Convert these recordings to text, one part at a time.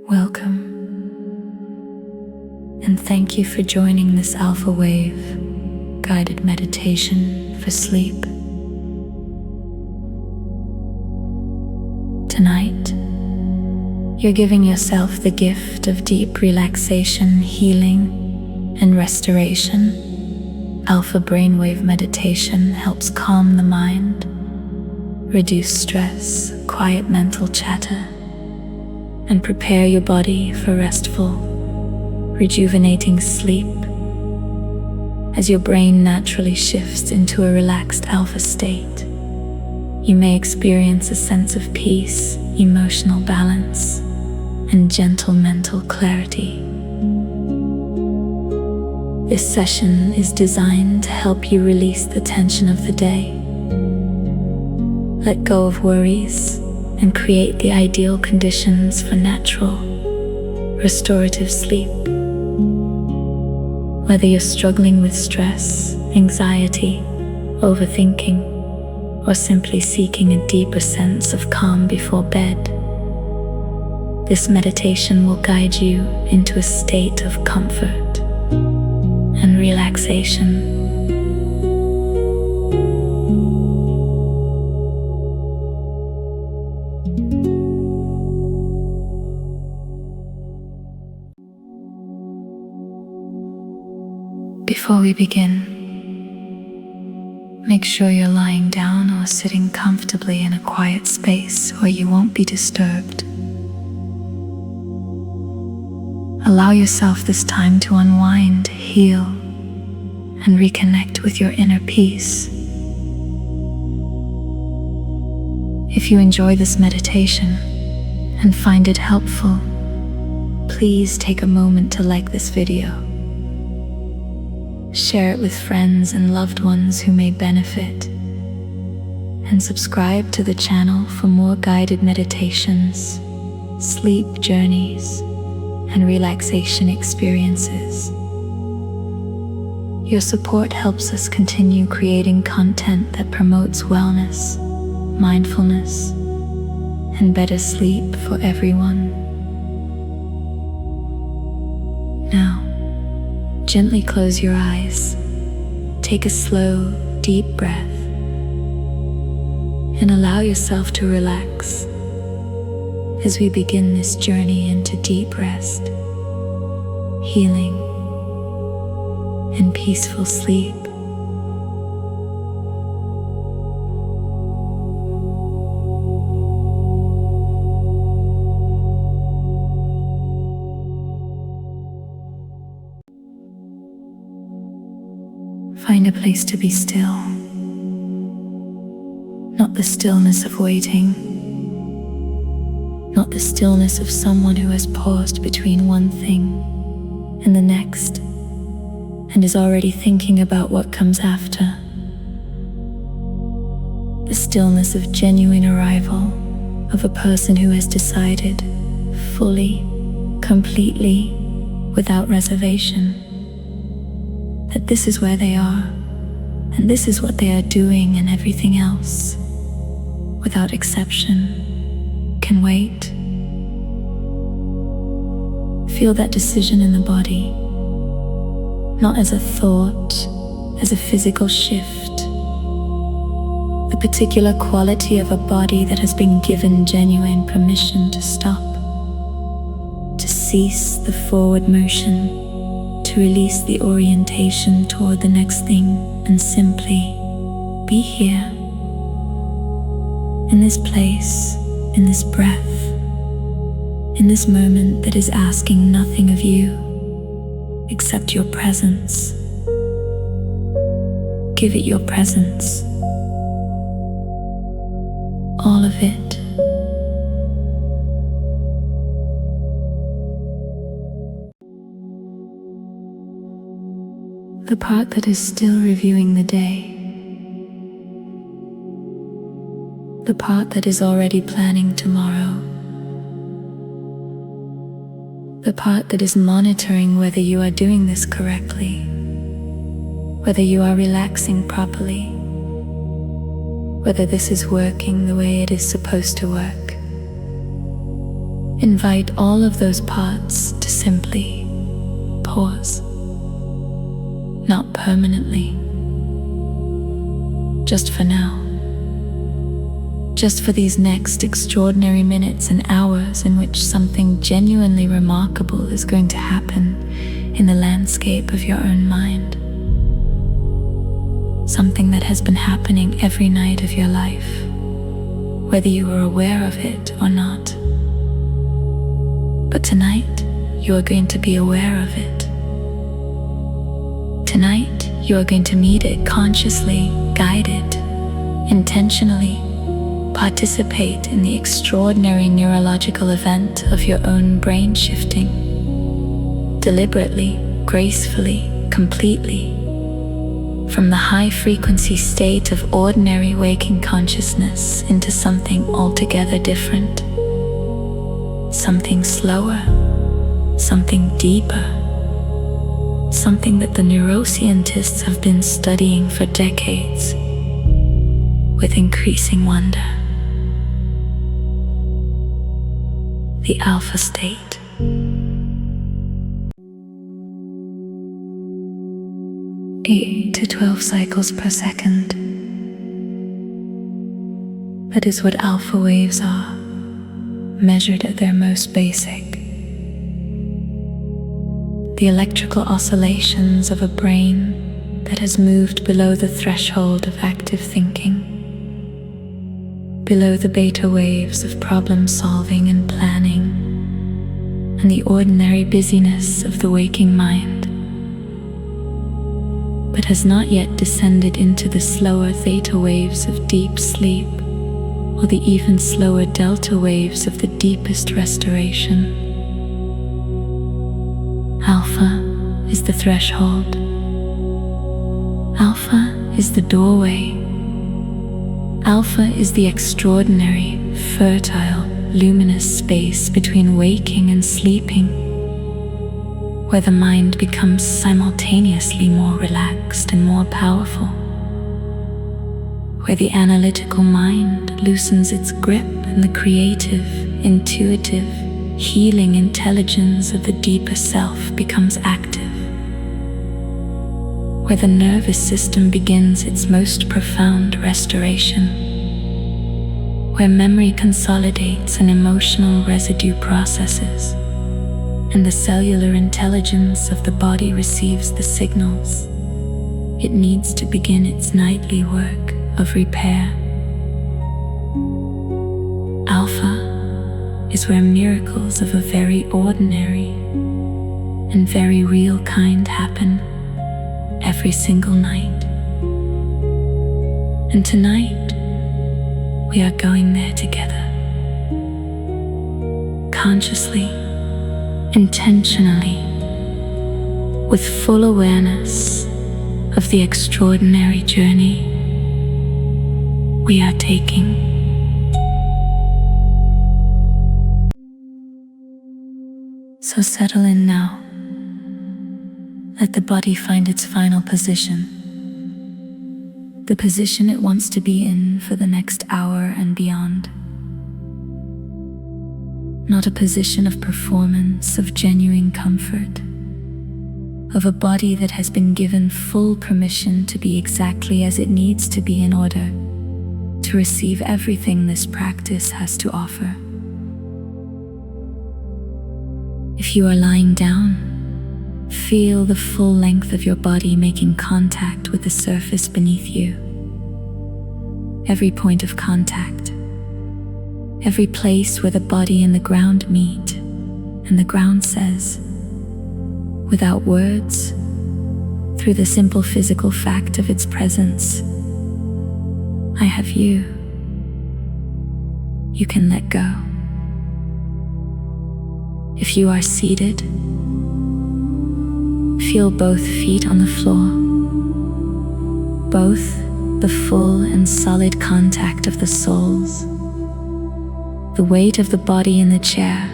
Welcome, and thank you for joining this Alpha Wave guided meditation for sleep. Tonight, you're giving yourself the gift of deep relaxation, healing, and restoration. Alpha brainwave meditation helps calm the mind, reduce stress, quiet mental chatter, and prepare your body for restful, rejuvenating sleep. As your brain naturally shifts into a relaxed alpha state, you may experience a sense of peace, emotional balance, and gentle mental clarity. This session is designed to help you release the tension of the day, let go of worries, and create the ideal conditions for natural, restorative sleep. Whether you're struggling with stress, anxiety, overthinking, or simply seeking a deeper sense of calm before bed, this meditation will guide you into a state of comfort and relaxation. Before we begin, make sure you're lying down or sitting comfortably in a quiet space where you won't be disturbed. Allow yourself this time to unwind, heal, and reconnect with your inner peace. If you enjoy this meditation and find it helpful, please take a moment to like this video. Share it with friends and loved ones who may benefit, and subscribe to the channel for more guided meditations, sleep journeys, and relaxation experiences. Your support helps us continue creating content that promotes wellness, mindfulness, and better sleep for everyone. Now, gently close your eyes, take a slow, deep breath, and allow yourself to relax as we begin this journey into deep rest, healing, and peaceful sleep. Find a place to be still, not the stillness of waiting, not the stillness of someone who has paused between one thing and the next and is already thinking about what comes after. The stillness of genuine arrival, of a person who has decided fully, completely, without reservation, that this is where they are, and this is what they are doing, and everything else, without exception, can wait. Feel that decision in the body, not as a thought, as a physical shift, the particular quality of a body that has been given genuine permission to stop, to cease the forward motion, to release the orientation toward the next thing, and simply be here, in this place, in this breath, in this moment that is asking nothing of you except your presence. Give it your presence, all of it. The part that is still reviewing the day, the part that is already planning tomorrow, the part that is monitoring whether you are doing this correctly, whether you are relaxing properly, whether this is working the way it is supposed to work. Invite all of those parts to simply pause. Not permanently, just for now. Just for these next extraordinary minutes and hours in which something genuinely remarkable is going to happen in the landscape of your own mind. Something that has been happening every night of your life, whether you are aware of it or not. But tonight, you are going to be aware of it. Tonight, you are going to meet it consciously, guide it, intentionally, participate in the extraordinary neurological event of your own brain shifting, deliberately, gracefully, completely, from the high-frequency state of ordinary waking consciousness into something altogether different, something slower, something deeper, something that the neuroscientists have been studying for decades with increasing wonder. The alpha state. Eight to 12 cycles per second. That is what alpha waves are, measured at their most basic. The electrical oscillations of a brain that has moved below the threshold of active thinking, below the beta waves of problem solving and planning, and the ordinary busyness of the waking mind, but has not yet descended into the slower theta waves of deep sleep, or the even slower delta waves of the deepest restoration. Alpha is the threshold. Alpha is the doorway. Alpha is the extraordinary, fertile, luminous space between waking and sleeping, where the mind becomes simultaneously more relaxed and more powerful, where the analytical mind loosens its grip and the creative, intuitive, healing intelligence of the deeper self becomes active, where the nervous system begins its most profound restoration, where memory consolidates and emotional residue processes, and the cellular intelligence of the body receives the signals it needs to begin its nightly work of repair. Alpha is where miracles of a very ordinary and very real kind happen every single night. And tonight, we are going there together. Consciously, intentionally, with full awareness of the extraordinary journey we are taking. So settle in now. Let the body find its final position, the position it wants to be in for the next hour and beyond. Not a position of performance, of genuine comfort, of a body that has been given full permission to be exactly as it needs to be in order to receive everything this practice has to offer. If you are lying down, feel the full length of your body making contact with the surface beneath you. Every point of contact, every place where the body and the ground meet, and the ground says, without words, through the simple physical fact of its presence, I have you. You can let go. If you are seated, feel both feet on the floor, both the full and solid contact of the soles, the weight of the body in the chair,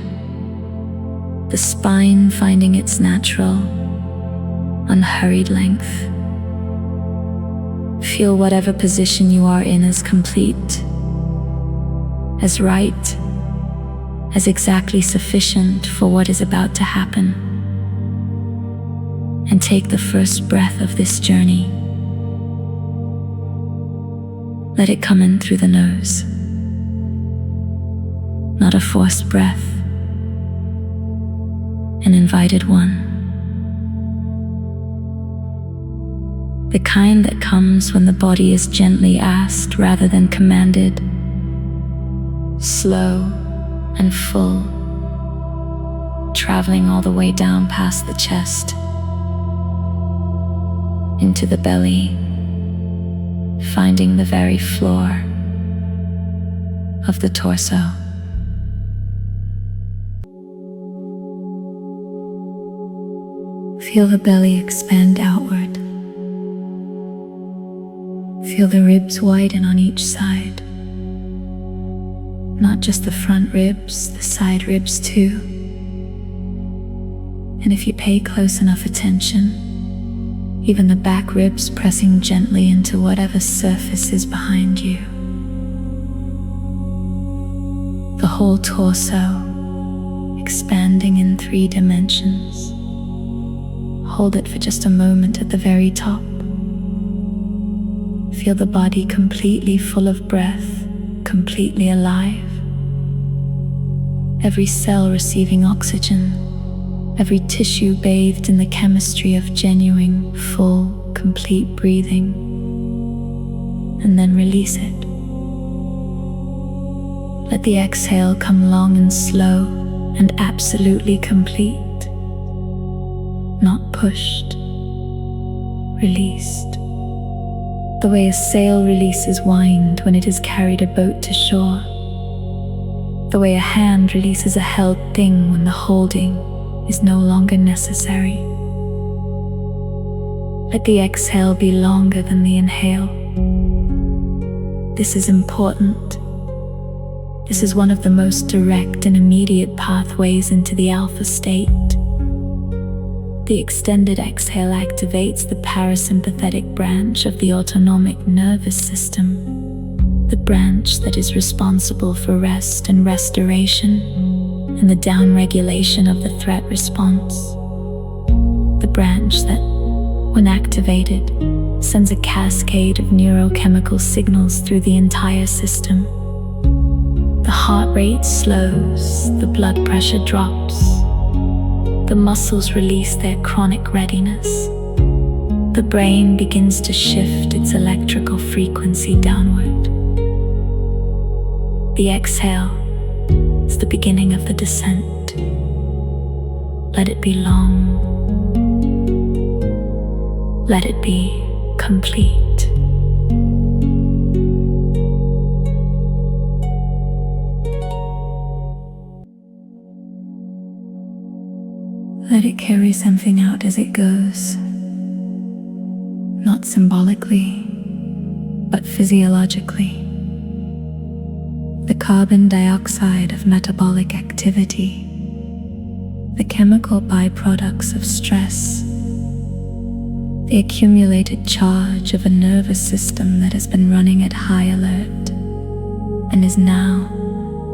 the spine finding its natural, unhurried length. Feel whatever position you are in as complete, as right, as exactly sufficient for what is about to happen. And take the first breath of this journey. Let it come in through the nose. Not a forced breath, an invited one. The kind that comes when the body is gently asked rather than commanded. Slow and full, traveling all the way down past the chest, into the belly, finding the very floor of the torso. Feel the belly expand outward. Feel the ribs widen on each side. Not just the front ribs, the side ribs too. And if you pay close enough attention, even the back ribs pressing gently into whatever surface is behind you. The whole torso expanding in 3 dimensions. Hold it for just a moment at the very top. Feel the body completely full of breath, completely alive. Every cell receiving oxygen, every tissue bathed in the chemistry of genuine, full, complete breathing. And then release it. Let the exhale come long and slow and absolutely complete. Not pushed, released. The way a sail releases wind when it has carried a boat to shore. The way a hand releases a held thing when the holding is no longer necessary. Let the exhale be longer than the inhale. This is important. This is one of the most direct and immediate pathways into the alpha state. The extended exhale activates the parasympathetic branch of the autonomic nervous system, the branch that is responsible for rest and restoration, and the downregulation of the threat response. The branch that, when activated, sends a cascade of neurochemical signals through the entire system. The heart rate slows, the blood pressure drops. The muscles release their chronic readiness. The brain begins to shift its electrical frequency downward. The exhale is the beginning of the descent. Let it be long. Let it be complete. Let it carry something out as it goes, not symbolically, but physiologically. The carbon dioxide of metabolic activity, the chemical byproducts of stress, the accumulated charge of a nervous system that has been running at high alert and is now,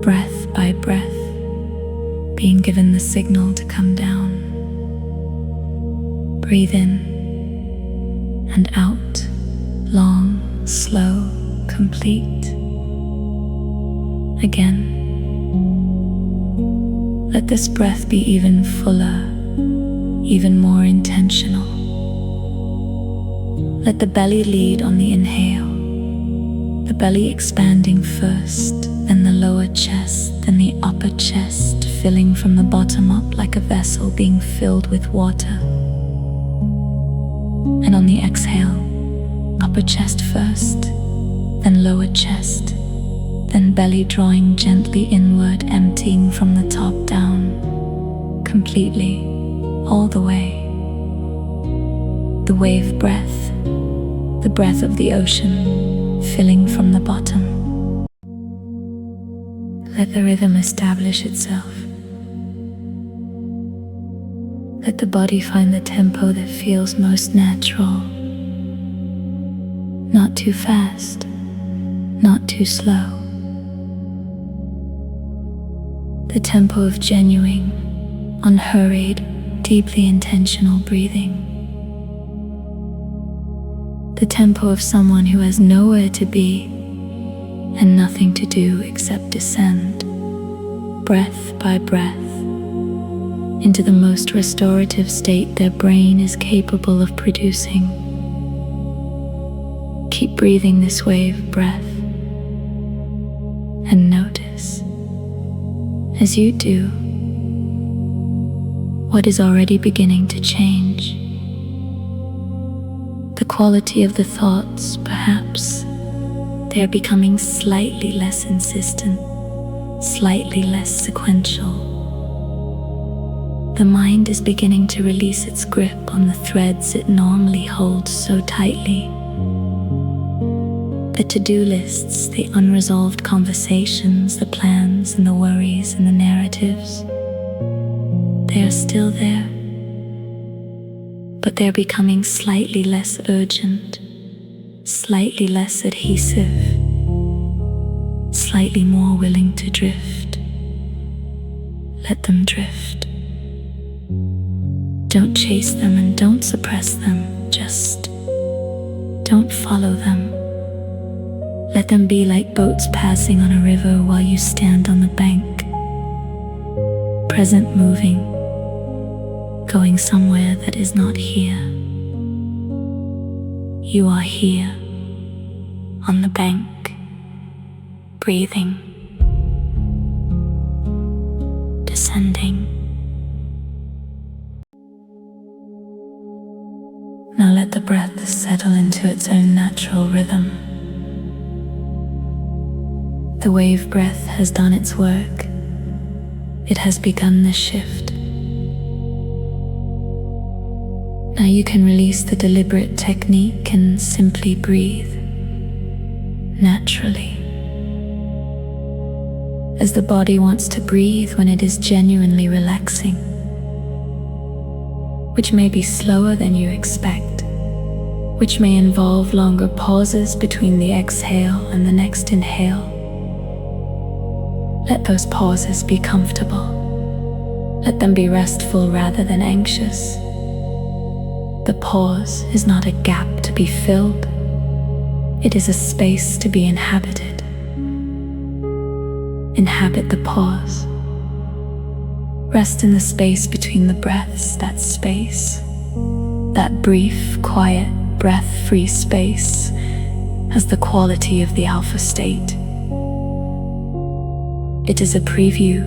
breath by breath, being given the signal to come down. Breathe in and out, long, slow, complete. Again. Let this breath be even fuller, even more intentional. Let the belly lead on the inhale, the belly expanding first, then the lower chest, then the upper chest, filling from the bottom up like a vessel being filled with water. And on the exhale, upper chest first, then lower chest, then belly drawing gently inward, emptying from the top down, completely, all the way. The wave breath, the breath of the ocean, filling from the bottom. Let the rhythm establish itself. Let the body find the tempo that feels most natural. Not too fast, not too slow. The tempo of genuine, unhurried, deeply intentional breathing. The tempo of someone who has nowhere to be and nothing to do except descend, breath by breath, into the most restorative state their brain is capable of producing. Keep breathing this wave breath and notice, as you do, what is already beginning to change. The quality of the thoughts, perhaps, they are becoming slightly less insistent, slightly less sequential. The mind is beginning to release its grip on the threads it normally holds so tightly. The to-do lists, the unresolved conversations, the plans and the worries and the narratives, they are still there, but they're becoming slightly less urgent, slightly less adhesive, slightly more willing to drift. Let them drift. Don't chase them and don't suppress them, just don't follow them. Let them be like boats passing on a river while you stand on the bank, present moving, going somewhere that is not here. You are here, on the bank, breathing, descending. Now let the breath settle into its own natural rhythm. The wave breath has done its work. It has begun the shift. Now you can release the deliberate technique and simply breathe naturally, as the body wants to breathe when it is genuinely relaxing, which may be slower than you expect, which may involve longer pauses between the exhale and the next inhale. Let those pauses be comfortable. Let them be restful rather than anxious. The pause is not a gap to be filled. It is a space to be inhabited. Inhabit the pause. Rest in the space between the breaths, that space. That brief, quiet, breath-free space has the quality of the alpha state. It is a preview,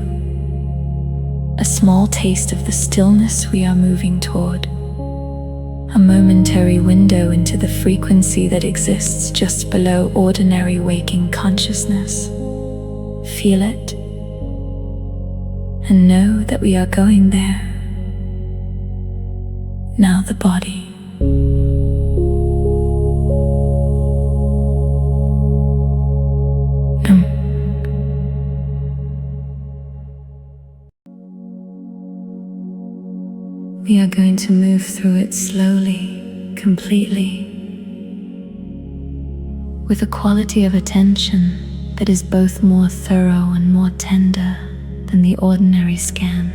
a small taste of the stillness we are moving toward, a momentary window into the frequency that exists just below ordinary waking consciousness. Feel it, and know that we are going there. Now the body. We are going to move through it slowly, completely, with a quality of attention that is both more thorough and more tender than the ordinary scan.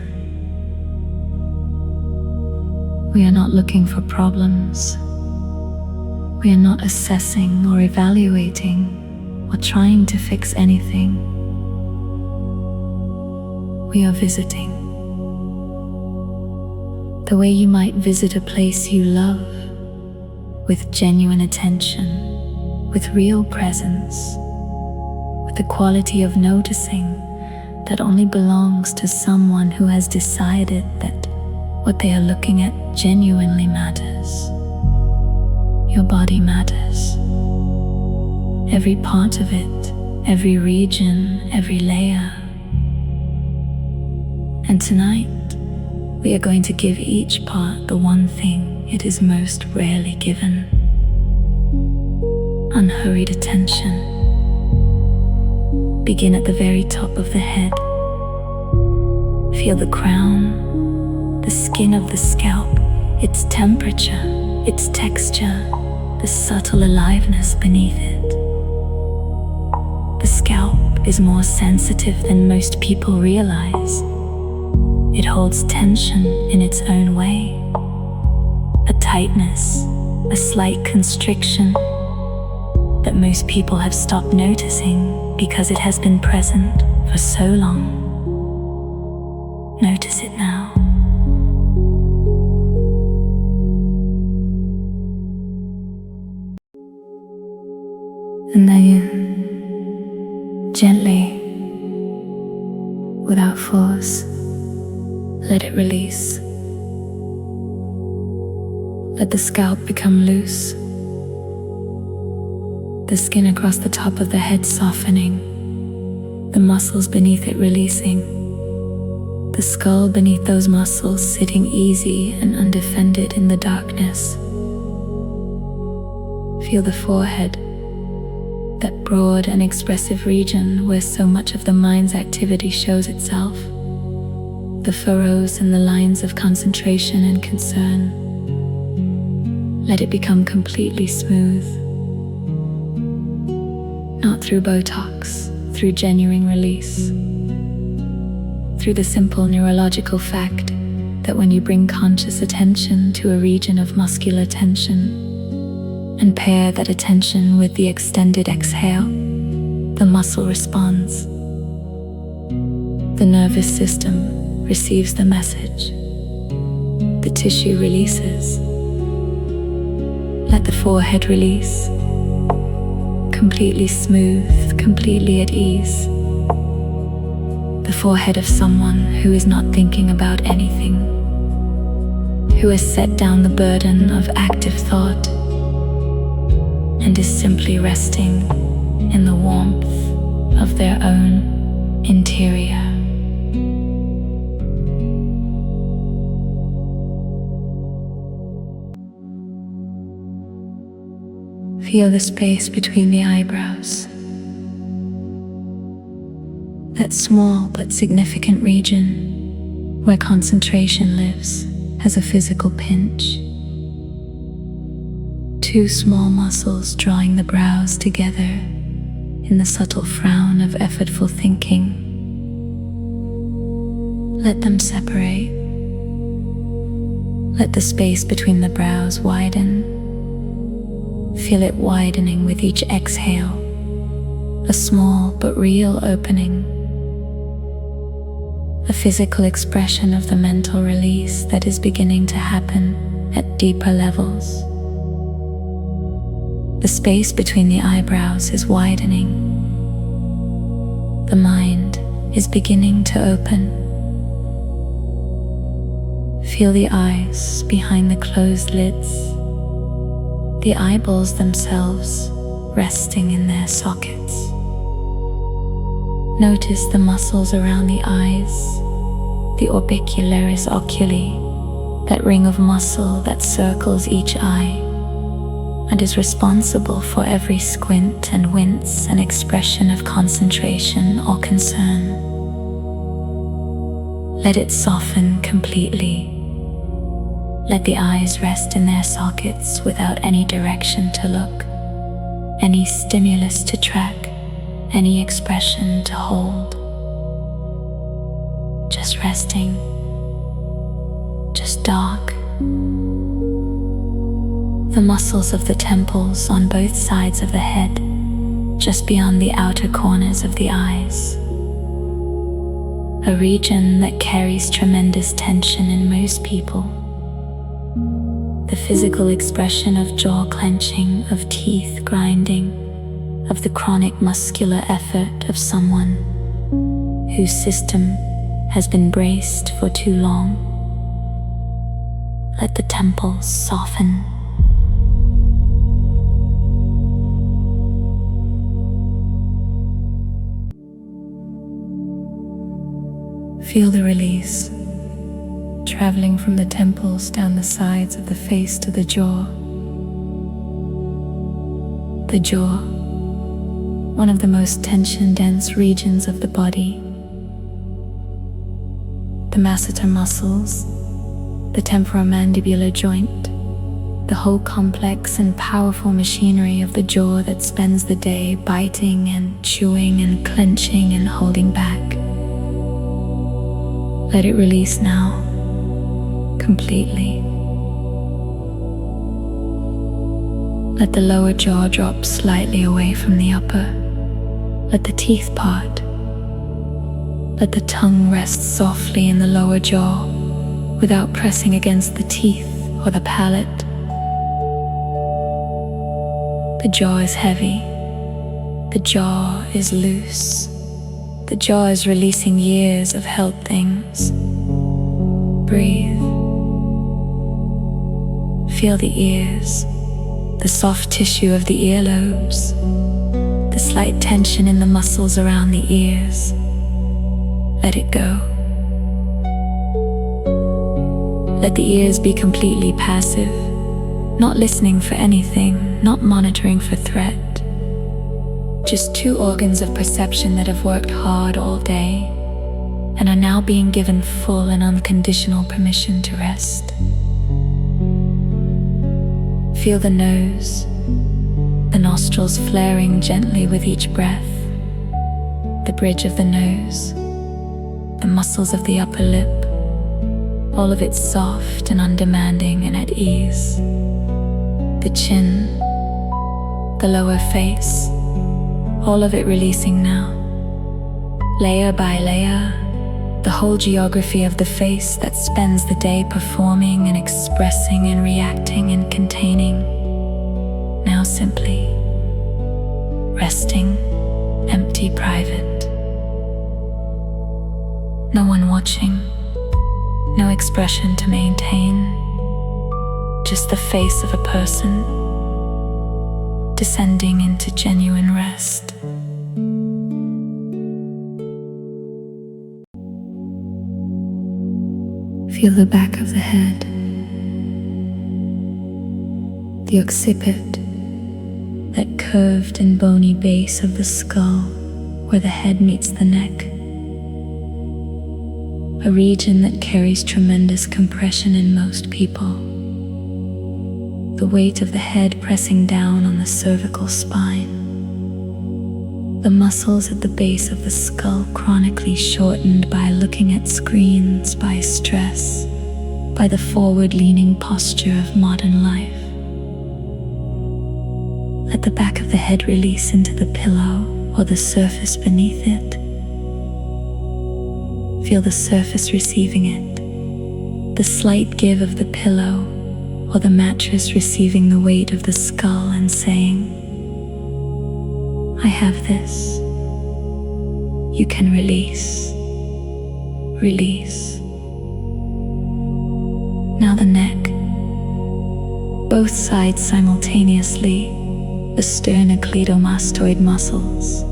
We are not looking for problems. We are not assessing or evaluating or trying to fix anything. We are visiting. The way you might visit a place you love, with genuine attention, with real presence, with the quality of noticing that only belongs to someone who has decided that what they are looking at genuinely matters. Your body matters. Every part of it, every region, every layer. And tonight, we are going to give each part the one thing it is most rarely given: unhurried attention. Begin at the very top of the head. Feel the crown, the skin of the scalp, its temperature, its texture, the subtle aliveness beneath it. The scalp, is more sensitive than most people realize. It holds tension in its own way. A tightness, a slight constriction that most people have stopped noticing because it has been present for so long. Notice it now. And then gently, without force, let it release. Let the scalp become loose, the skin across the top of the head softening, the muscles beneath it releasing, the skull beneath those muscles sitting easy and undefended in the darkness. Feel the forehead, that broad and expressive region where so much of the mind's activity shows itself. The furrows and the lines of concentration and concern. Let it become completely smooth. Not through Botox, through genuine release. Through the simple neurological fact that when you bring conscious attention to a region of muscular tension, and pair that attention with the extended exhale, the muscle responds. The nervous system receives the message. The tissue releases. Let the forehead release. Completely smooth, completely at ease. The forehead of someone who is not thinking about anything, who has set down the burden of active thought, and is simply resting in the warmth of their own interior. Feel the space between the eyebrows. That small but significant region where concentration lives has a physical pinch. Two small muscles drawing the brows together in the subtle frown of effortful thinking. Let them separate. Let the space between the brows widen. Feel it widening with each exhale, a small but real opening. A physical expression of the mental release that is beginning to happen at deeper levels. The space between the eyebrows is widening. The mind is beginning to open. Feel the eyes behind the closed lids, the eyeballs themselves resting in their sockets. Notice the muscles around the eyes, the orbicularis oculi, that ring of muscle that circles each eye and is responsible for every squint and wince and expression of concentration or concern. Let it soften completely. Let the eyes rest in their sockets without any direction to look, any stimulus to track, any expression to hold. Just resting, just dark. The muscles of the temples on both sides of the head, just beyond the outer corners of the eyes. A region that carries tremendous tension in most people. The physical expression of jaw clenching, of teeth grinding, of the chronic muscular effort of someone whose system has been braced for too long. Let the temples soften. Feel the release, traveling from the temples down the sides of the face to the jaw. The jaw, one of the most tension-dense regions of the body. The masseter muscles, the temporomandibular joint, the whole complex and powerful machinery of the jaw that spends the day biting and chewing and clenching and holding back. Let it release now, completely. Let the lower jaw drop slightly away from the upper. Let the teeth part. Let the tongue rest softly in the lower jaw without pressing against the teeth or the palate. The jaw is heavy. The jaw is loose. The jaw is releasing years of held things. Breathe. Feel the ears, the soft tissue of the earlobes, the slight tension in the muscles around the ears. Let it go. Let the ears be completely passive, not listening for anything, not monitoring for threat. Just two organs of perception that have worked hard all day and are now being given full and unconditional permission to rest. Feel the nose, the nostrils flaring gently with each breath, the bridge of the nose, the muscles of the upper lip, all of it soft and undemanding and at ease. The chin, the lower face, all of it releasing now. Layer by layer, the whole geography of the face that spends the day performing and expressing and reacting and containing. Now simply resting, empty, private. No one watching, no expression to maintain, just the face of a person descending into genuine rest. Feel the back of the head, the occiput, that curved and bony base of the skull where the head meets the neck. A region that carries tremendous compression in most people. The weight of the head pressing down on the cervical spine. The muscles at the base of the skull chronically shortened by looking at screens, by stress, by the forward-leaning posture of modern life. Let the back of the head release into the pillow or the surface beneath it. Feel the surface receiving it, the slight give of the pillow or the mattress receiving the weight of the skull and saying, I have this. You can release. Release. Now the neck. Both sides simultaneously, the sternocleidomastoid muscles.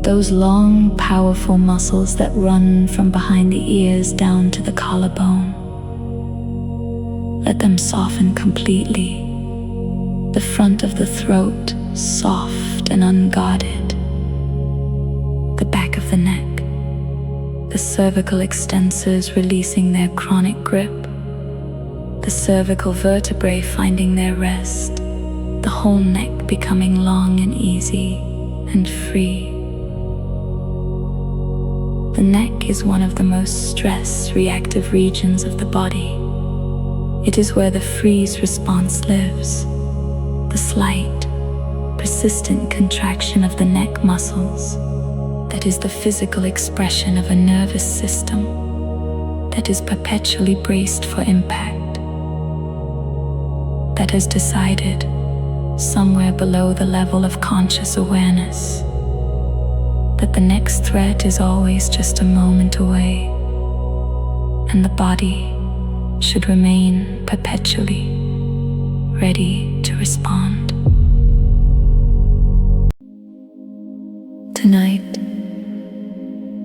Those long, powerful muscles that run from behind the ears down to the collarbone. Let them soften completely. The front of the throat, soft and unguarded. The back of the neck. The cervical extensors releasing their chronic grip. The cervical vertebrae finding their rest. The whole neck becoming long and easy and free. The neck is one of the most stress-reactive regions of the body. It is where the freeze response lives. The slight, persistent contraction of the neck muscles. That is the physical expression of a nervous system that is perpetually braced for impact. That has decided, somewhere below the level of conscious awareness, that the next threat is always just a moment away, and the body should remain perpetually ready to respond. Tonight,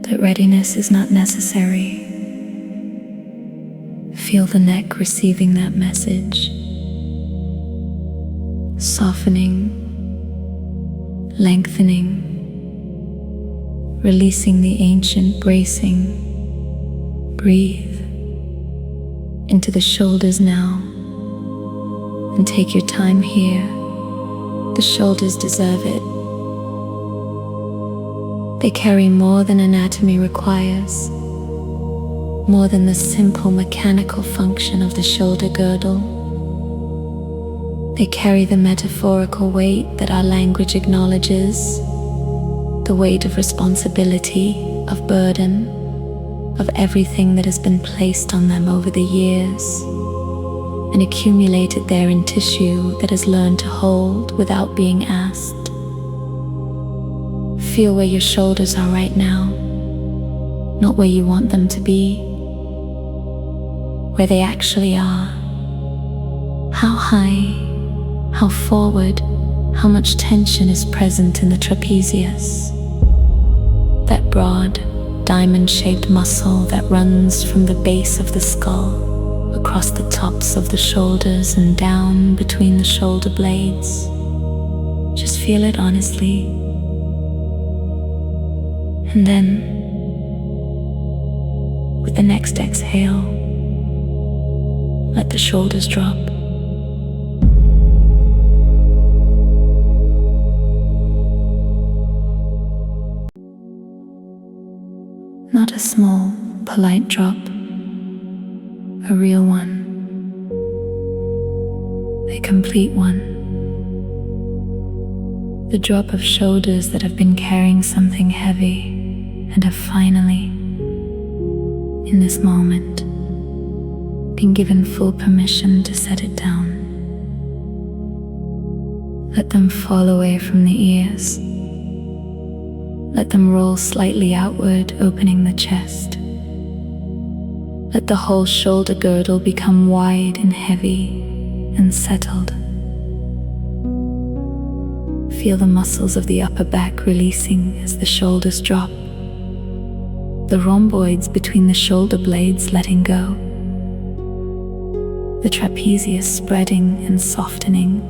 that readiness is not necessary. Feel the neck receiving that message, softening, lengthening, releasing the ancient bracing. Breathe into the shoulders now. And take your time here. The shoulders deserve it. They carry more than anatomy requires, more than the simple mechanical function of the shoulder girdle. They carry the metaphorical weight that our language acknowledges, the weight of responsibility, of burden, of everything that has been placed on them over the years and accumulated there in tissue that has learned to hold without being asked. Feel where your shoulders are right now, not where you want them to be, where they actually are. How high, how forward, how much tension is present in the trapezius, that broad, diamond-shaped muscle that runs from the base of the skull across the tops of the shoulders and down between the shoulder blades. Just feel it honestly. And then, with the next exhale, let the shoulders drop. Not a small, polite drop, a real one, a complete one. The drop of shoulders that have been carrying something heavy and have finally, in this moment, been given full permission to set it down. Let them fall away from the ears. Let them roll slightly outward, opening the chest. Let the whole shoulder girdle become wide and heavy and settled. Feel the muscles of the upper back releasing as the shoulders drop. The rhomboids between the shoulder blades letting go. The trapezius spreading and softening.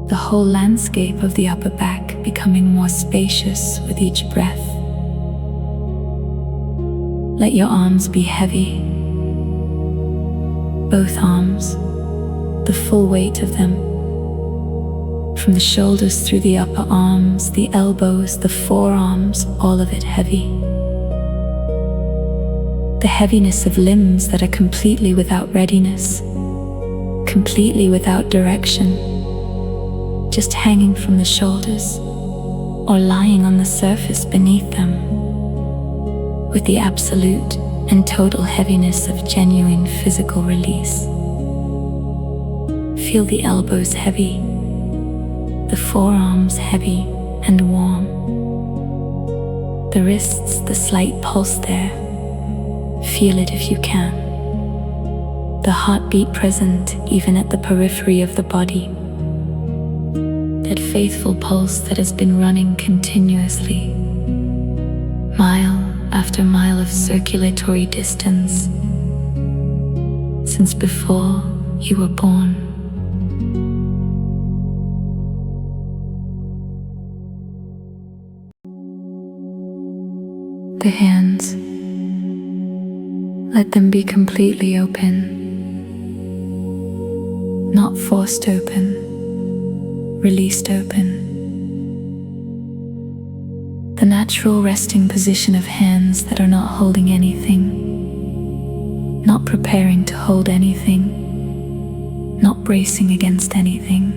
The whole landscape of the upper back becoming more spacious with each breath. Let your arms be heavy. Both arms, the full weight of them. From the shoulders through the upper arms, the elbows, the forearms, all of it heavy. The heaviness of limbs that are completely without readiness, completely without direction, just hanging from the shoulders or lying on the surface beneath them, with the absolute and total heaviness of genuine physical release. Feel the elbows heavy, the forearms heavy and warm, the wrists, the slight pulse there. Feel it if you can. The heartbeat present even at the periphery of the body. That faithful pulse that has been running continuously, mile after mile of circulatory distance, since before you were born. The hands, let them be completely open, not forced open, released open. The natural resting position of hands that are not holding anything, not preparing to hold anything, not bracing against anything.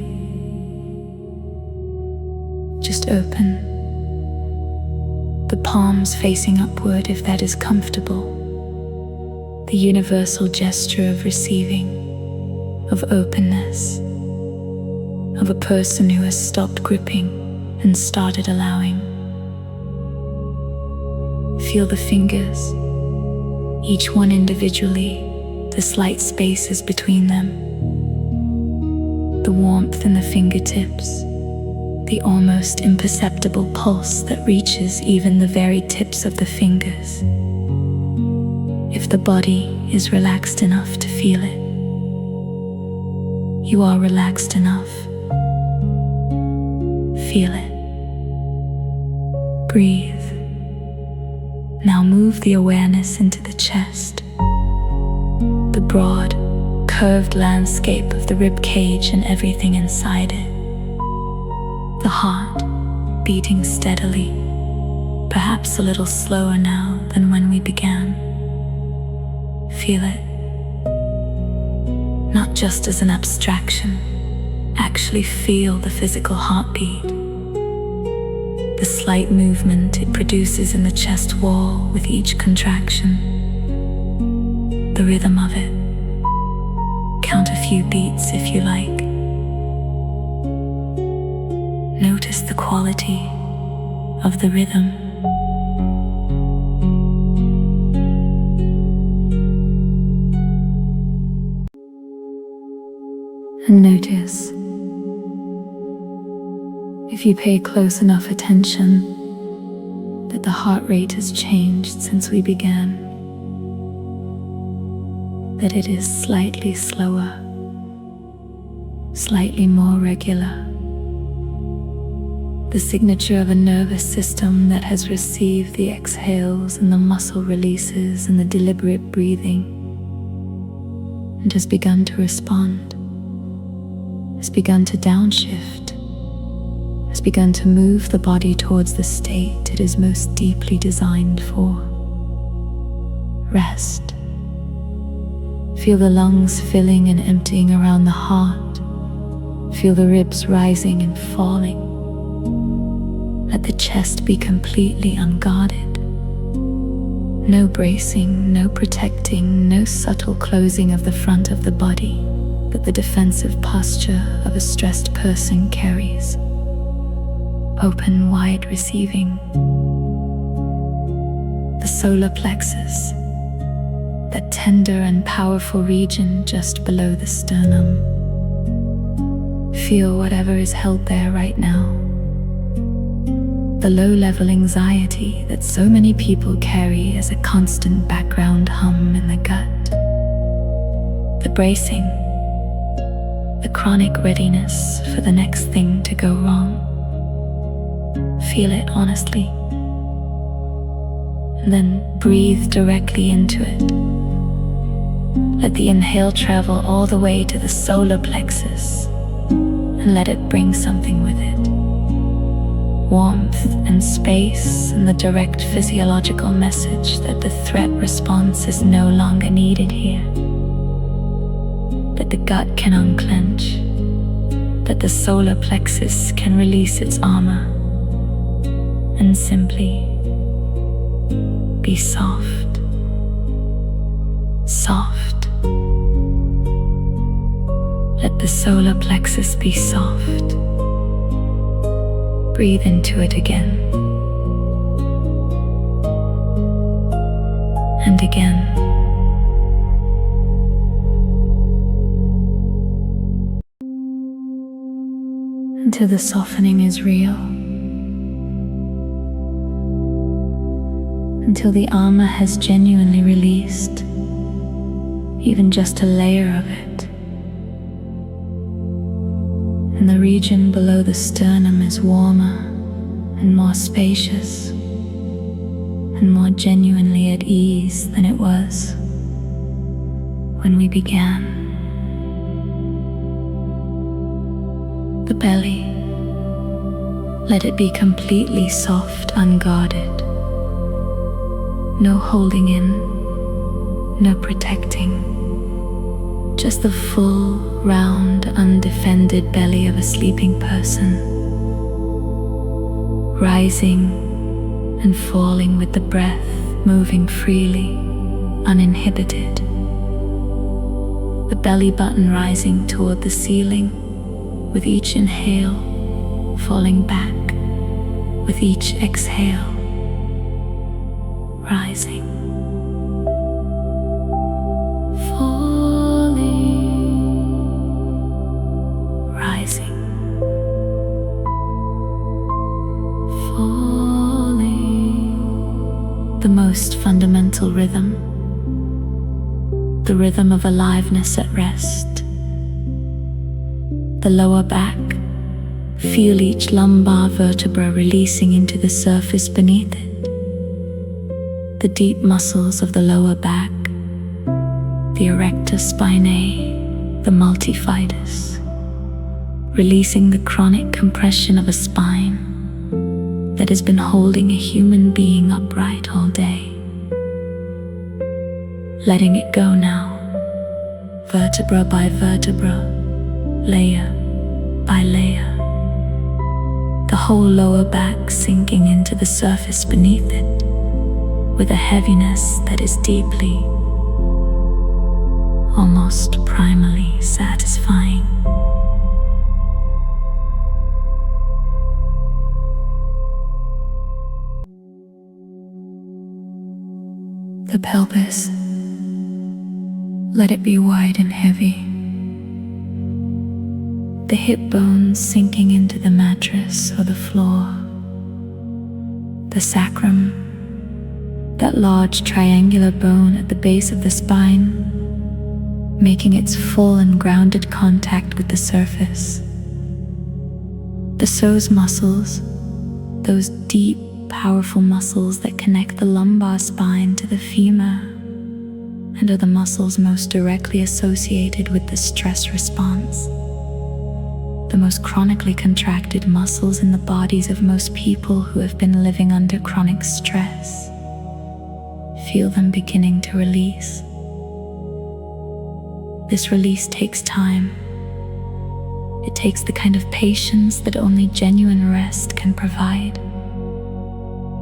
Just open. The palms facing upward if that is comfortable. The universal gesture of receiving, of openness, of a person who has stopped gripping and started allowing. Feel the fingers, each one individually, the slight spaces between them, the warmth in the fingertips, the almost imperceptible pulse that reaches even the very tips of the fingers. If the body is relaxed enough to feel it, you are relaxed enough. Feel it. Breathe. Now move the awareness into the chest, the broad, curved landscape of the rib cage and everything inside it. The heart beating steadily, perhaps a little slower now than when we began. Feel it, not just as an abstraction. Actually feel the physical heartbeat, the slight movement it produces in the chest wall with each contraction, the rhythm of it. Count a few beats if you like. Notice the quality of the rhythm. And notice, if you pay close enough attention, that the heart rate has changed since we began, that it is slightly slower, slightly more regular, the signature of a nervous system that has received the exhales and the muscle releases and the deliberate breathing, and has begun to respond, has begun to downshift, has begun to move the body towards the state it is most deeply designed for. Rest. Feel the lungs filling and emptying around the heart. Feel the ribs rising and falling. Let the chest be completely unguarded. No bracing, no protecting, no subtle closing of the front of the body that the defensive posture of a stressed person carries. Open, wide, receiving. The solar plexus, that tender and powerful region just below the sternum. Feel whatever is held there right now. The low-level anxiety that so many people carry as a constant background hum in the gut. The bracing, the chronic readiness for the next thing to go wrong. Feel it honestly, and then breathe directly into it. Let the inhale travel all the way to the solar plexus, and let it bring something with it. Warmth and space and the direct physiological message that the threat response is no longer needed here. That the gut can unclench, that the solar plexus can release its armor, and simply be soft, soft. Let the solar plexus be soft. Breathe into it again, and again. Until the softening is real. Until the armor has genuinely released, even just a layer of it. And the region below the sternum is warmer and more spacious and more genuinely at ease than it was when we began. The belly, let it be completely soft, unguarded. No holding in, no protecting. Just the full, round, undefended belly of a sleeping person, rising and falling with the breath, moving freely, uninhibited. The belly button rising toward the ceiling, with each inhale, falling back, with each exhale, rising. The most fundamental rhythm, the rhythm of aliveness at rest. The lower back, feel each lumbar vertebra releasing into the surface beneath it. The deep muscles of the lower back, the erector spinae, the multifidus, releasing the chronic compression of a spine that has been holding a human being upright all day. Letting it go now, vertebra by vertebra, layer by layer. The whole lower back sinking into the surface beneath it, with a heaviness that is deeply, almost primally satisfying. The pelvis, let it be wide and heavy. The hip bones sinking into the mattress or the floor. The sacrum, that large triangular bone at the base of the spine, making its full and grounded contact with the surface. The psoas muscles, those deep, powerful muscles that connect the lumbar spine to the femur and are the muscles most directly associated with the stress response. The most chronically contracted muscles in the bodies of most people who have been living under chronic stress. Feel them beginning to release. This release takes time. It takes the kind of patience that only genuine rest can provide.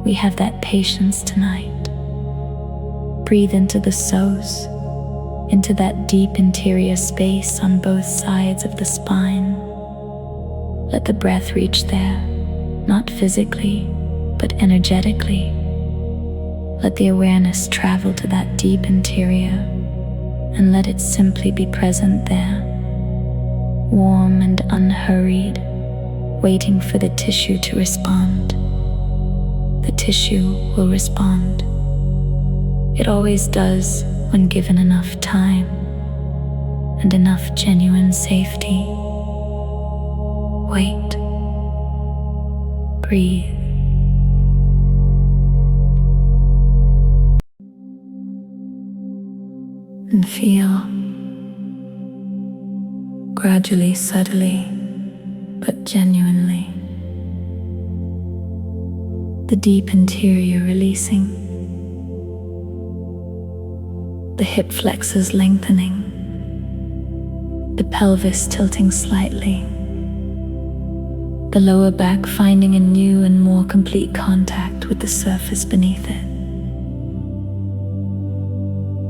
We have that patience tonight. Breathe into the psoas, into that deep interior space on both sides of the spine. Let the breath reach there, not physically, but energetically. Let the awareness travel to that deep interior, and let it simply be present there, warm and unhurried, waiting for the tissue to respond. The tissue will respond. It always does when given enough time and enough genuine safety. Wait. Breathe. And feel, gradually, subtly, but genuinely, the deep interior releasing, the hip flexors lengthening, the pelvis tilting slightly, the lower back finding a new and more complete contact with the surface beneath it.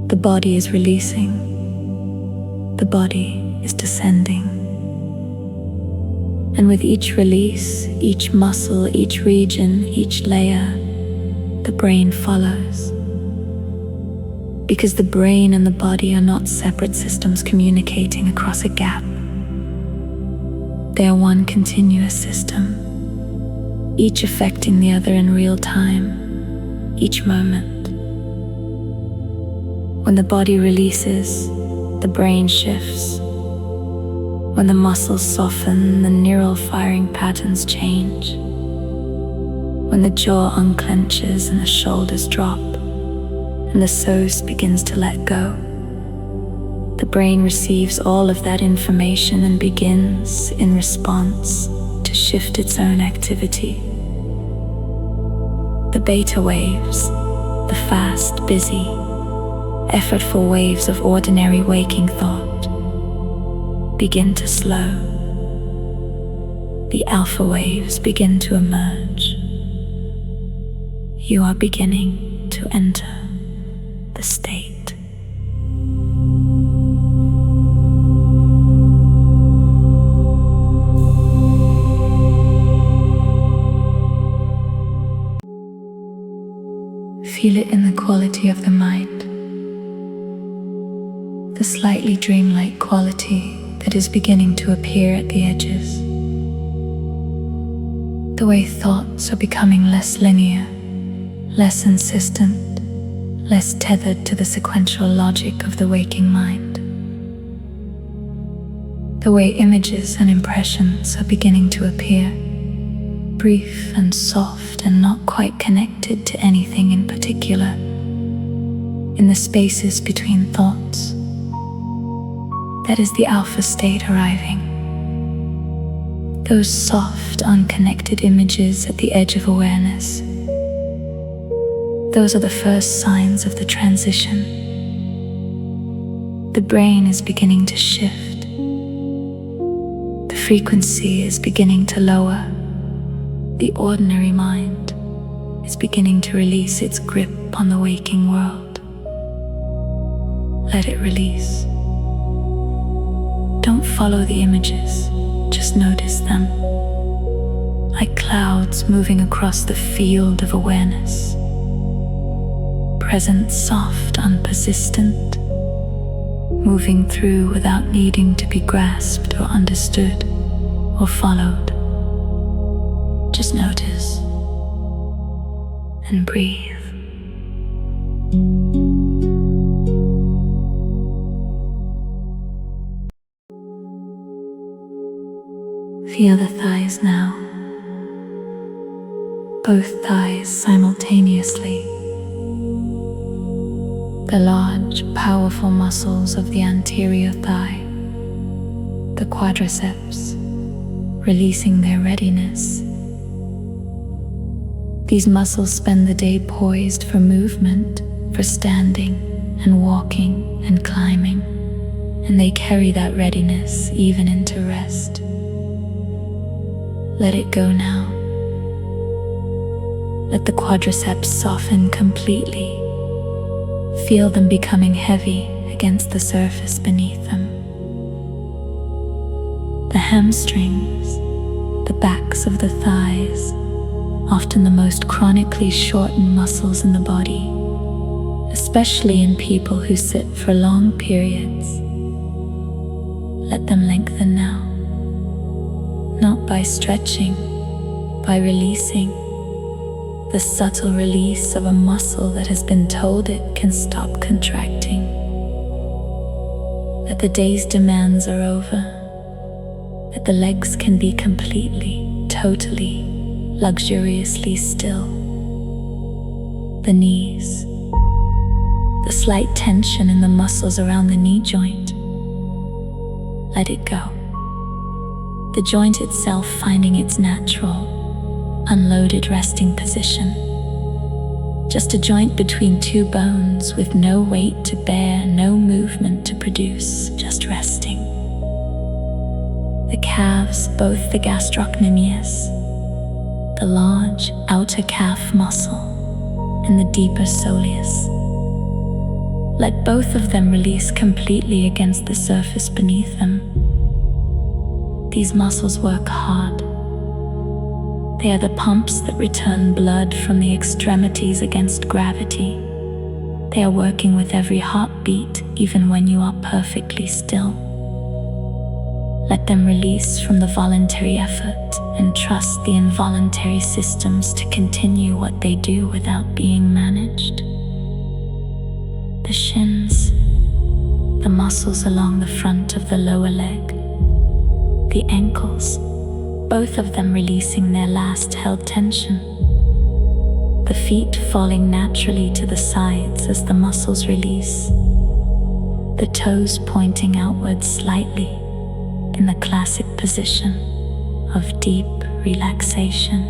The body is releasing. The body is descending. And with each release, each muscle, each region, each layer, the brain follows. Because the brain and the body are not separate systems communicating across a gap. They are one continuous system, each affecting the other in real time, each moment. When the body releases, the brain shifts. When the muscles soften, the neural firing patterns change. When the jaw unclenches and the shoulders drop, and the psoas begins to let go, the brain receives all of that information and begins, in response, to shift its own activity. The beta waves, the fast, busy, effortful waves of ordinary waking thought, begin to slow. The alpha waves begin to emerge. You are beginning to enter the state. Feel it in the quality of the mind, the slightly dreamlike quality that is beginning to appear at the edges. The way thoughts are becoming less linear, less insistent, less tethered to the sequential logic of the waking mind. The way images and impressions are beginning to appear, brief and soft and not quite connected to anything in particular, in the spaces between thoughts. That is the alpha state arriving. Those soft, unconnected images at the edge of awareness. Those are the first signs of the transition. The brain is beginning to shift. The frequency is beginning to lower. The ordinary mind is beginning to release its grip on the waking world. Let it release. Don't follow the images, just notice them, like clouds moving across the field of awareness. Present, soft, unpersistent, moving through without needing to be grasped or understood or followed. Just notice and breathe. Feel the thighs now, both thighs simultaneously. The large, powerful muscles of the anterior thigh, the quadriceps, releasing their readiness. These muscles spend the day poised for movement, for standing and walking and climbing, and they carry that readiness even into rest. Let it go now. Let the quadriceps soften completely. Feel them becoming heavy against the surface beneath them. The hamstrings, the backs of the thighs, often the most chronically shortened muscles in the body, especially in people who sit for long periods. Let them lengthen now, not by stretching, by releasing. The subtle release of a muscle that has been told it can stop contracting. That the day's demands are over. That the legs can be completely, totally, luxuriously still. The knees, the slight tension in the muscles around the knee joint. Let it go. The joint itself finding its natural, unloaded resting position. Just a joint between two bones with no weight to bear, no movement to produce, just resting. The calves, both the gastrocnemius, the large outer calf muscle, and the deeper soleus. Let both of them release completely against the surface beneath them. These muscles work hard. They are the pumps that return blood from the extremities against gravity. They are working with every heartbeat, even when you are perfectly still. Let them release from the voluntary effort and trust the involuntary systems to continue what they do without being managed. The shins, the muscles along the front of the lower leg, the ankles, both of them releasing their last held tension. The feet falling naturally to the sides as the muscles release. The toes pointing outwards slightly in the classic position of deep relaxation.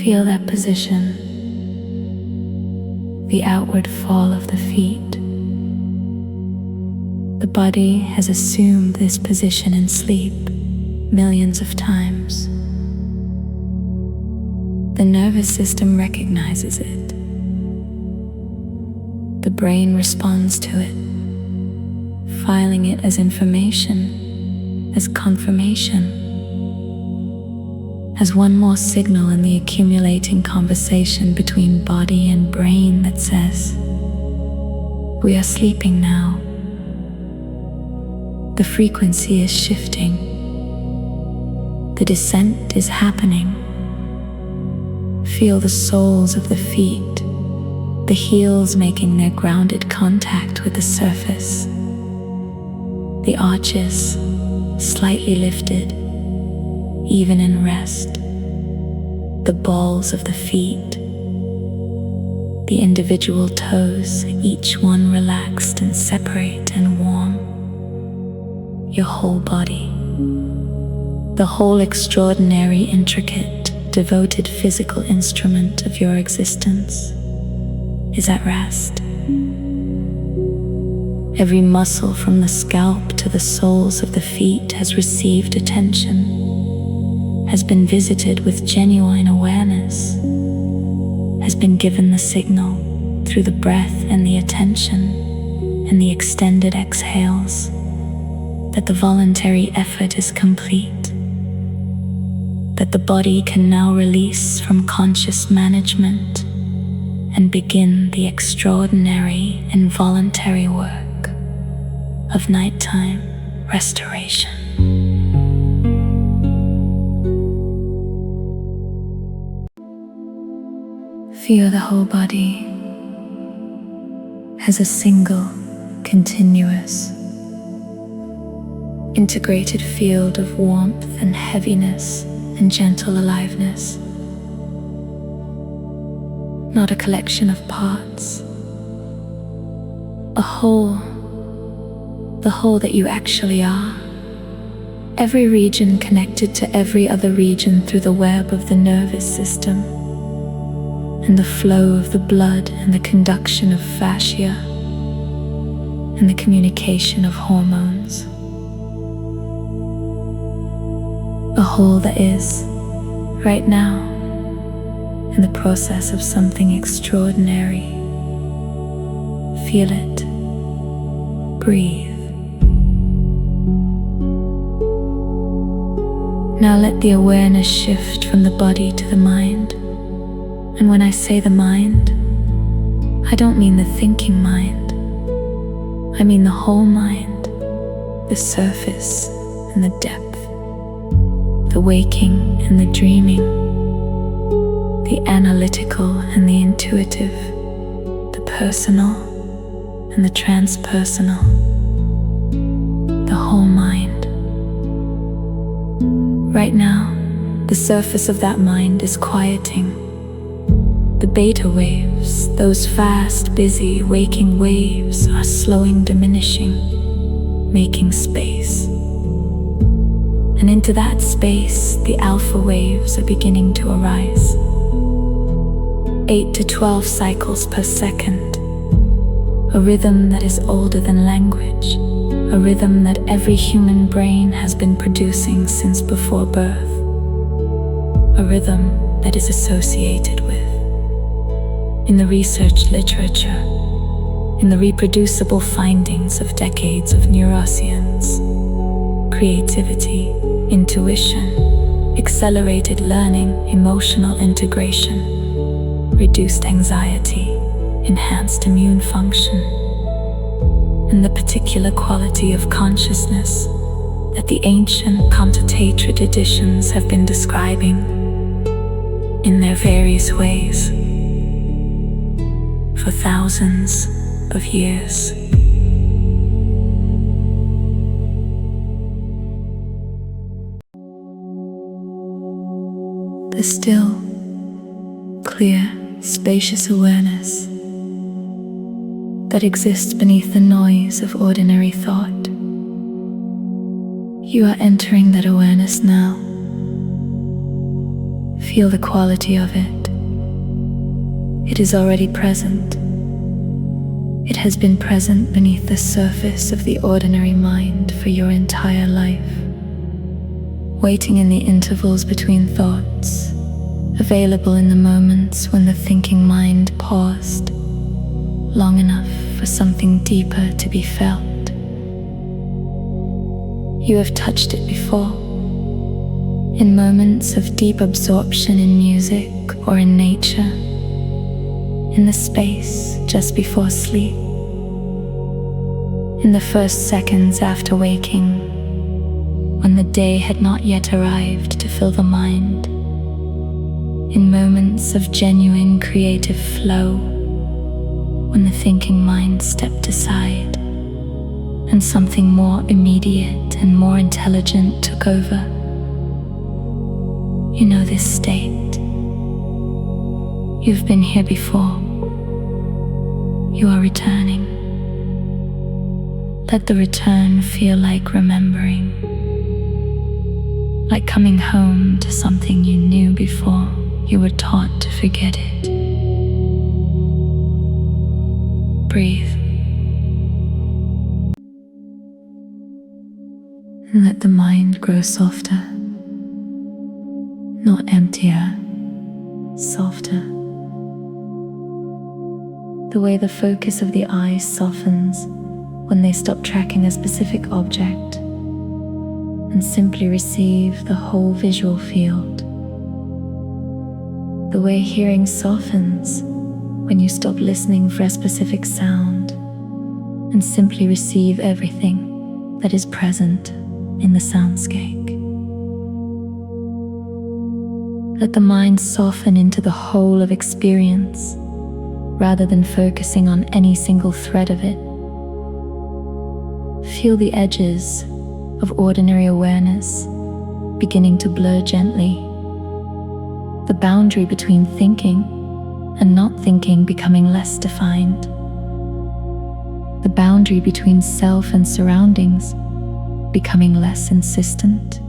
Feel that position, the outward fall of the feet. The body has assumed this position in sleep millions of times. The nervous system recognizes it. The brain responds to it, filing it as information, as confirmation, as one more signal in the accumulating conversation between body and brain that says, "We are sleeping now." The frequency is shifting. The descent is happening. Feel the soles of the feet, the heels making their grounded contact with the surface. The arches slightly lifted, even in rest. The balls of the feet the individual toes, each one relaxed and separate and warm. Your whole body, the whole extraordinary, intricate, devoted physical instrument of your existence, is at rest. Every muscle from the scalp to the soles of the feet has received attention, has been visited with genuine awareness, has been given the signal through the breath and the attention and the extended exhales that the voluntary effort is complete, that the body can now release from conscious management and begin the extraordinary and voluntary work of nighttime restoration. Feel the whole body as a single, continuous, integrated field of warmth and heaviness and gentle aliveness. Not a collection of parts, a whole, the whole that you actually are. Every region connected to every other region through the web of the nervous system, and the flow of the blood and the conduction of fascia, and the communication of hormones. A whole that is, right now, in the process of something extraordinary. Feel it. Breathe. Now let the awareness shift from the body to the mind. And when I say the mind, I don't mean the thinking mind. I mean the whole mind, the surface and the depth, the waking and the dreaming, the analytical and the intuitive, the personal and the transpersonal, the whole mind. Right now, the surface of that mind is quieting. The beta waves, those fast, busy, waking waves, are slowing, diminishing, making space. And into that space, the alpha waves are beginning to arise. 8 to 12 cycles per second. A rhythm that is older than language. A rhythm that every human brain has been producing since before birth. A rhythm that is associated with, in the research literature, in the reproducible findings of decades of neuroscience, creativity, intuition, accelerated learning, emotional integration, reduced anxiety, enhanced immune function, and the particular quality of consciousness that the ancient contemplative traditions have been describing in their various ways for thousands of years. The still, clear, spacious awareness that exists beneath the noise of ordinary thought. You are entering that awareness now. Feel the quality of it. It is already present. It has been present beneath the surface of the ordinary mind for your entire life, waiting in the intervals between thoughts, available in the moments when the thinking mind paused long enough for something deeper to be felt. You have touched it before, in moments of deep absorption in music or in nature, in the space just before sleep, in the first seconds after waking, when the day had not yet arrived to fill the mind, in moments of genuine creative flow, when the thinking mind stepped aside and something more immediate and more intelligent took over. You know this state. You've been here before. You are returning. Let the return feel like remembering, like coming home to something you knew before you were taught to forget it. Breathe. And let the mind grow softer, not emptier, softer. The way the focus of the eyes softens when they stop tracking a specific object and simply receive the whole visual field. The way hearing softens when you stop listening for a specific sound and simply receive everything that is present in the soundscape. Let the mind soften into the whole of experience rather than focusing on any single thread of it. Feel the edges of ordinary awareness beginning to blur gently, the boundary between thinking and not thinking becoming less defined, the boundary between self and surroundings becoming less insistent,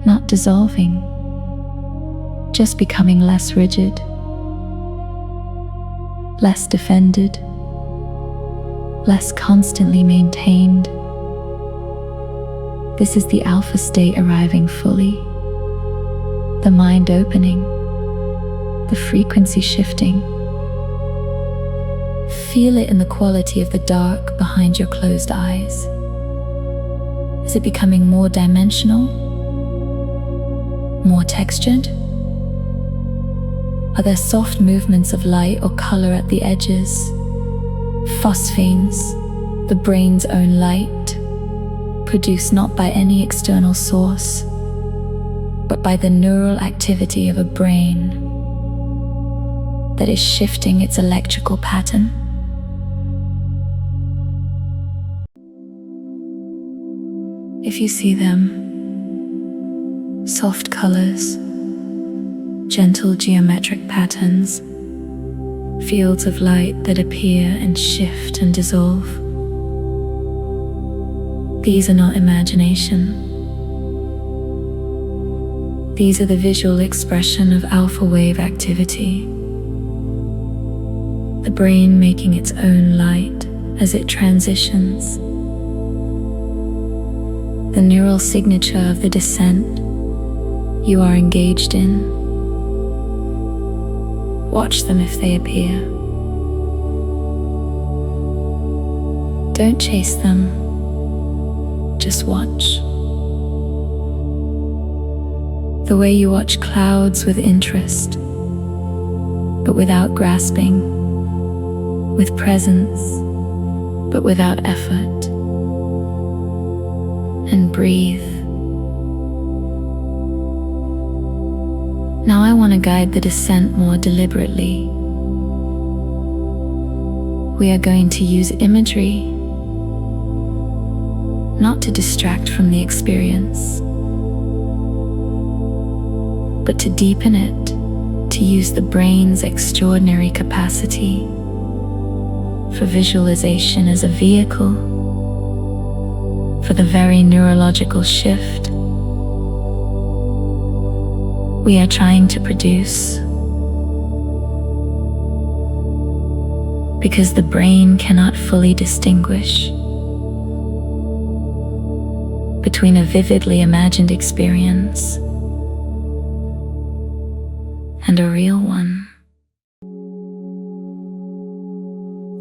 not dissolving, just becoming less rigid, less defended, less constantly maintained. This is the alpha state arriving fully, the mind opening, the frequency shifting. Feel it in the quality of the dark behind your closed eyes. Is it becoming more dimensional? More textured? Are there soft movements of light or color at the edges? Phosphenes, the brain's own light, produced not by any external source, but by the neural activity of a brain that is shifting its electrical pattern. If you see them, soft colors, gentle geometric patterns, fields of light that appear and shift and dissolve. These are not imagination. These are the visual expression of alpha wave activity. The brain making its own light as it transitions. The neural signature of the descent you are engaged in. Watch them if they appear. Don't chase them, just watch. The way you watch clouds with interest, but without grasping, with presence, but without effort. And breathe. Now I want to guide the descent more deliberately. We are going to use imagery, not to distract from the experience, but to deepen it, to use the brain's extraordinary capacity for visualization as a vehicle for the very neurological shift we are trying to produce. Because the brain cannot fully distinguish between a vividly imagined experience and a real one.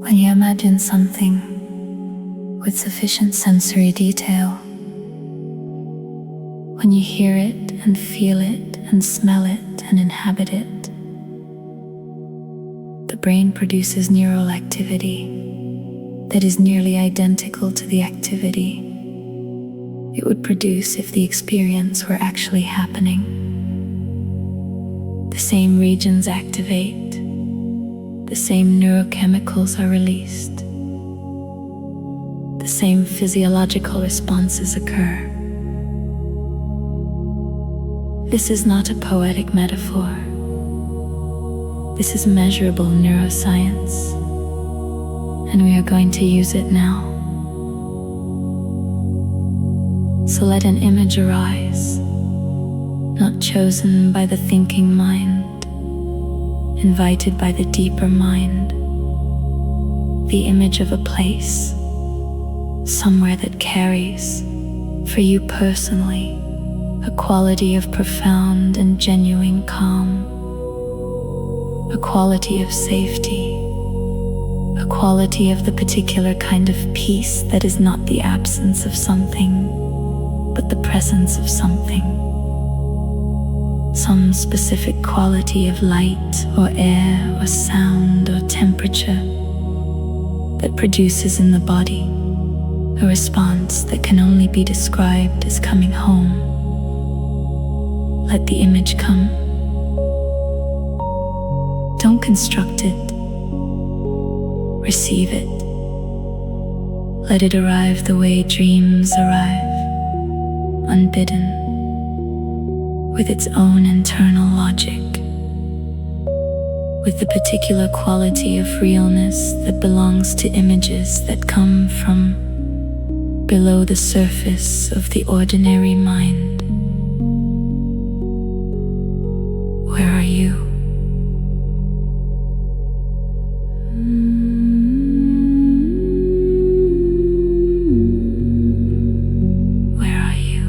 When you imagine something with sufficient sensory detail, when you hear it and feel it and smell it and inhabit it, the brain produces neural activity that is nearly identical to the activity it would produce if the experience were actually happening. The same regions activate, the same neurochemicals are released, the same physiological responses occur. This is not a poetic metaphor. This is measurable neuroscience. and we are going to use it now. So let an image arise, not chosen by the thinking mind, invited by the deeper mind. The image of a place, somewhere that carries, for you personally, a quality of profound and genuine calm, a quality of safety, a quality of the particular kind of peace that is not the absence of something, but the presence of something. Some specific quality of light or air or sound or temperature that produces in the body a response that can only be described as coming home. Let the image come. Don't construct it. Receive it. Let it arrive the way dreams arrive, unbidden, with its own internal logic, with the particular quality of realness that belongs to images that come from below the surface of the ordinary mind. Where are you? Where are you?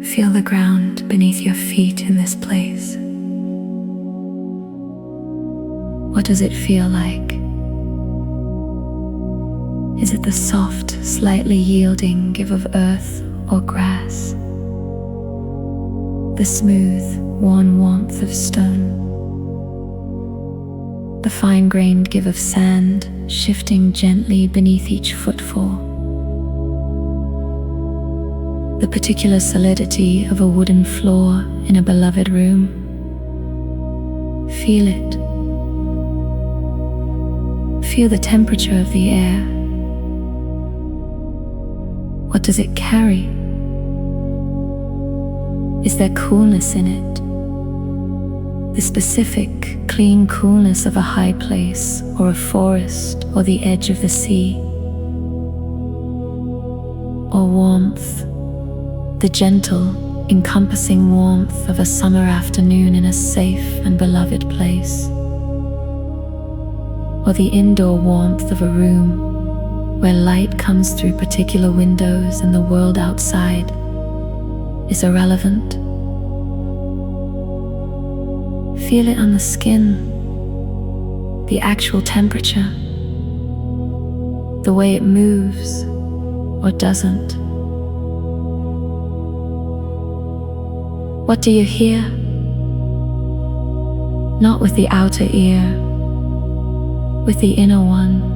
Feel the ground beneath your feet in this place. What does it feel like? Is it the soft, slightly yielding give of earth or grass? The smooth, worn warmth of stone? The fine-grained give of sand, shifting gently beneath each footfall? The particular solidity of a wooden floor in a beloved room? Feel it. Feel the temperature of the air. What does it carry? Is there coolness in it? The specific, clean coolness of a high place, or a forest, or the edge of the sea? Or warmth, the gentle, encompassing warmth of a summer afternoon in a safe and beloved place? Or the indoor warmth of a room where light comes through particular windows and the world outside is irrelevant? Feel it on the skin, the actual temperature, the way it moves or doesn't. What do you hear? Not with the outer ear, with the inner one.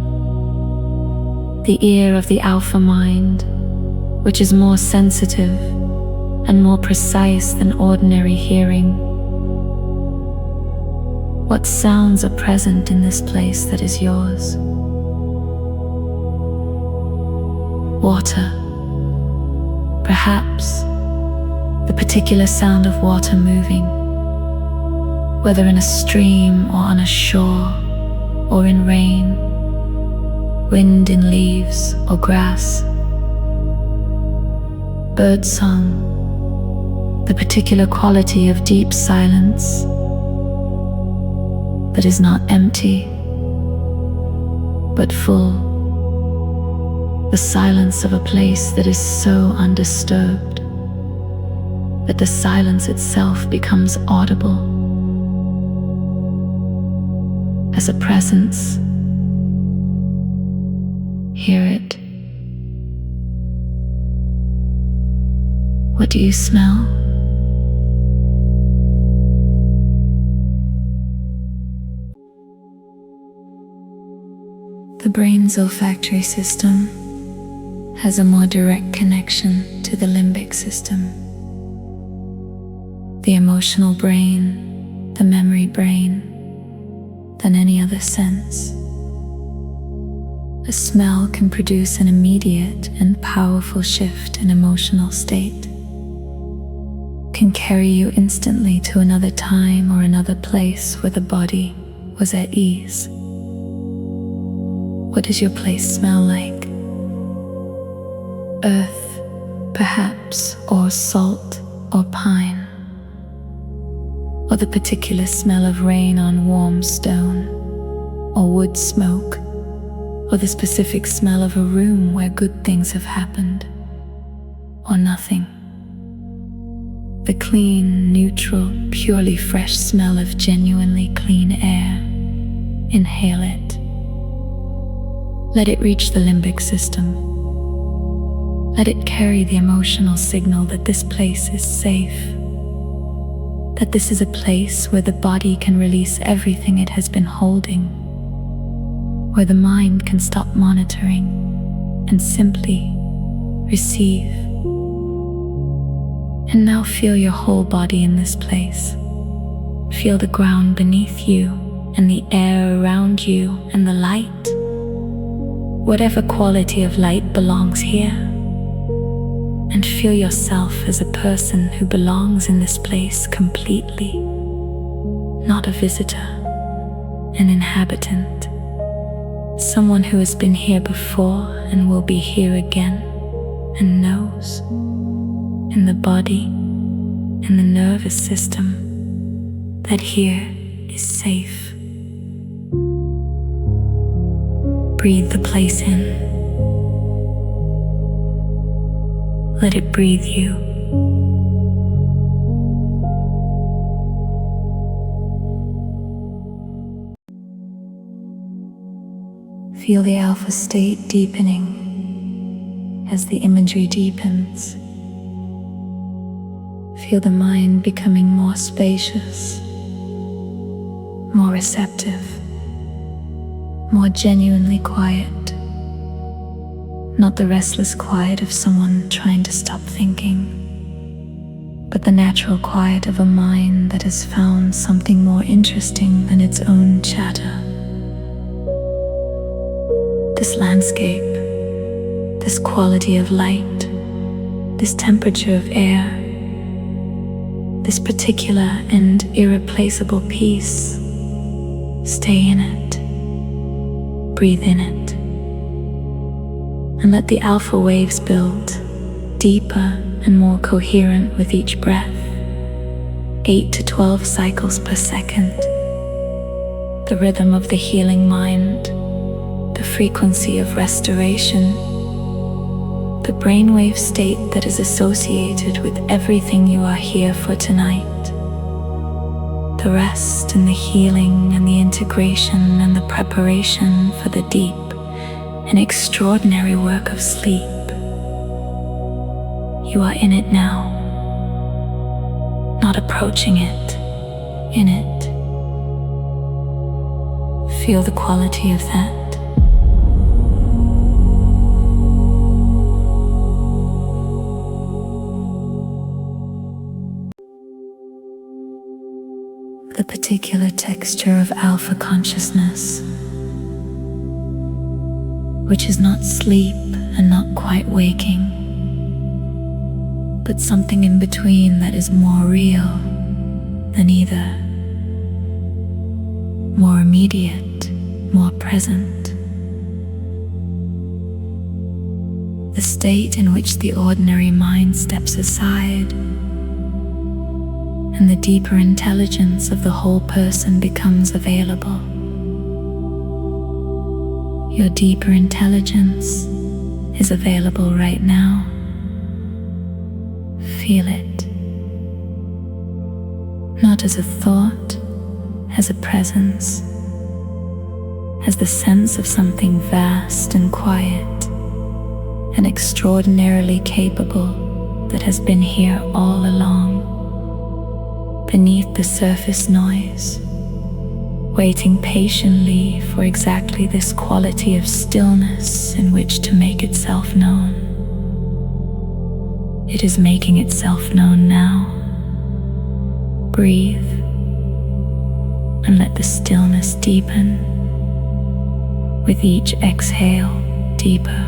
The ear of the alpha mind, which is more sensitive and more precise than ordinary hearing. What sounds are present in this place that is yours? Water. Perhaps the particular sound of water moving, whether in a stream or on a shore, or in rain, wind in leaves or grass. Bird song, the particular quality of deep silence that is not empty, but full. The silence of a place that is so undisturbed that the silence itself becomes audible as a presence. Hear it. What do you smell? The brain's olfactory system has a more direct connection to the limbic system, the emotional brain, the memory brain, than any other sense. A smell can produce an immediate and powerful shift in emotional state, can carry you instantly to another time or another place where the body was at ease? What does your place smell like? Earth, perhaps, or salt, or pine? Or the particular smell of rain on warm stone, or wood smoke, or the specific smell of a room where good things have happened, or nothing? The clean, neutral, purely fresh smell of genuinely clean air. Inhale it. Let it reach the limbic system. Let it carry the emotional signal that this place is safe, that this is a place where the body can release everything it has been holding, where the mind can stop monitoring and simply receive. And now feel your whole body in this place. Feel the ground beneath you and the air around you and the light. Whatever quality of light belongs here. And feel yourself as a person who belongs in this place completely. Not a visitor, an inhabitant. Someone who has been here before and will be here again and knows. In the body and the nervous system that here is safe. Breathe the place in. Let it breathe you. Feel the alpha state deepening as the imagery deepens. Feel the mind becoming more spacious, more receptive, more genuinely quiet. Not the restless quiet of someone trying to stop thinking, but the natural quiet of a mind that has found something more interesting than its own chatter. This landscape, this quality of light, this temperature of air, this particular and irreplaceable peace. Stay in it. Breathe in it. And let the alpha waves build, deeper and more coherent with each breath. 8 to 12 cycles per second. The rhythm of the healing mind, the frequency of restoration, the brainwave state that is associated with everything you are here for tonight. The rest and the healing and the integration and the preparation for the deep and extraordinary work of sleep. You are in it now, not approaching it, in it. Feel the quality of that. The particular texture of alpha consciousness, which is not sleep and not quite waking, but something in between that is more real than either, more immediate, more present. The state in which the ordinary mind steps aside and the deeper intelligence of the whole person becomes available. Your deeper intelligence is available right now. Feel it. Not as a thought, as a presence, as the sense of something vast and quiet and extraordinarily capable that has been here all along. Beneath the surface noise, waiting patiently for exactly this quality of stillness in which to make itself known. It is making itself known now. Breathe and let the stillness deepen. With each exhale, deeper.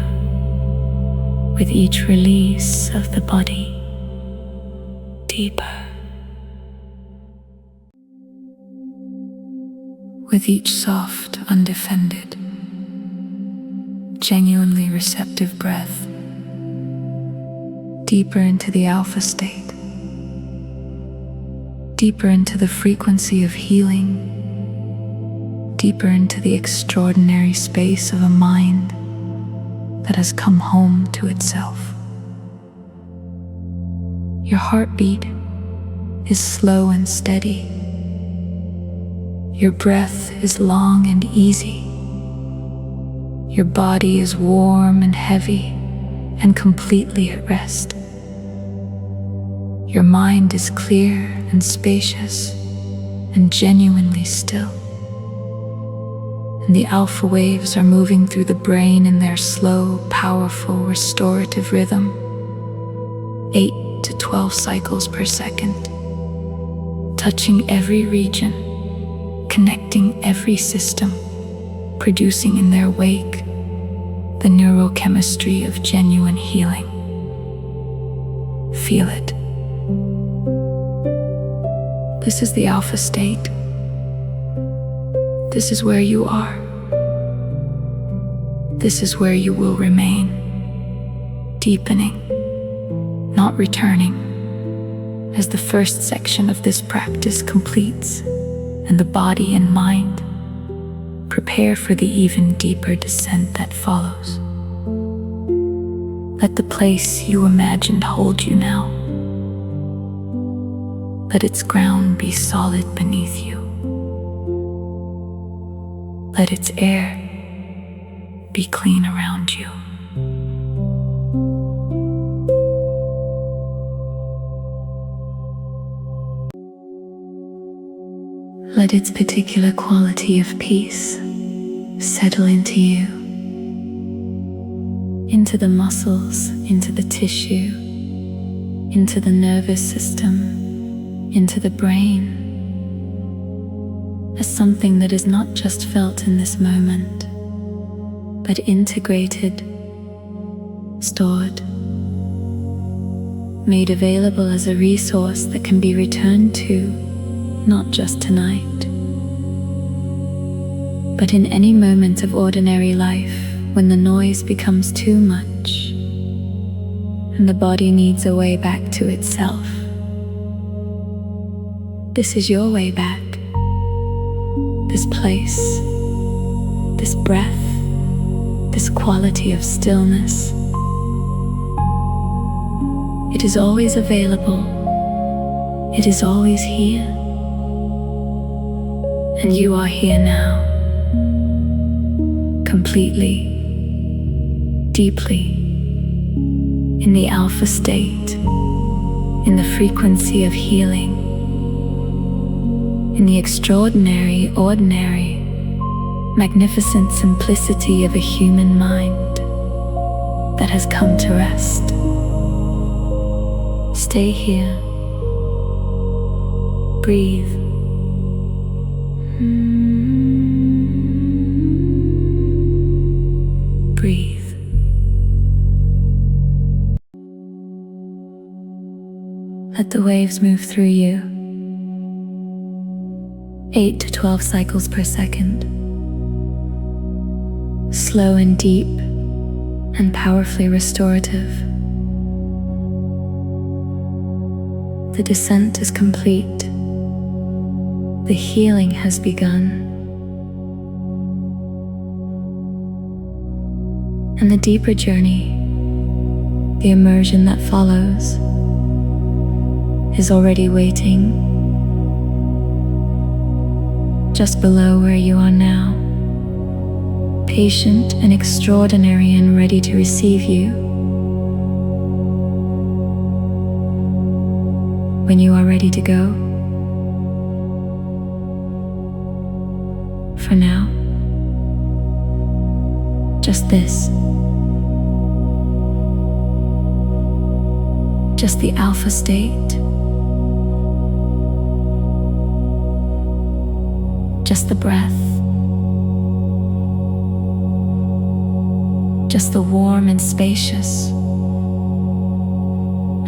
With each release of the body, deeper. with each soft, undefended, genuinely receptive breath, deeper into the alpha state, deeper into the frequency of healing, deeper into the extraordinary space of a mind that has come home to itself. Your heartbeat is slow and steady. Your breath is long and easy. Your body is warm and heavy and completely at rest. Your mind is clear and spacious and genuinely still. And the alpha waves are moving through the brain in their slow, powerful, restorative rhythm, 8 to 12 cycles per second, touching every region, connecting every system, producing in their wake the neurochemistry of genuine healing. Feel it. This is the alpha state. This is where you are. This is where you will remain, deepening, not returning, as the first section of this practice completes and the body and mind prepare for the even deeper descent that follows. Let the place you imagined hold you now. Let its ground be solid beneath you. Let its air be clean around you. Let its particular quality of peace settle into you, into the muscles, into the tissue, into the nervous system, into the brain, as something that is not just felt in this moment, but integrated, stored, made available as a resource that can be returned to, not just tonight, but in any moment of ordinary life when the noise becomes too much and the body needs a way back to itself. This is your way back. This place, this breath, this quality of stillness. It is always available. It is always here. And you are here now, completely, deeply, in the alpha state, in the frequency of healing, in the extraordinary, ordinary, magnificent simplicity of a human mind that has come to rest. Stay here. Breathe. Breathe. Let the waves move through you. 8 to 12 cycles per second. Slow and deep and powerfully restorative. The descent is complete. The healing has begun. And the deeper journey, the immersion that follows, is already waiting just below where you are now, patient and extraordinary and ready to receive you. When you are ready to go, for now, just this, just the alpha state, just the breath, just the warm and spacious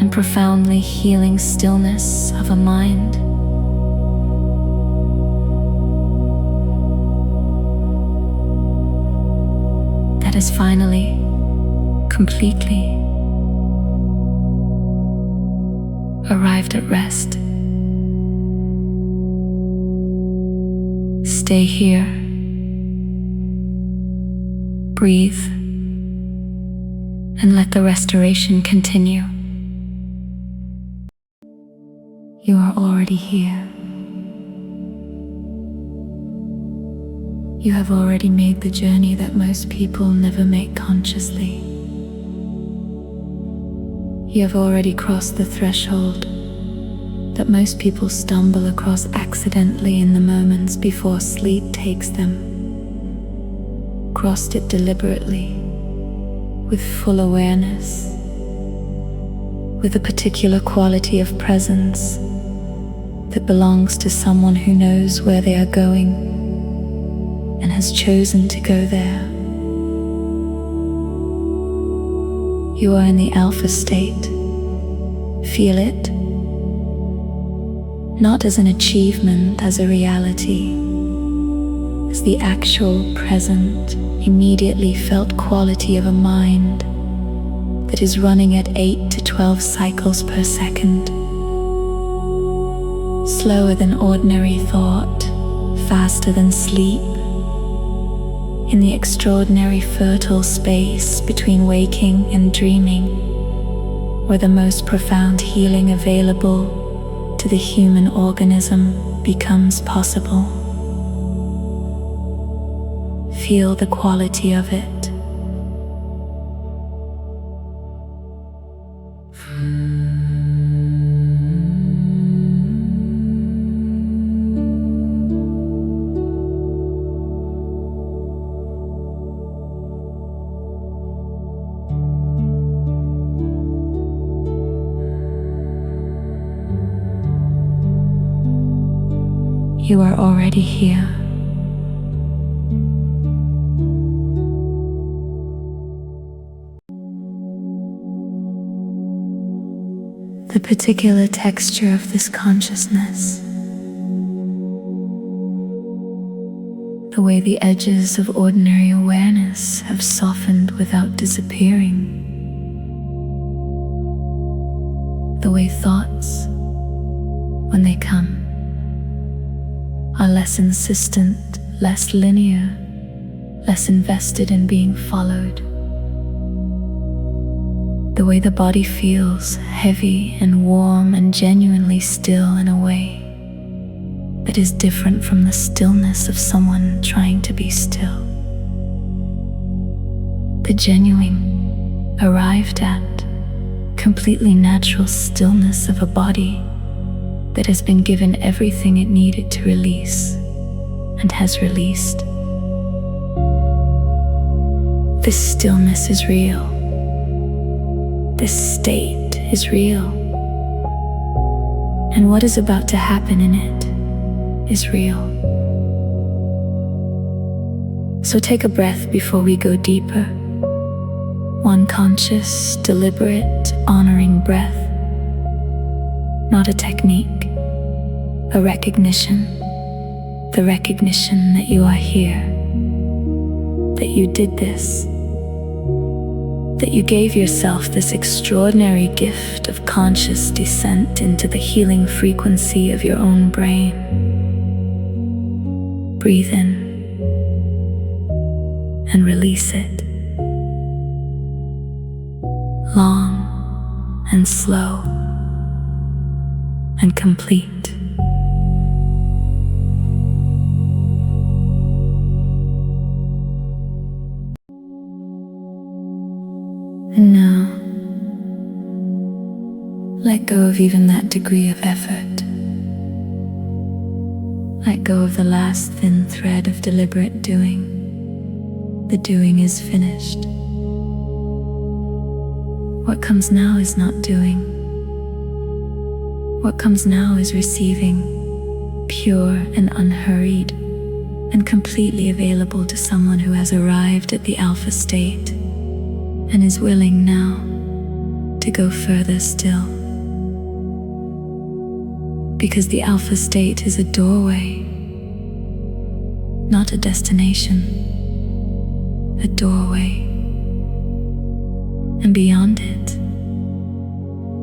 and profoundly healing stillness of a mind. has finally, completely arrived at rest. Stay here. Breathe. And let the restoration continue. You are already here. You have already made the journey that most people never make consciously. You have already crossed the threshold that most people stumble across accidentally in the moments before sleep takes them. Crossed it deliberately, with full awareness, with a particular quality of presence that belongs to someone who knows where they are going and has chosen to go there. You are in the alpha state. Feel it, not as an achievement, as a reality, as the actual, present, immediately felt quality of a mind that is running at 8 to 12 cycles per second. Slower than ordinary thought, faster than sleep, in the extraordinary fertile space between waking and dreaming, where the most profound healing available to the human organism becomes possible. Feel the quality of it. You are already here. The particular texture of this consciousness, the way the edges of ordinary awareness have softened without disappearing, the way thoughts, when they come, are less insistent, less linear, less invested in being followed. The way the body feels heavy and warm and genuinely still in a way that is different from the stillness of someone trying to be still. The genuine, arrived at, completely natural stillness of a body that has been given everything it needed to release and has released. This stillness is real. This state is real. And what is about to happen in it is real. So take a breath before we go deeper. One conscious, deliberate, honoring breath. Not a technique, a recognition, the recognition that you are here, that you did this, that you gave yourself this extraordinary gift of conscious descent into the healing frequency of your own brain. Breathe in and release it. Long and slow and complete. And now, let go of even that degree of effort. Let go of the last thin thread of deliberate doing. The doing is finished. What comes now is not doing. What comes now is receiving, pure and unhurried, and completely available to someone who has arrived at the alpha state and is willing now to go further still. Because the alpha state is a doorway, not a destination, a doorway And beyond it,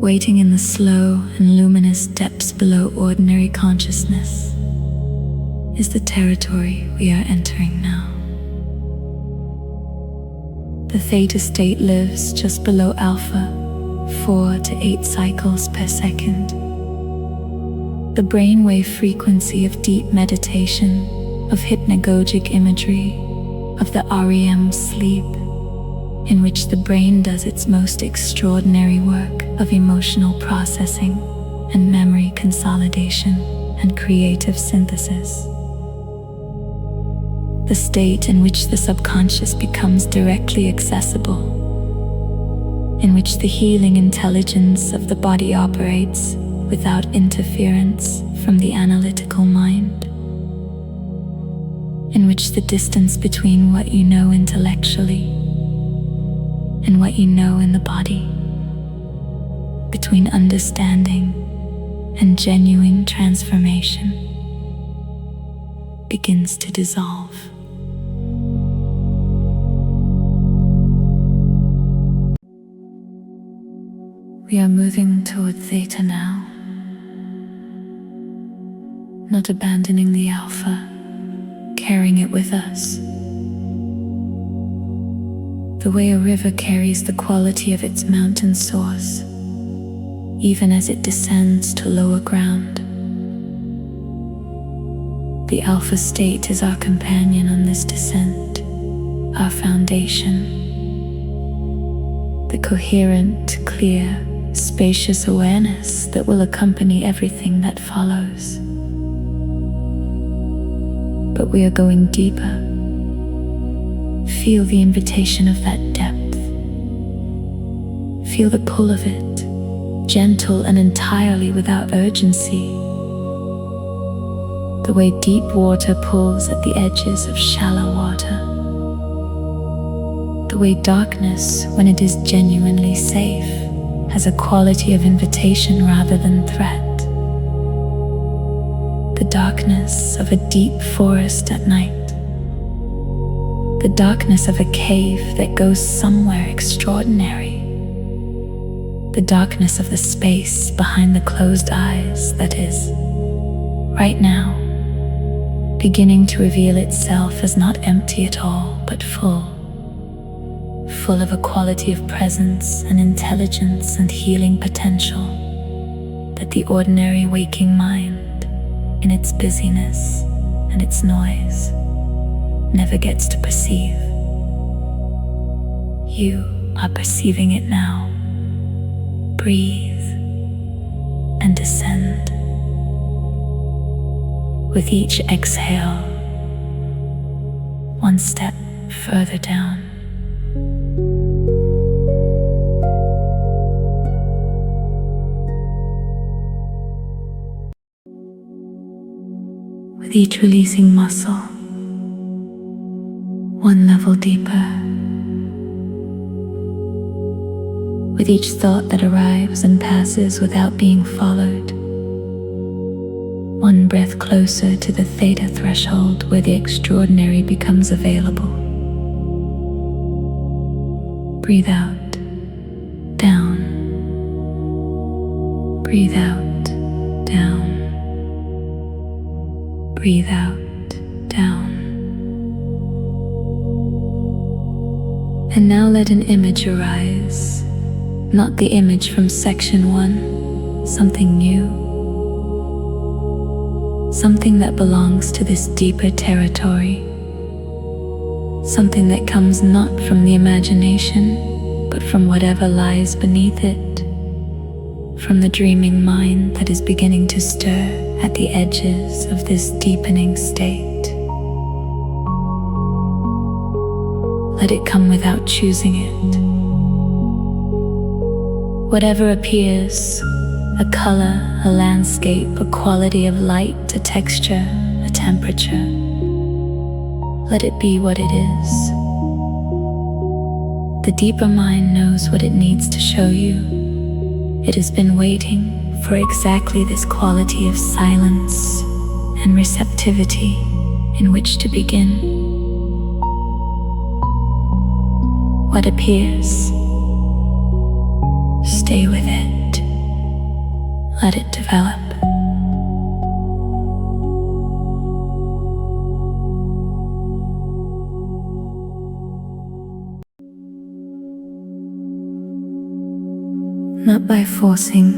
waiting in the slow and luminous depths below ordinary consciousness, is the territory we are entering now. The theta state lives just below alpha, 4 to 8 cycles per second. The brainwave frequency of deep meditation, of hypnagogic imagery, of the REM sleep, in which the brain does its most extraordinary work of emotional processing and memory consolidation and creative synthesis. The state in which the subconscious becomes directly accessible, in which the healing intelligence of the body operates without interference from the analytical mind, in which the distance between what you know intellectually and what you know in the body, between understanding and genuine transformation, begins to dissolve. We are moving toward theta now, not abandoning the alpha, carrying it with us. The way a river carries the quality of its mountain source, even as it descends to lower ground. The alpha state is our companion on this descent, our foundation. The coherent, clear, spacious awareness that will accompany everything that follows. But we are going deeper. Feel the invitation of that depth. Feel the pull of it, gentle and entirely without urgency. The way deep water pulls at the edges of shallow water. The way darkness, when it is genuinely safe, has a quality of invitation rather than threat. The darkness of a deep forest at night. The darkness of a cave that goes somewhere extraordinary. The darkness of the space behind the closed eyes that is, right now, beginning to reveal itself as not empty at all, but full of a quality of presence and intelligence and healing potential that the ordinary waking mind, in its busyness and its noise, never gets to perceive. You are perceiving it now. Breathe and descend. With each exhale, one step further down. With each releasing muscle, one level deeper. With each thought that arrives and passes without being followed, one breath closer to the theta threshold where the extraordinary becomes available. Breathe out, down. Breathe out, down. Breathe out, down. And now let an image arise, not the image from section 1, something new, something that belongs to this deeper territory, something that comes not from the imagination, but from whatever lies beneath it, from the dreaming mind that is beginning to stir at the edges of this deepening state. Let it come without choosing it. Whatever appears, a color, a landscape, a quality of light, a texture, a temperature, let it be what it is. The deeper mind knows what it needs to show you. It has been waiting for exactly this quality of silence and receptivity in which to begin. What appears Stay with it. Let it develop. Not by forcing,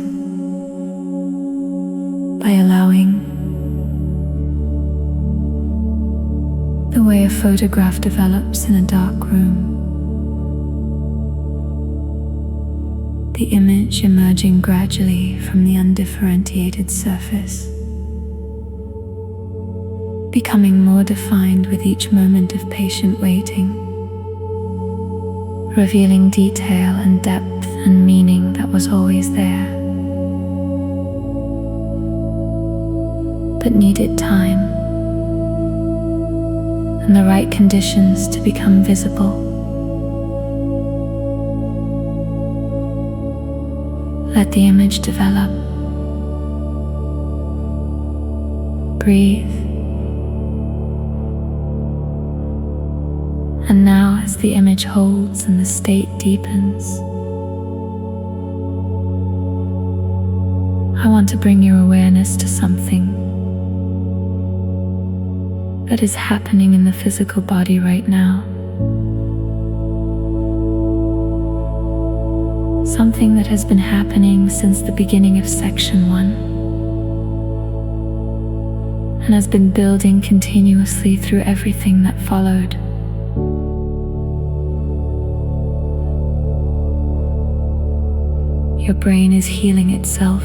by allowing. The way a photograph develops in a dark room. The image emerging gradually from the undifferentiated surface, becoming more defined with each moment of patient waiting, revealing detail and depth and meaning that was always there, but needed time and the right conditions to become visible. Let the image develop. Breathe. And now, as the image holds and the state deepens, I want to bring your awareness to something that is happening in the physical body right now. Something that has been happening since the beginning of section 1 and has been building continuously through everything that followed. Your brain is healing itself,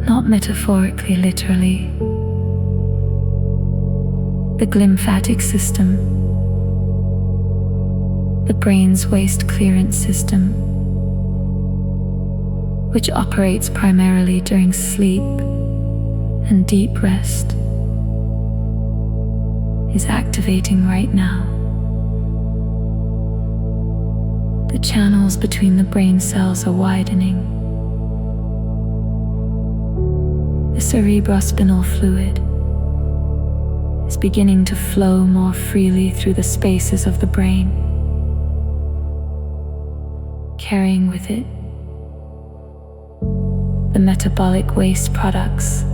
not metaphorically, literally. The glymphatic system, the brain's waste clearance system, which operates primarily during sleep and deep rest, is activating right now. The channels between the brain cells are widening. The cerebrospinal fluid is beginning to flow more freely through the spaces of the brain, carrying with it the metabolic waste products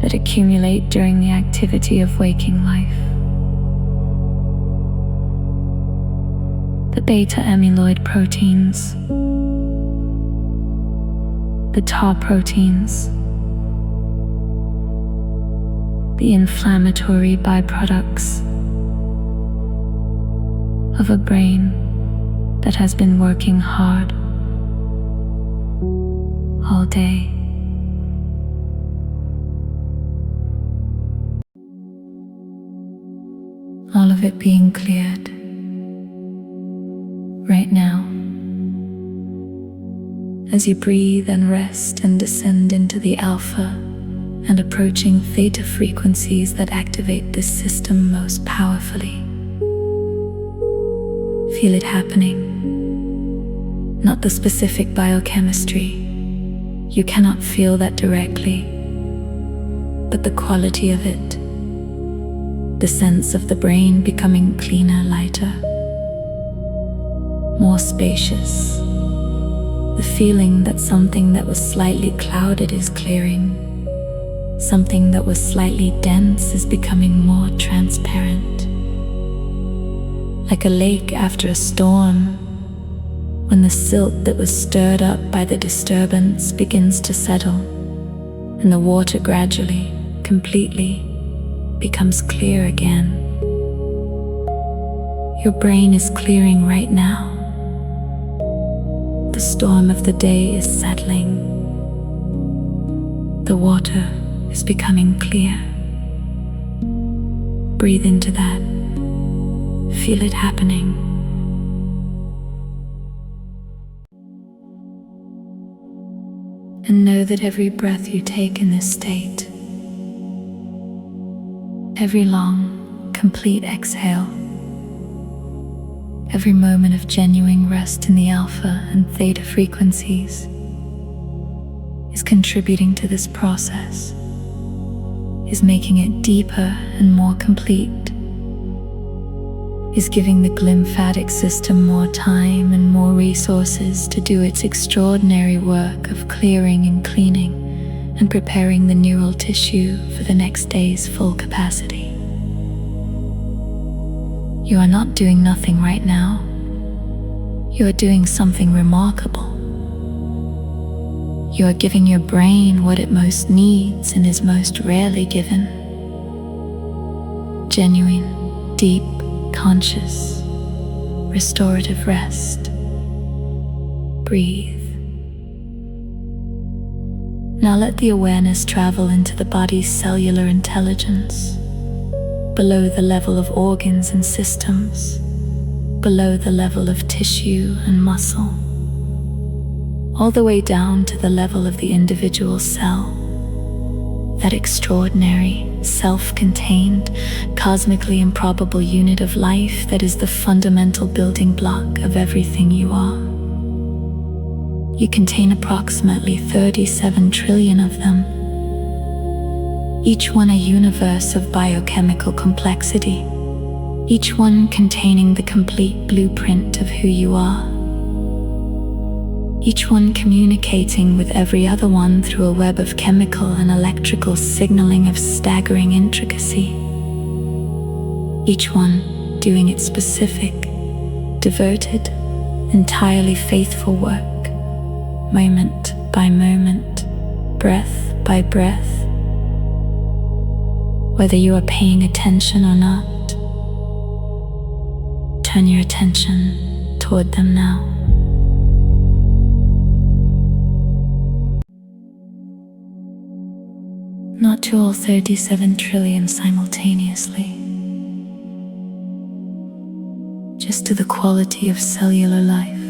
that accumulate during the activity of waking life. The beta amyloid proteins, the tau proteins, the inflammatory byproducts of a brain that has been working hard all day. All of it being cleared right now, as you breathe and rest and descend into the alpha and approaching theta frequencies that activate this system most powerfully. Feel it happening, not the specific biochemistry. You cannot feel that directly, but the quality of it, the sense of the brain becoming cleaner, lighter, more spacious, the feeling that something that was slightly clouded is clearing, something that was slightly dense is becoming more transparent. Like a lake after a storm, when the silt that was stirred up by the disturbance begins to settle, and the water gradually, completely, becomes clear again. Your brain is clearing right now. The storm of the day is settling. The water is becoming clear. Breathe into that. Feel it happening. And know that every breath you take in this state, every long, complete exhale, every moment of genuine rest in the alpha and theta frequencies is contributing to this process, is making it deeper and more complete. is giving the lymphatic system more time and more resources to do its extraordinary work of clearing and cleaning and preparing the neural tissue for the next day's full capacity. You are not doing nothing right now. You are doing something remarkable. You are giving your brain what it most needs and is most rarely given. Genuine, deep, conscious, restorative rest. Breathe. Now let the awareness travel into the body's cellular intelligence, below the level of organs and systems, below the level of tissue and muscle, all the way down to the level of the individual cell, that extraordinary, self-contained, cosmically improbable unit of life that is the fundamental building block of everything you are. You contain approximately 37 trillion of them, each one a universe of biochemical complexity, each one containing the complete blueprint of who you are, each one communicating with every other one through a web of chemical and electrical signaling of staggering intricacy, each one doing its specific, devoted, entirely faithful work, moment by moment, breath by breath. Whether you are paying attention or not, turn your attention toward them now. Not to all 37 trillion simultaneously, just to the quality of cellular life,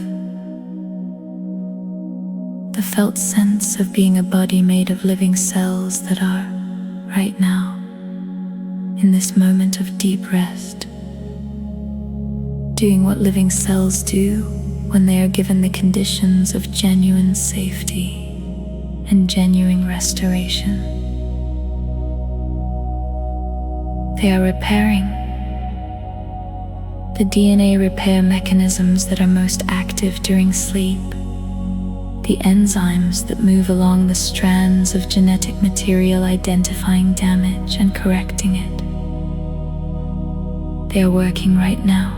the felt sense of being a body made of living cells that are, right now, in this moment of deep rest, doing what living cells do when they are given the conditions of genuine safety and genuine restoration. They are repairing the DNA repair mechanisms that are most active during sleep, the enzymes that move along the strands of genetic material identifying damage and correcting it. They are working right now,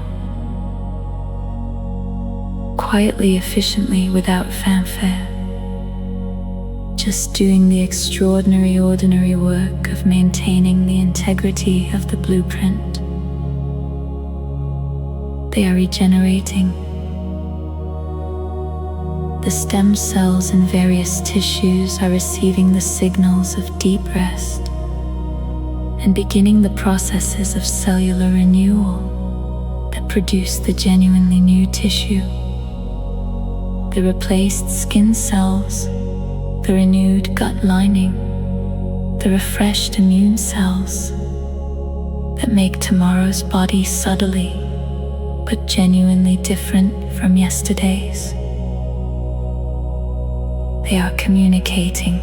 quietly, efficiently, without fanfare, just doing the extraordinary, ordinary work of maintaining the integrity of the blueprint. They are regenerating. The stem cells in various tissues are receiving the signals of deep rest and beginning the processes of cellular renewal that produce the genuinely new tissue, the replaced skin cells, the renewed gut lining, the refreshed immune cells that make tomorrow's body subtly but genuinely different from yesterday's. They are communicating.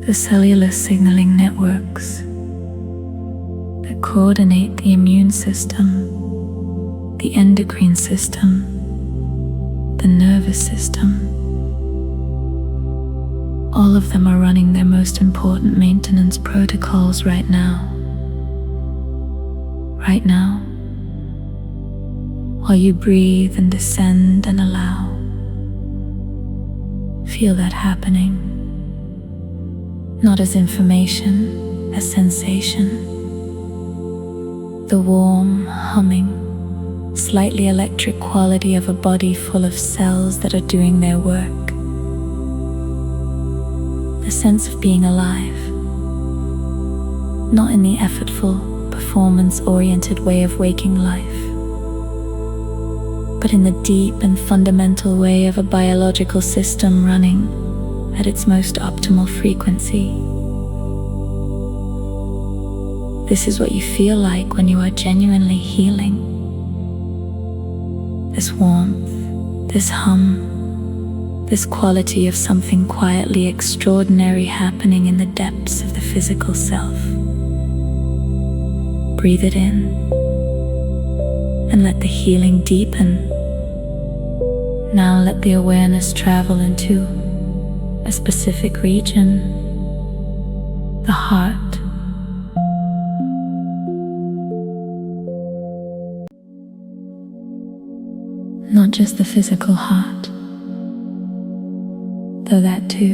The cellular signaling networks that coordinate the immune system, the endocrine system, the nervous system, all of them are running their most important maintenance protocols right now. Right now, while you breathe and descend and allow. Feel that happening. Not as information, as sensation. The warm, humming, slightly electric quality of a body full of cells that are doing their work. The sense of being alive, not in the effortful, performance-oriented way of waking life, but in the deep and fundamental way of a biological system running at its most optimal frequency. This is what you feel like when you are genuinely healing. This warmth, this hum, this quality of something quietly extraordinary happening in the depths of the physical self. Breathe it in and let the healing deepen. Now let the awareness travel into a specific region, the heart. Not just the physical heart, though that too.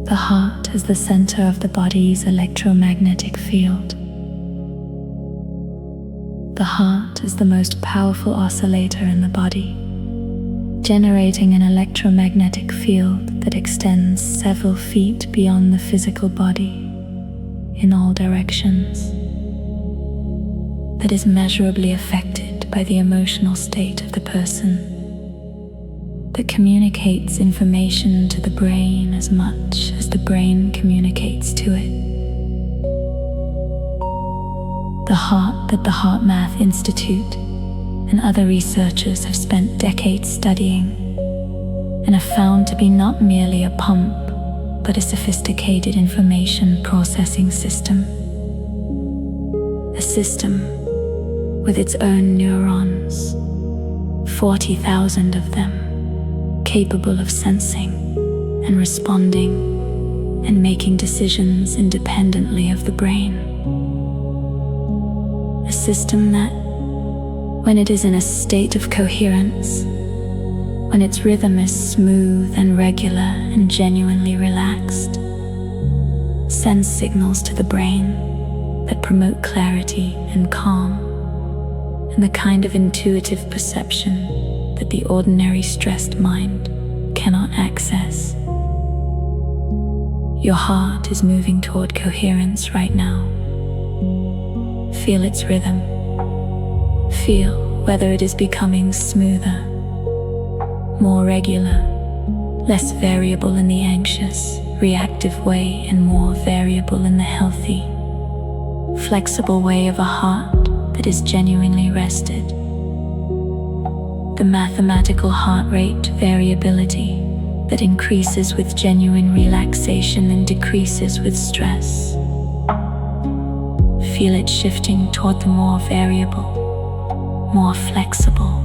The heart is the center of the body's electromagnetic field. The heart is the most powerful oscillator in the body, generating an electromagnetic field that extends several feet beyond the physical body in all directions, that is measurably affected by the emotional state of the person, that communicates information to the brain as much as the brain communicates to it. The heart that the HeartMath Institute and other researchers have spent decades studying and have found to be not merely a pump, but a sophisticated information processing system. A system with its own neurons, 40,000 of them, capable of sensing and responding and making decisions independently of the brain. A system that, when it is in a state of coherence, when its rhythm is smooth and regular and genuinely relaxed, sends signals to the brain that promote clarity and calm, and the kind of intuitive perception that the ordinary stressed mind cannot access. Your heart is moving toward coherence right now. Feel its rhythm. Feel whether it is becoming smoother, more regular, less variable in the anxious, reactive way, and more variable in the healthy, flexible way of a heart that is genuinely rested. The mathematical heart rate variability that increases with genuine relaxation and decreases with stress. Feel it shifting toward the more variable, more flexible,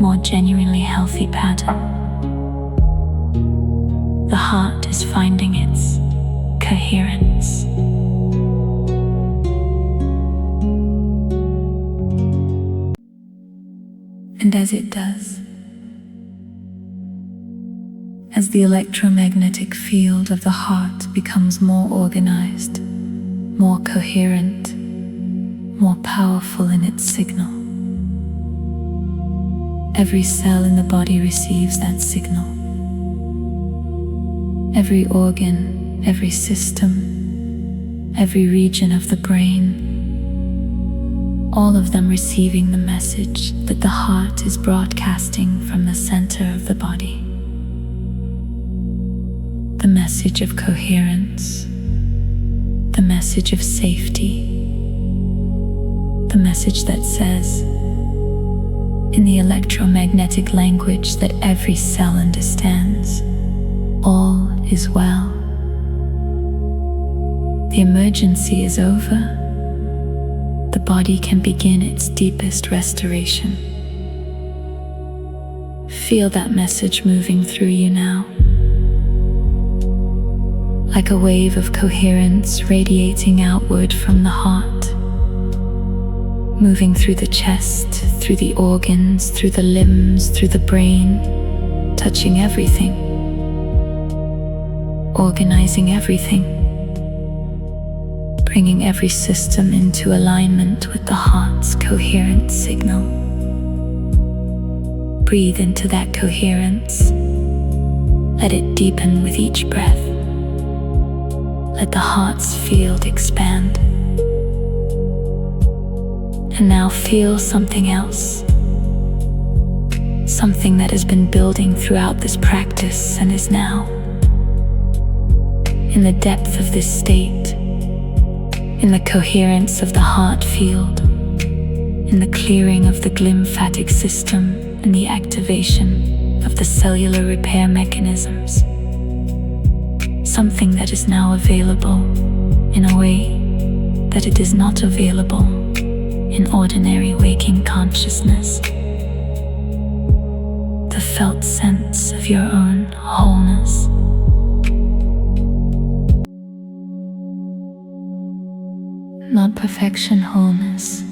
more genuinely healthy pattern. The heart is finding its coherence. And as it does, as the electromagnetic field of the heart becomes more organized, more coherent, more powerful in its signal, every cell in the body receives that signal. Every organ, every system, every region of the brain, all of them receiving the message that the heart is broadcasting from the center of the body. The message of coherence, the message of safety, the message that says, in the electromagnetic language that every cell understands, all is well. The emergency is over. The body can begin its deepest restoration. Feel that message moving through you now, like a wave of coherence radiating outward from the heart, moving through the chest, through the organs, through the limbs, through the brain, touching everything, organizing everything, bringing every system into alignment with the heart's coherent signal. Breathe into that coherence. Let it deepen with each breath. Let the heart's field expand. And now feel something else. Something that has been building throughout this practice and is now, in the depth of this state, in the coherence of the heart field, in the clearing of the glymphatic system, and the activation of the cellular repair mechanisms. Something that is now available in a way that it is not available in ordinary waking consciousness. The felt sense of your own wholeness. Not perfection wholeness.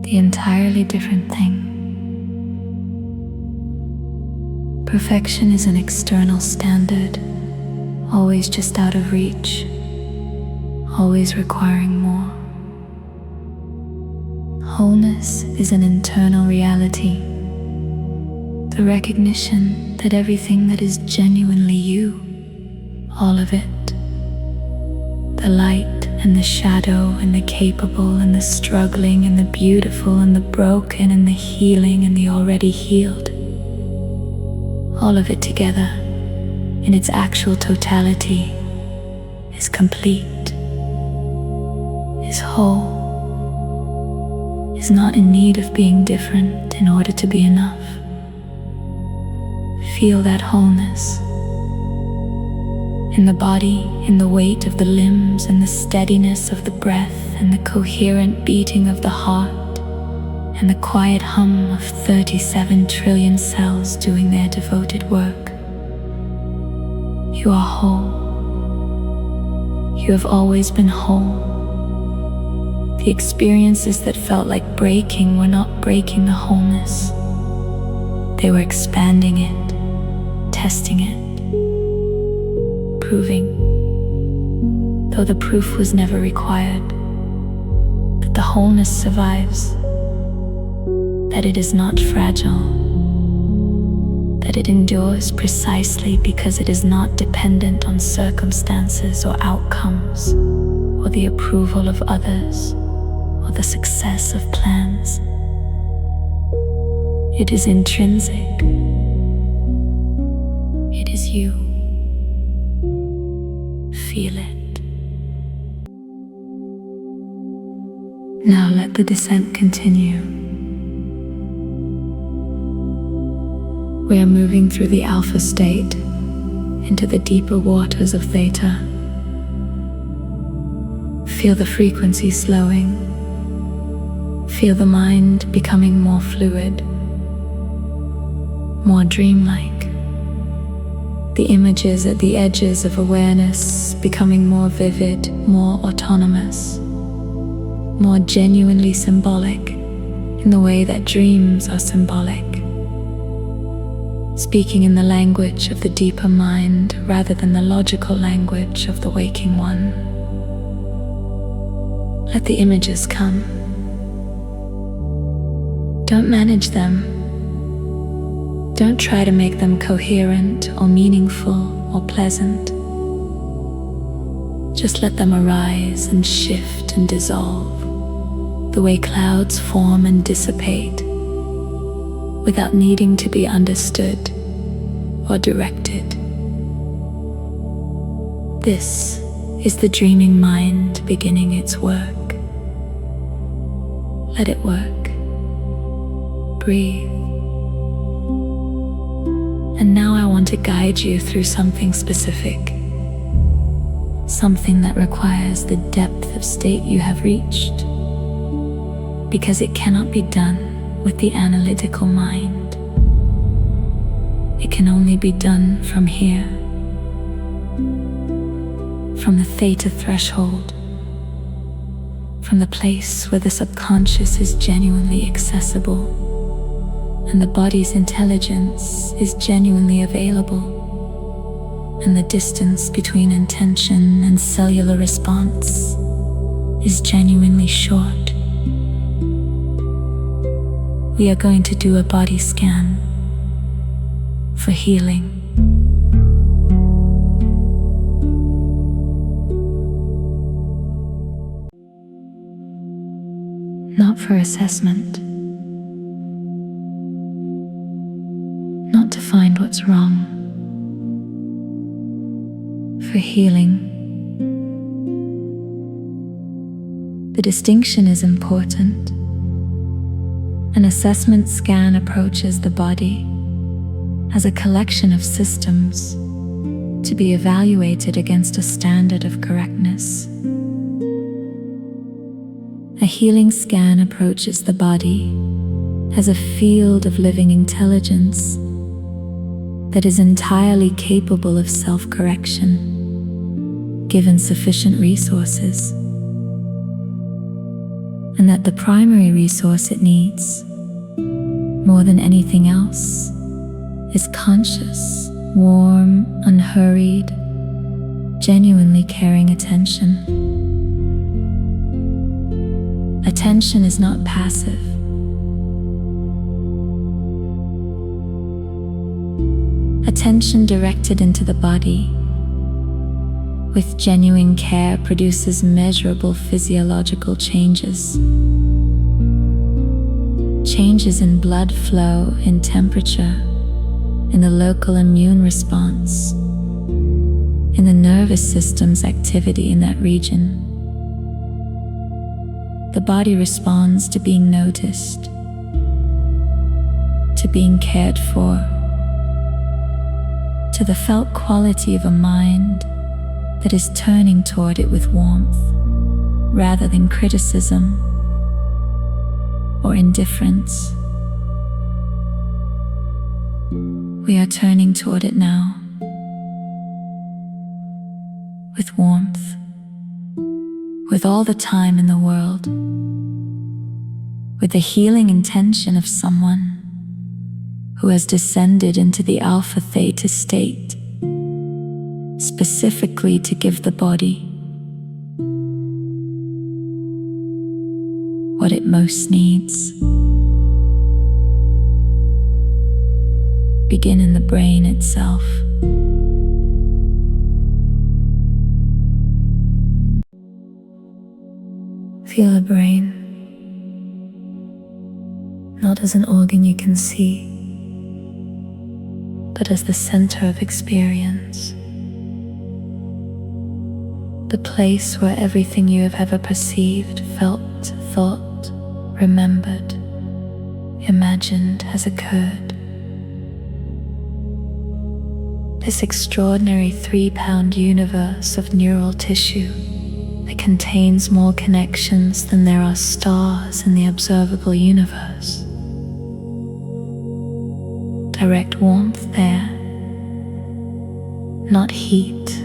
The entirely different thing. Perfection is an external standard, always just out of reach, always requiring more. Wholeness is an internal reality, the recognition that everything that is genuinely you, all of it, the light and the shadow and the capable and the struggling and the beautiful and the broken and the healing and the already healed, all of it together in its actual totality is complete, is whole, is not in need of being different in order to be enough. Feel that wholeness in the body, in the weight of the limbs, and the steadiness of the breath, and the coherent beating of the heart, and the quiet hum of 37 trillion cells doing their devoted work. You are whole. You have always been whole. The experiences that felt like breaking were not breaking the wholeness. They were expanding it, testing it, proving, though the proof was never required, that the wholeness survives, that it is not fragile, that it endures precisely because it is not dependent on circumstances or outcomes, or the approval of others, or the success of plans. It is intrinsic. It is you. Feel it. Now let the descent continue. We are moving through the alpha state into the deeper waters of theta. Feel the frequency slowing. Feel the mind becoming more fluid, more dreamlike. The images at the edges of awareness becoming more vivid, more autonomous, more genuinely symbolic in the way that dreams are symbolic. Speaking in the language of the deeper mind rather than the logical language of the waking one. Let the images come. Don't manage them. Don't try to make them coherent or meaningful or pleasant. Just let them arise and shift and dissolve, the way clouds form and dissipate, without needing to be understood or directed. This is the dreaming mind beginning its work. Let it work. Breathe. And now I want to guide you through something specific, something that requires the depth of state you have reached, because it cannot be done with the analytical mind. It can only be done from here, from the theta threshold, from the place where the subconscious is genuinely accessible and the body's intelligence is genuinely available, and the distance between intention and cellular response is genuinely short. We are going to do a body scan for healing. Not for assessment. Not to find what's wrong. For healing. The distinction is important. An assessment scan approaches the body as a collection of systems to be evaluated against a standard of correctness. A healing scan approaches the body as a field of living intelligence that is entirely capable of self-correction, given sufficient resources, and that the primary resource it needs, more than anything else, is conscious, warm, unhurried, genuinely caring attention. Attention is not passive. Attention directed into the body with genuine care produces measurable physiological changes. Changes in blood flow, in temperature, in the local immune response, in the nervous system's activity in that region. The body responds to being noticed, to being cared for, to the felt quality of a mind that is turning toward it with warmth, rather than criticism or indifference. We are turning toward it now, with warmth, with all the time in the world, with the healing intention of someone who has descended into the alpha theta state, specifically to give the body what it most needs. Begin in the brain itself. Feel the brain, not as an organ you can see, but as the center of experience. The place where everything you have ever perceived, felt, thought, remembered, imagined has occurred. This extraordinary 3-pound universe of neural tissue that contains more connections than there are stars in the observable universe. Direct warmth there, not heat,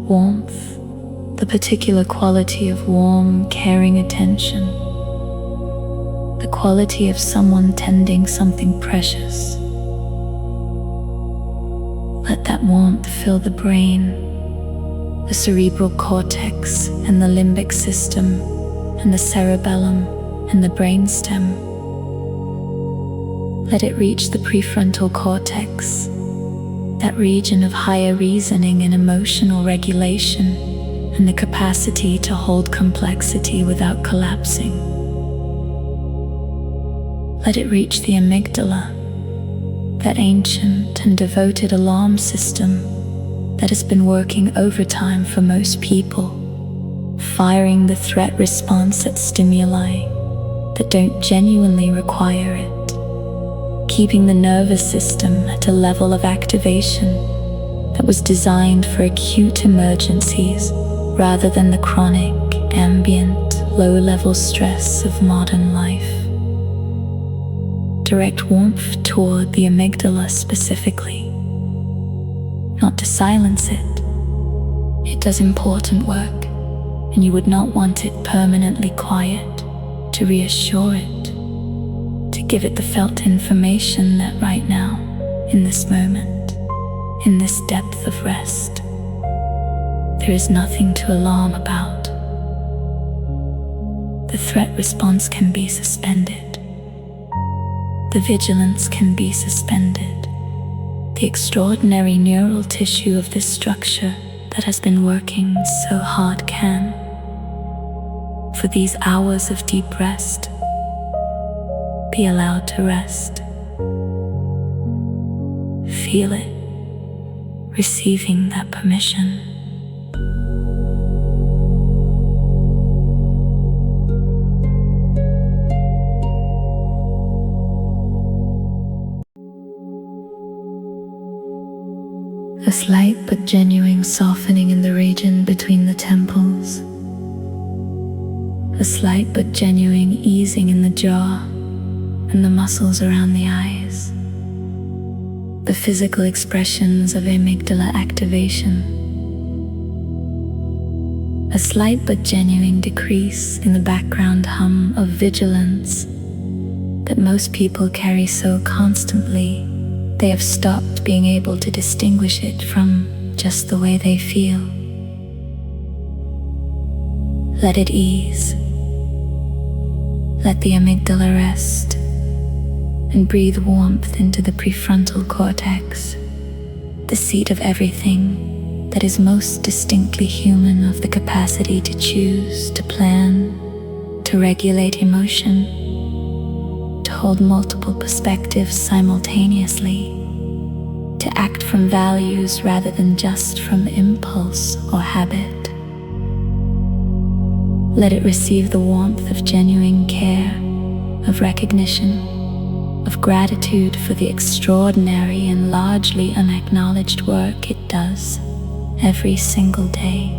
warmth, the particular quality of warm, caring attention, the quality of someone tending something precious. Let that warmth fill the brain, the cerebral cortex and the limbic system, and the cerebellum and the brainstem. Let it reach the prefrontal cortex, that region of higher reasoning and emotional regulation, and the capacity to hold complexity without collapsing. Let it reach the amygdala, that ancient and devoted alarm system that has been working overtime for most people, firing the threat response at stimuli that don't genuinely require it, keeping the nervous system at a level of activation that was designed for acute emergencies rather than the chronic, ambient, low-level stress of modern life. Direct warmth toward the amygdala specifically, not to silence it. It does important work, and you would not want it permanently quiet, to reassure it, to give it the felt information that right now, in this moment, in this depth of rest, there is nothing to alarm about. The threat response can be suspended. The vigilance can be suspended. The extraordinary neural tissue of this structure that has been working so hard can, for these hours of deep rest, be allowed to rest. Feel it, receiving that permission. A slight but genuine softening in the region between the temples. A slight but genuine easing in the jaw and the muscles around the eyes. The physical expressions of amygdala activation. A slight but genuine decrease in the background hum of vigilance that most people carry so constantly they have stopped being able to distinguish it from just the way they feel. Let it ease. Let the amygdala rest and breathe warmth into the prefrontal cortex, the seat of everything that is most distinctly human, of the capacity to choose, to plan, to regulate emotion, to hold multiple perspectives simultaneously, to act from values rather than just from impulse or habit. Let it receive the warmth of genuine care, of recognition, of gratitude for the extraordinary and largely unacknowledged work it does every single day.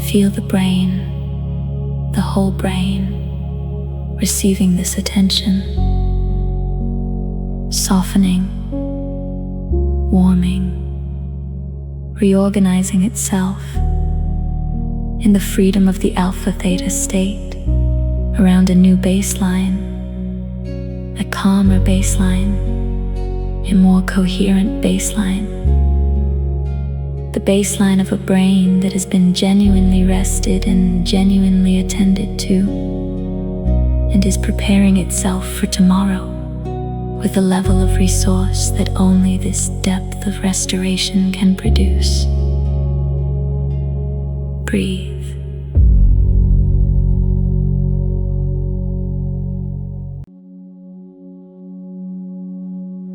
Feel the brain, the whole brain, receiving this attention, softening, warming, reorganizing itself in the freedom of the alpha-theta state around a new baseline, a calmer baseline, a more coherent baseline, the baseline of a brain that has been genuinely rested and genuinely attended to, and is preparing itself for tomorrow with a level of resource that only this depth of restoration can produce. Breathe.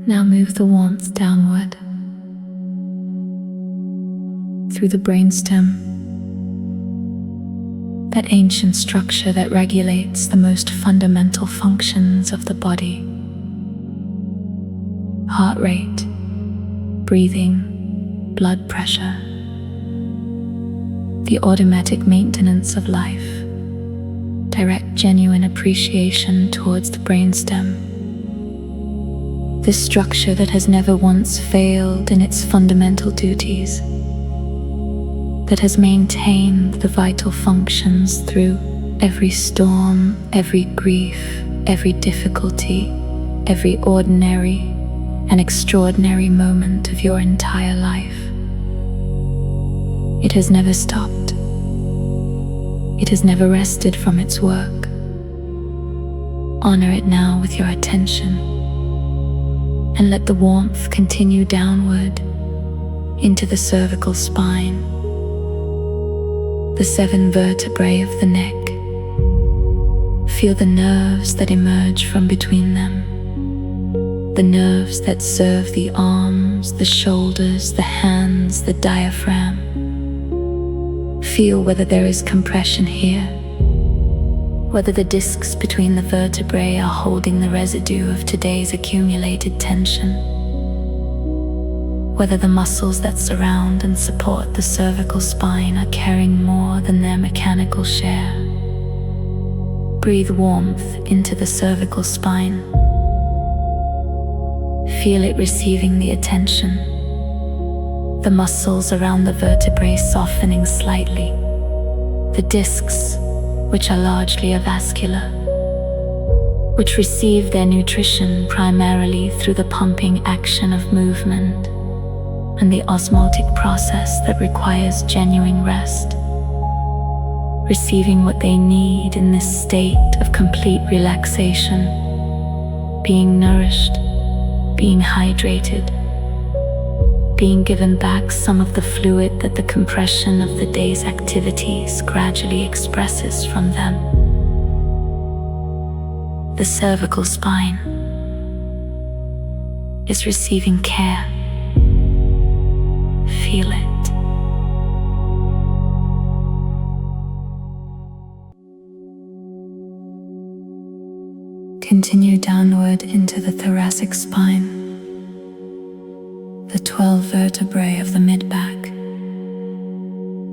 Now move the warmth downward through the brainstem, that ancient structure that regulates the most fundamental functions of the body. Heart rate, breathing, blood pressure, the automatic maintenance of life. Direct genuine appreciation towards the brainstem. This structure that has never once failed in its fundamental duties, that has maintained the vital functions through every storm, every grief, every difficulty, every ordinary and extraordinary moment of your entire life. It has never stopped. It has never rested from its work. Honor it now with your attention, and let the warmth continue downward into the cervical spine, the 7 vertebrae of the neck. Feel the nerves that emerge from between them, the nerves that serve the arms, the shoulders, the hands, the diaphragm. Feel whether there is compression here, whether the discs between the vertebrae are holding the residue of today's accumulated tension, whether the muscles that surround and support the cervical spine are carrying more than their mechanical share. Breathe warmth into the cervical spine. Feel it receiving the attention, the muscles around the vertebrae softening slightly, the discs, which are largely avascular, which receive their nutrition primarily through the pumping action of movement and the osmotic process that requires genuine rest, receiving what they need in this state of complete relaxation, being nourished, being hydrated, being given back some of the fluid that the compression of the day's activities gradually expresses from them. The cervical spine is receiving care. Feel it. Continue downward into the thoracic spine, the 12 vertebrae of the mid-back,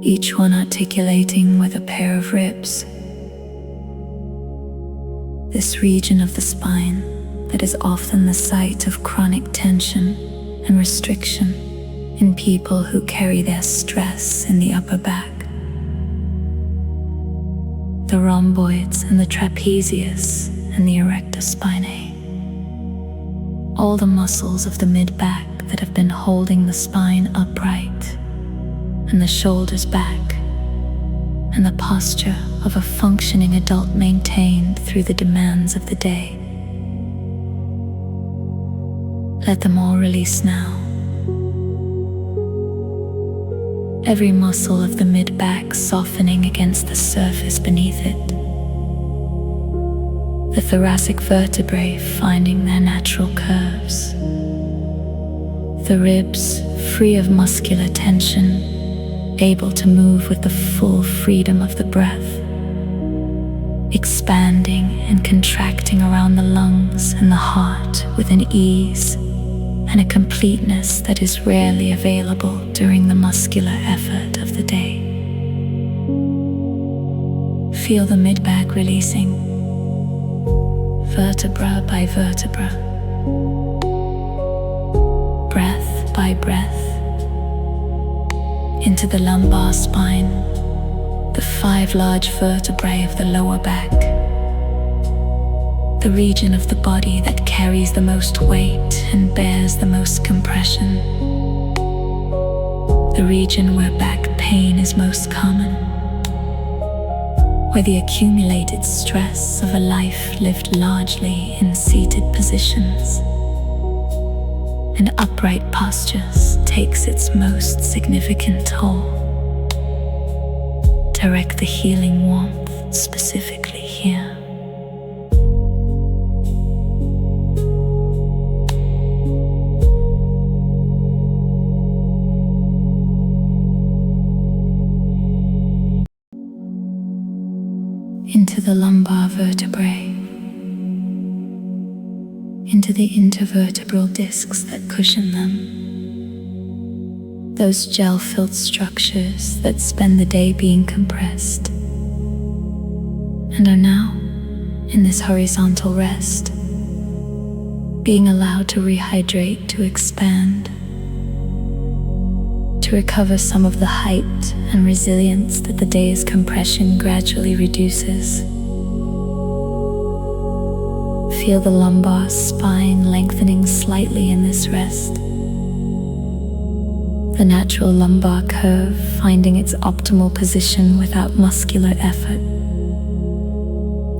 each one articulating with a pair of ribs. This region of the spine that is often the site of chronic tension and restriction in people who carry their stress in the upper back. The rhomboids and the trapezius and the erector spinae. All the muscles of the mid-back that have been holding the spine upright, and the shoulders back, and the posture of a functioning adult maintained through the demands of the day. Let them all release now. Every muscle of the mid-back softening against the surface beneath it. The thoracic vertebrae finding their natural curves. The ribs free of muscular tension, able to move with the full freedom of the breath. Expanding and contracting around the lungs and the heart with an ease and a completeness that is rarely available during the muscular effort of the day. Feel the mid-back releasing, vertebra by vertebra, breath by breath, into the lumbar spine, the 5 large vertebrae of the lower back, the region of the body that carries the most weight and bears the most compression, the region where back pain is most common, where the accumulated stress of a life lived largely in seated positions and upright postures takes its most significant toll. Direct the healing warmth specifically here. Into the lumbar vertebrae, into the intervertebral discs that cushion them, those gel-filled structures that spend the day being compressed and are now, in this horizontal rest, being allowed to rehydrate, to expand, to recover some of the height and resilience that the day's compression gradually reduces. Feel the lumbar spine lengthening slightly in this rest. The natural lumbar curve finding its optimal position without muscular effort.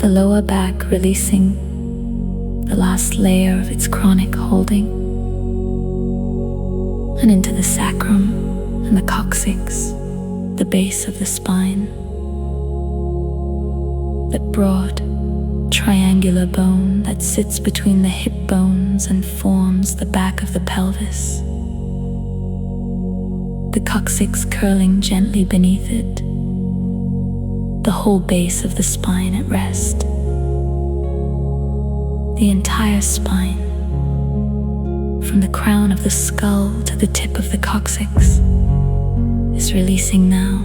The lower back releasing the last layer of its chronic holding, and into the sacrum and the coccyx, the base of the spine. That broad, triangular bone that sits between the hip bones and forms the back of the pelvis. The coccyx curling gently beneath it. The whole base of the spine at rest. The entire spine, from the crown of the skull to the tip of the coccyx, is releasing now,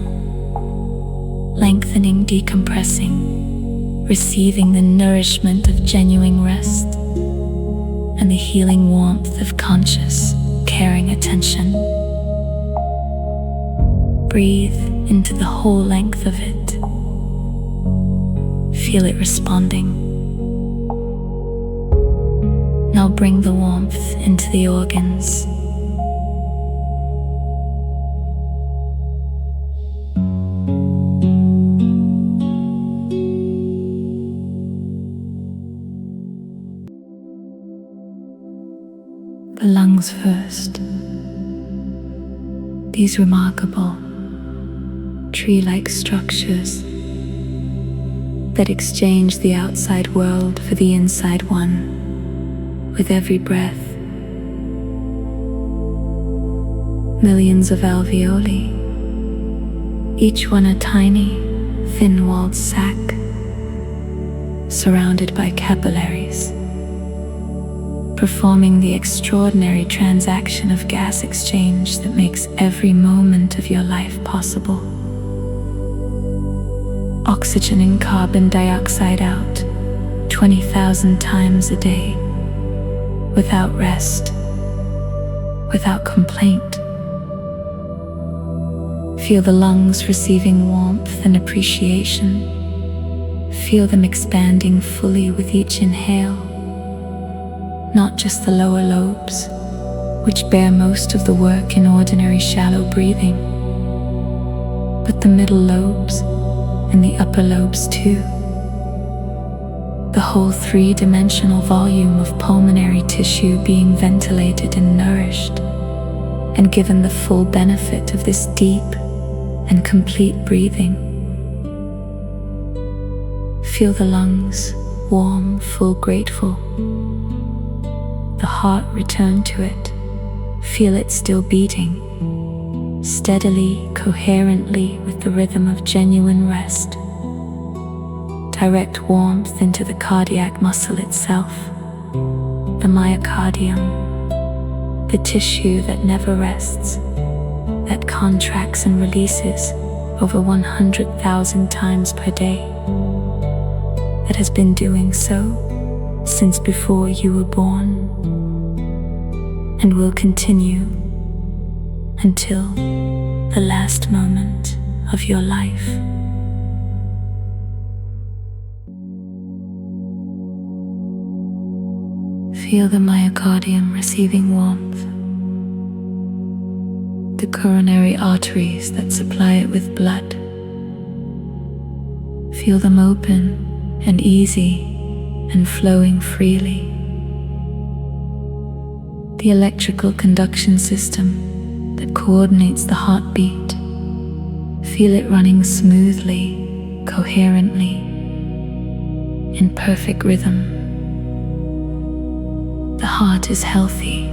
lengthening, decompressing, receiving the nourishment of genuine rest and the healing warmth of conscious, caring attention. Breathe into the whole length of it. Feel it responding. Now bring the warmth into the organs. The lungs first. These remarkable tree-like structures that exchange the outside world for the inside one with every breath. Millions of alveoli, each one a tiny, thin-walled sac, surrounded by capillaries, performing the extraordinary transaction of gas exchange that makes every moment of your life possible. Oxygen and carbon dioxide out 20,000 times a day, without rest, without complaint. Feel the lungs receiving warmth and appreciation. Feel them expanding fully with each inhale. Not just the lower lobes, which bear most of the work in ordinary shallow breathing, but the middle lobes and the upper lobes too. The whole three-dimensional volume of pulmonary tissue being ventilated and nourished, and given the full benefit of this deep and complete breathing. Feel the lungs warm, full, grateful. The heart return to it. Feel it still beating, steadily, coherently with the rhythm of genuine rest. Direct warmth into the cardiac muscle itself, the myocardium, the tissue that never rests, that contracts and releases over 100,000 times per day, that has been doing so since before you were born, and will continue until the last moment of your life. Feel the myocardium receiving warmth, the coronary arteries that supply it with blood. Feel them open and easy and flowing freely. The electrical conduction system that coordinates the heartbeat. Feel it running smoothly, coherently, in perfect rhythm. The heart is healthy.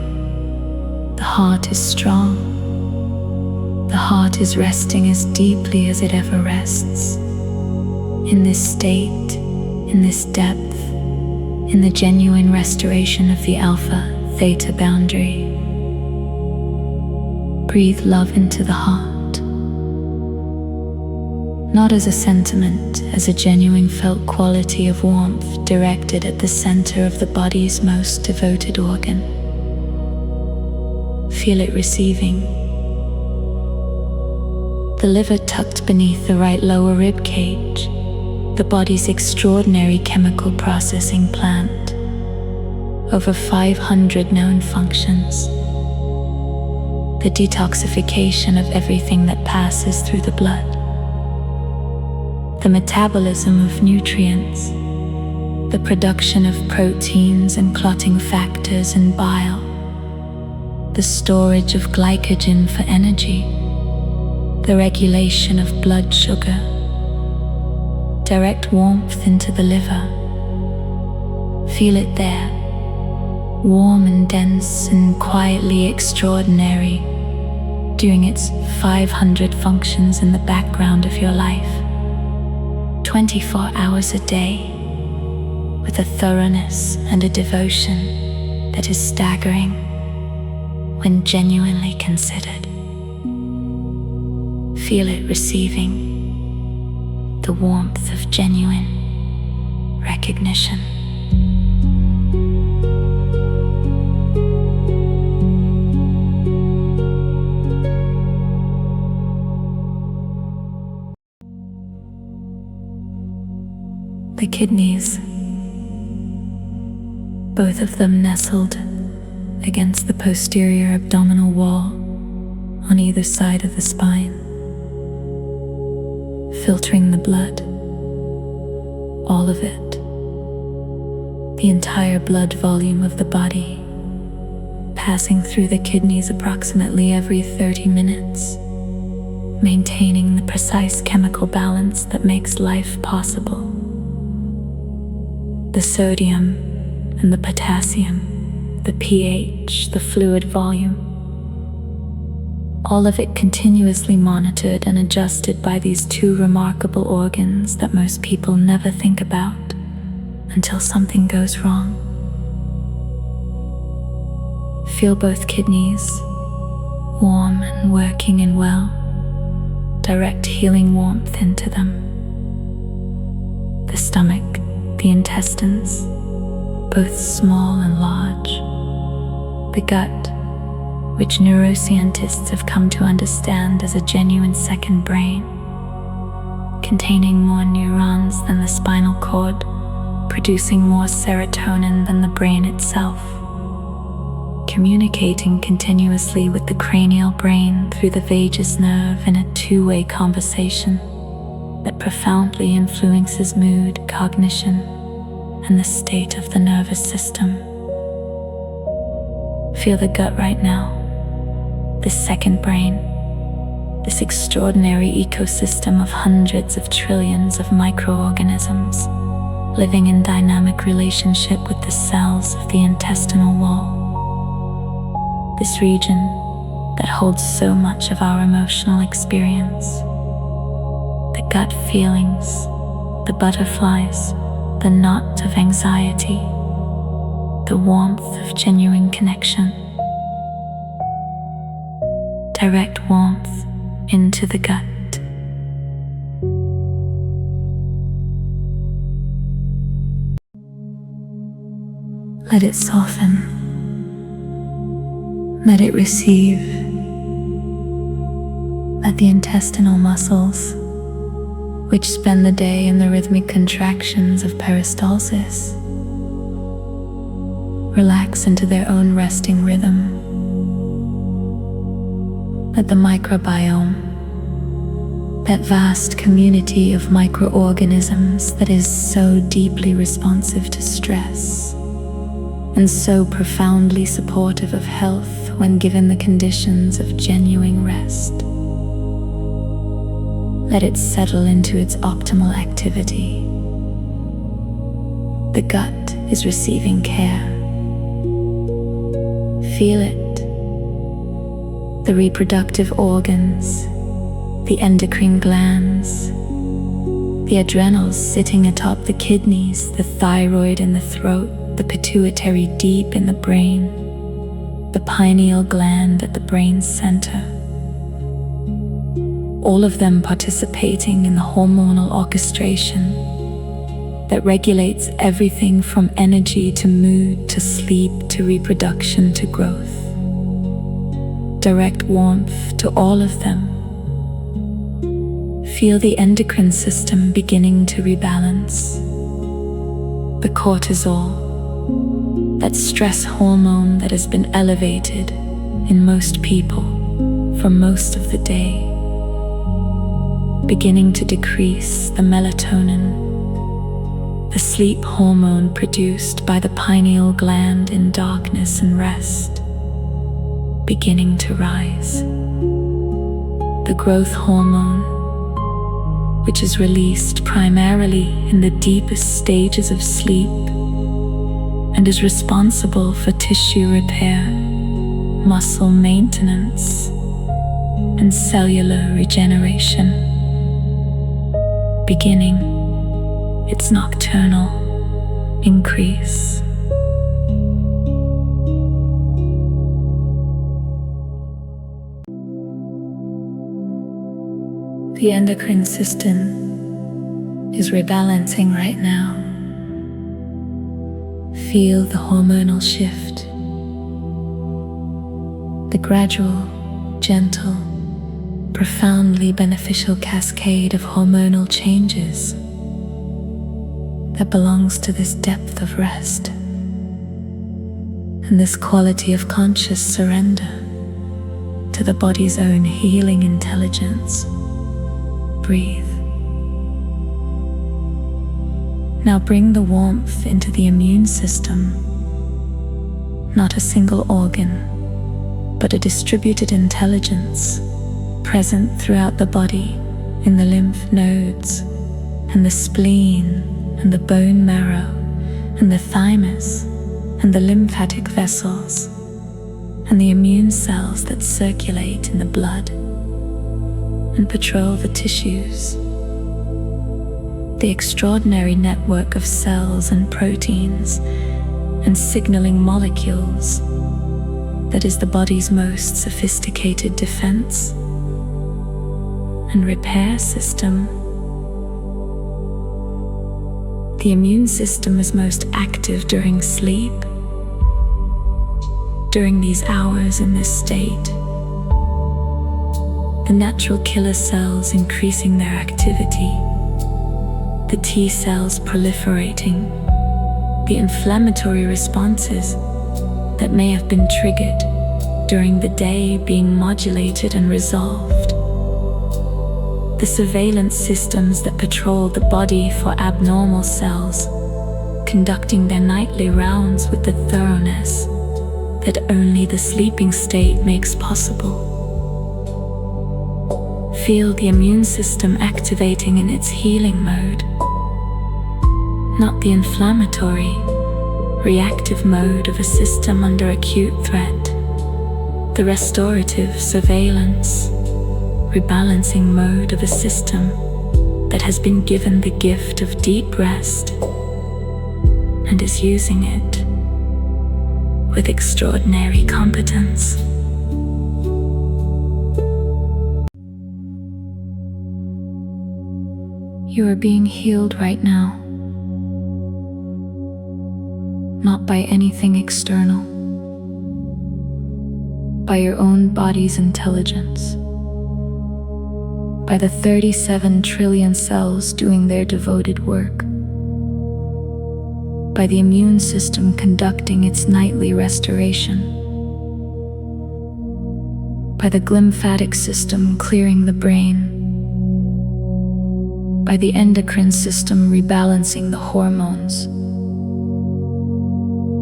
The heart is strong. The heart is resting as deeply as it ever rests. In this state, in this depth, in the genuine restoration of the alpha-theta boundary. Breathe love into the heart. Not as a sentiment, as a genuine felt quality of warmth directed at the center of the body's most devoted organ. Feel it receiving. The liver tucked beneath the right lower rib cage, the body's extraordinary chemical processing plant. Over 500 known functions. The detoxification of everything that passes through the blood. The metabolism of nutrients. The production of proteins and clotting factors and bile. The storage of glycogen for energy. The regulation of blood sugar. Direct warmth into the liver. Feel it there, warm and dense and quietly extraordinary, doing its 500 functions in the background of your life, 24 hours a day, with a thoroughness and a devotion that is staggering when genuinely considered. Feel it receiving the warmth of genuine recognition. The kidneys, both of them nestled against the posterior abdominal wall on either side of the spine, filtering the blood, all of it, the entire blood volume of the body, passing through the kidneys approximately every 30 minutes, maintaining the precise chemical balance that makes life possible. The sodium and the potassium, the pH, the fluid volume, all of it continuously monitored and adjusted by these two remarkable organs that most people never think about until something goes wrong. Feel both kidneys, warm and working in well. Direct healing warmth into them. The stomach, the intestines, both small and large. The gut, which neuroscientists have come to understand as a genuine second brain, containing more neurons than the spinal cord, producing more serotonin than the brain itself, communicating continuously with the cranial brain through the vagus nerve in a two-way conversation that profoundly influences mood, cognition, and the state of the nervous system. Feel the gut right now, this second brain, this extraordinary ecosystem of hundreds of trillions of microorganisms living in dynamic relationship with the cells of the intestinal wall. This region that holds so much of our emotional experience. The gut feelings, the butterflies, the knot of anxiety, the warmth of genuine connection. Direct warmth into the gut. Let it soften. Let it receive. Let the intestinal muscles, which spend the day in the rhythmic contractions of peristalsis, relax into their own resting rhythm. Let the microbiome, that vast community of microorganisms that is so deeply responsive to stress and so profoundly supportive of health when given the conditions of genuine rest, let it settle into its optimal activity. The gut is receiving care. Feel it. The reproductive organs, the endocrine glands, the adrenals sitting atop the kidneys, the thyroid in the throat, the pituitary deep in the brain, the pineal gland at the brain's center. All of them participating in the hormonal orchestration that regulates everything from energy to mood to sleep to reproduction to growth. Direct warmth to all of them. Feel the endocrine system beginning to rebalance. The cortisol, that stress hormone that has been elevated in most people for most of the day, beginning to decrease. The melatonin, the sleep hormone produced by the pineal gland in darkness and rest, beginning to rise. The growth hormone, which is released primarily in the deepest stages of sleep and is responsible for tissue repair, muscle maintenance, and cellular regeneration, beginning its nocturnal increase. The endocrine system is rebalancing right now. Feel the hormonal shift, the gradual, gentle, profoundly beneficial cascade of hormonal changes that belongs to this depth of rest and this quality of conscious surrender to the body's own healing intelligence. Breathe. Now bring the warmth into the immune system, not a single organ, but a distributed intelligence present throughout the body, in the lymph nodes, and the spleen, and the bone marrow, and the thymus, and the lymphatic vessels, and the immune cells that circulate in the blood and patrol the tissues. The extraordinary network of cells and proteins and signaling molecules that is the body's most sophisticated defense and repair system. The immune system is most active during sleep. During these hours in this state, the natural killer cells increasing their activity, the T cells proliferating, the inflammatory responses that may have been triggered during the day being modulated and resolved. The surveillance systems that patrol the body for abnormal cells, conducting their nightly rounds with the thoroughness that only the sleeping state makes possible. Feel the immune system activating in its healing mode, not the inflammatory, reactive mode of a system under acute threat. The restorative, surveillance, rebalancing mode of a system that has been given the gift of deep rest and is using it with extraordinary competence. You are being healed right now, not by anything external, by your own body's intelligence, by the 37 trillion cells doing their devoted work, by the immune system conducting its nightly restoration, by the glymphatic system clearing the brain, by the endocrine system rebalancing the hormones,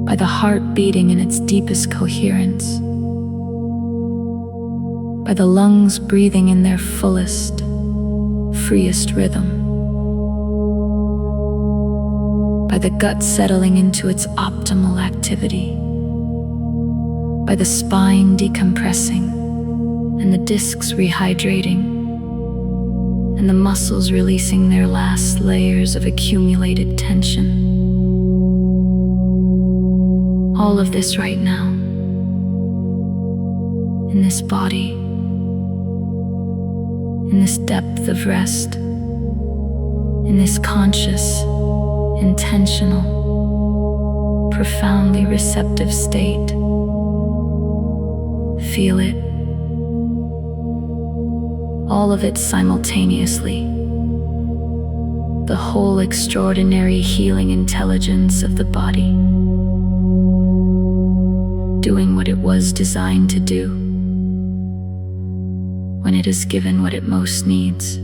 by the heart beating in its deepest coherence, by the lungs breathing in their fullest, freest rhythm, by the gut settling into its optimal activity, by the spine decompressing and the discs rehydrating, and the muscles releasing their last layers of accumulated tension. All of this right now, in this body, in this depth of rest, in this conscious, intentional, profoundly receptive state. Feel it. All of it simultaneously. The whole extraordinary healing intelligence of the body, doing what it was designed to do when it is given what it most needs.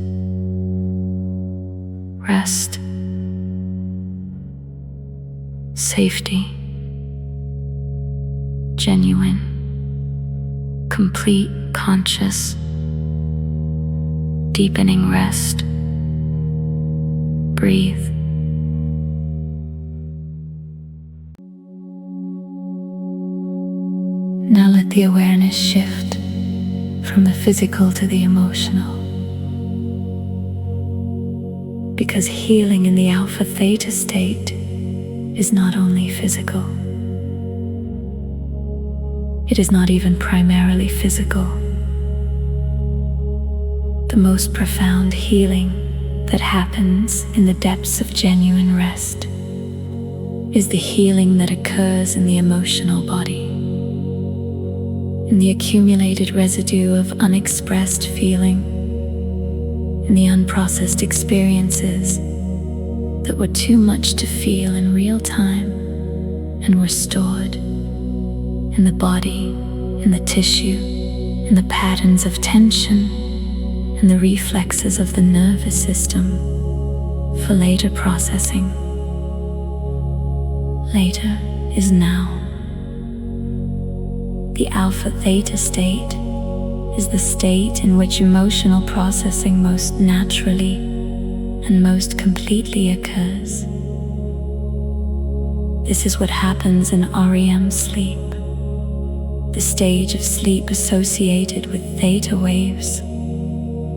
Rest, safety, genuine, complete, conscious, deepening rest. Breathe. Now let the awareness shift from the physical to the emotional. Because healing in the alpha theta state is not only physical. It is not even primarily physical. The most profound healing that happens in the depths of genuine rest is the healing that occurs in the emotional body, in the accumulated residue of unexpressed feeling, in the unprocessed experiences that were too much to feel in real time and were stored in the body, in the tissue, in the patterns of tension, and the reflexes of the nervous system for later processing. Later is now. The alpha theta state is the state in which emotional processing most naturally and most completely occurs. This is what happens in REM sleep, the stage of sleep associated with theta waves,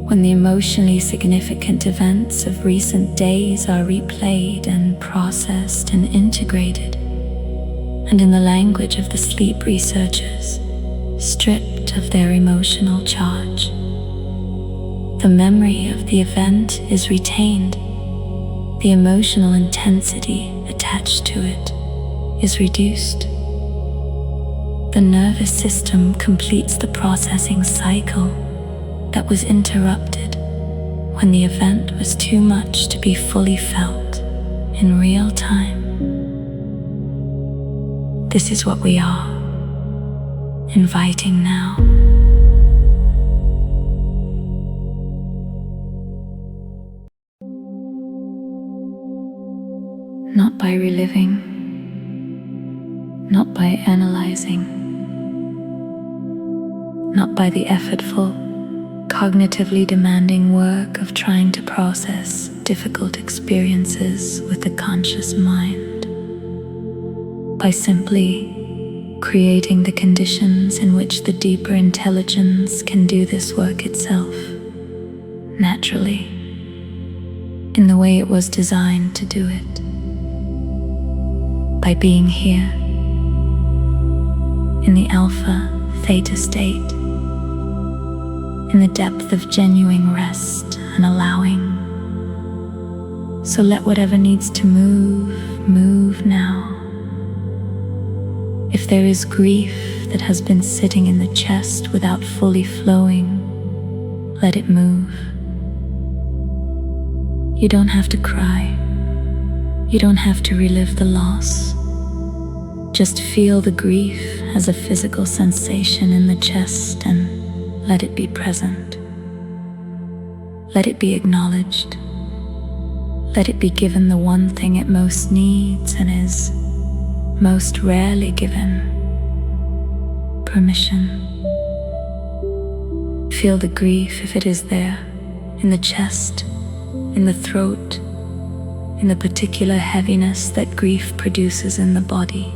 when the emotionally significant events of recent days are replayed and processed and integrated. And in the language of the sleep researchers, stripped of their emotional charge. The memory of the event is retained. The emotional intensity attached to it is reduced. The nervous system completes the processing cycle that was interrupted when the event was too much to be fully felt in real time. This is what we are inviting now. Not by reliving, not by analyzing, not by the effortful, cognitively demanding work of trying to process difficult experiences with the conscious mind, by simply creating the conditions in which the deeper intelligence can do this work itself, naturally, in the way it was designed to do it. By being here, in the alpha theta state, in the depth of genuine rest and allowing. So let whatever needs to move now. If there is grief that has been sitting in the chest without fully flowing, let it move. You don't have to cry. You don't have to relive the loss. Just feel the grief as a physical sensation in the chest and let it be present. Let it be acknowledged. Let it be given the one thing it most needs and is most rarely given: permission. Feel the grief if it is there, in the chest, in the throat, in the particular heaviness that grief produces in the body.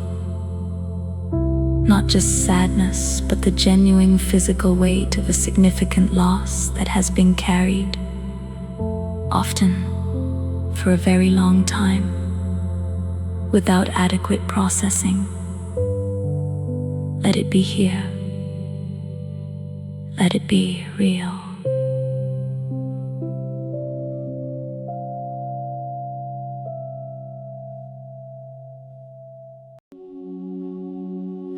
Not just sadness, but the genuine physical weight of a significant loss that has been carried, often for a very long time, without adequate processing. Let it be here. Let it be real.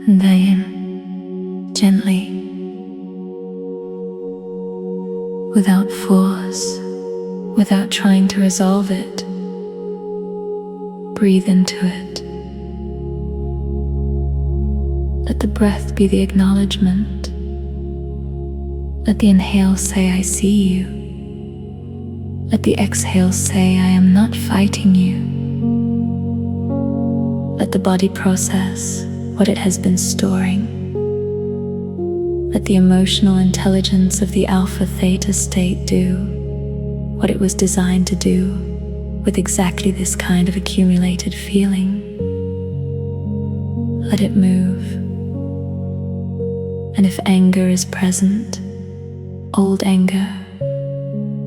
And then, gently, without force, without trying to resolve it, breathe into it. Let the breath be the acknowledgement. Let the inhale say, I see you. Let the exhale say, I am not fighting you. Let the body process what it has been storing. Let the emotional intelligence of the alpha theta state do what it was designed to do with exactly this kind of accumulated feeling. Let it move. And if anger is present, old anger,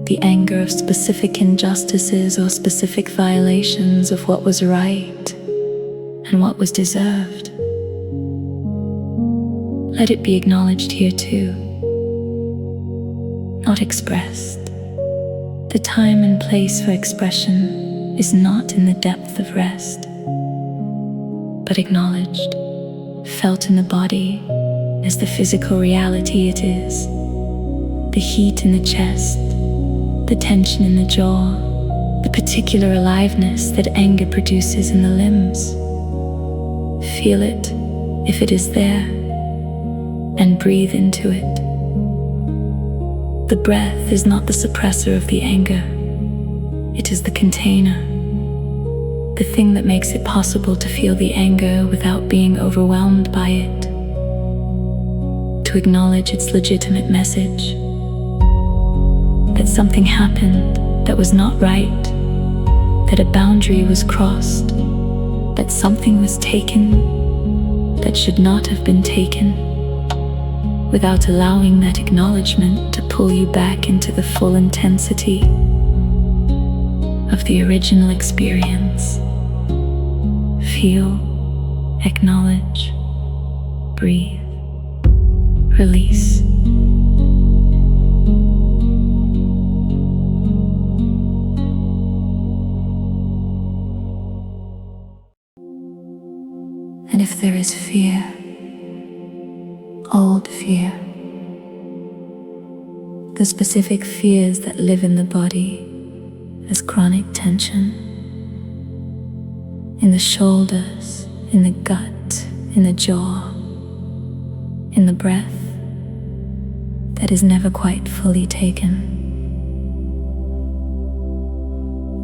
the anger of specific injustices or specific violations of what was right and what was deserved, let it be acknowledged here too, not expressed. The time and place for expression is not in the depth of rest, but acknowledged, felt in the body as the physical reality it is. The heat in the chest, the tension in the jaw, the particular aliveness that anger produces in the limbs. Feel it if it is there, and breathe into it. The breath is not the suppressor of the anger. It is the container, the thing that makes it possible to feel the anger without being overwhelmed by it, to acknowledge its legitimate message, that something happened that was not right, that a boundary was crossed, that something was taken that should not have been taken, without allowing that acknowledgement to pull you back into the full intensity of the original experience. Feel, acknowledge, breathe. release. And if there is fear, old fear, the specific fears that live in the body as chronic tension, in the shoulders, in the gut, in the jaw, in the breath that is never quite fully taken.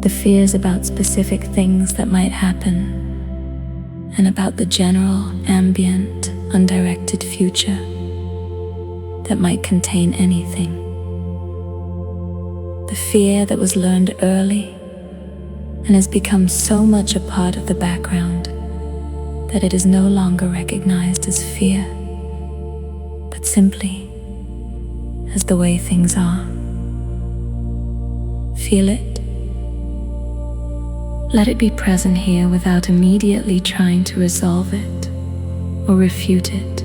The fears about specific things that might happen, and about the general, ambient, undirected future that might contain anything. The fear that was learned early and has become so much a part of the background that it is no longer recognized as fear, but simply as the way things are. Feel it. Let it be present here without immediately trying to resolve it, or refute it,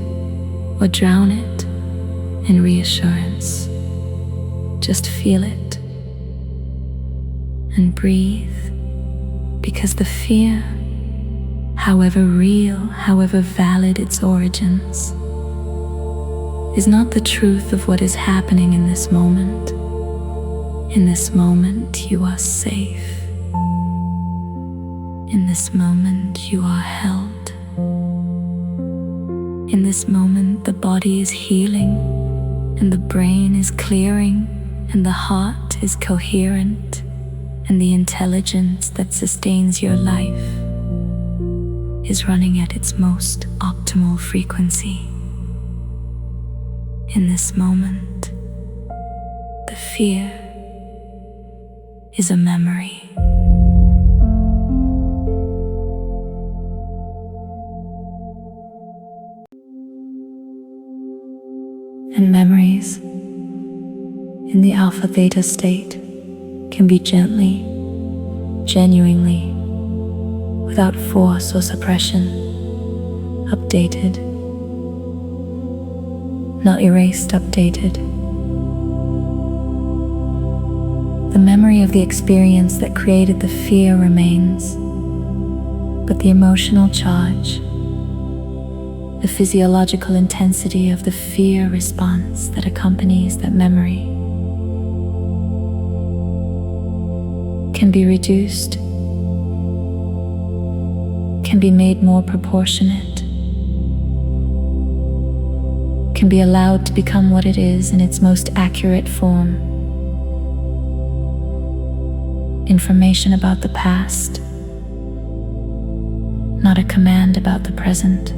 or drown it in reassurance. Just feel it and breathe, because the fear, however real, however valid its origins, is not the truth of what is happening in this moment. In this moment, you are safe. In this moment, you are held. In this moment, the body is healing, and the brain is clearing, and the heart is coherent, and the intelligence that sustains your life is running at its most optimal frequency. In this moment, the fear is a memory. And memories in the alpha-theta state can be gently, genuinely, without force or suppression, updated. Not erased, updated. The memory of the experience that created the fear remains, but the emotional charge, the physiological intensity of the fear response that accompanies that memory can be reduced, can be made more proportionate, can be allowed to become what it is in its most accurate form. Information about the past, not a command about the present.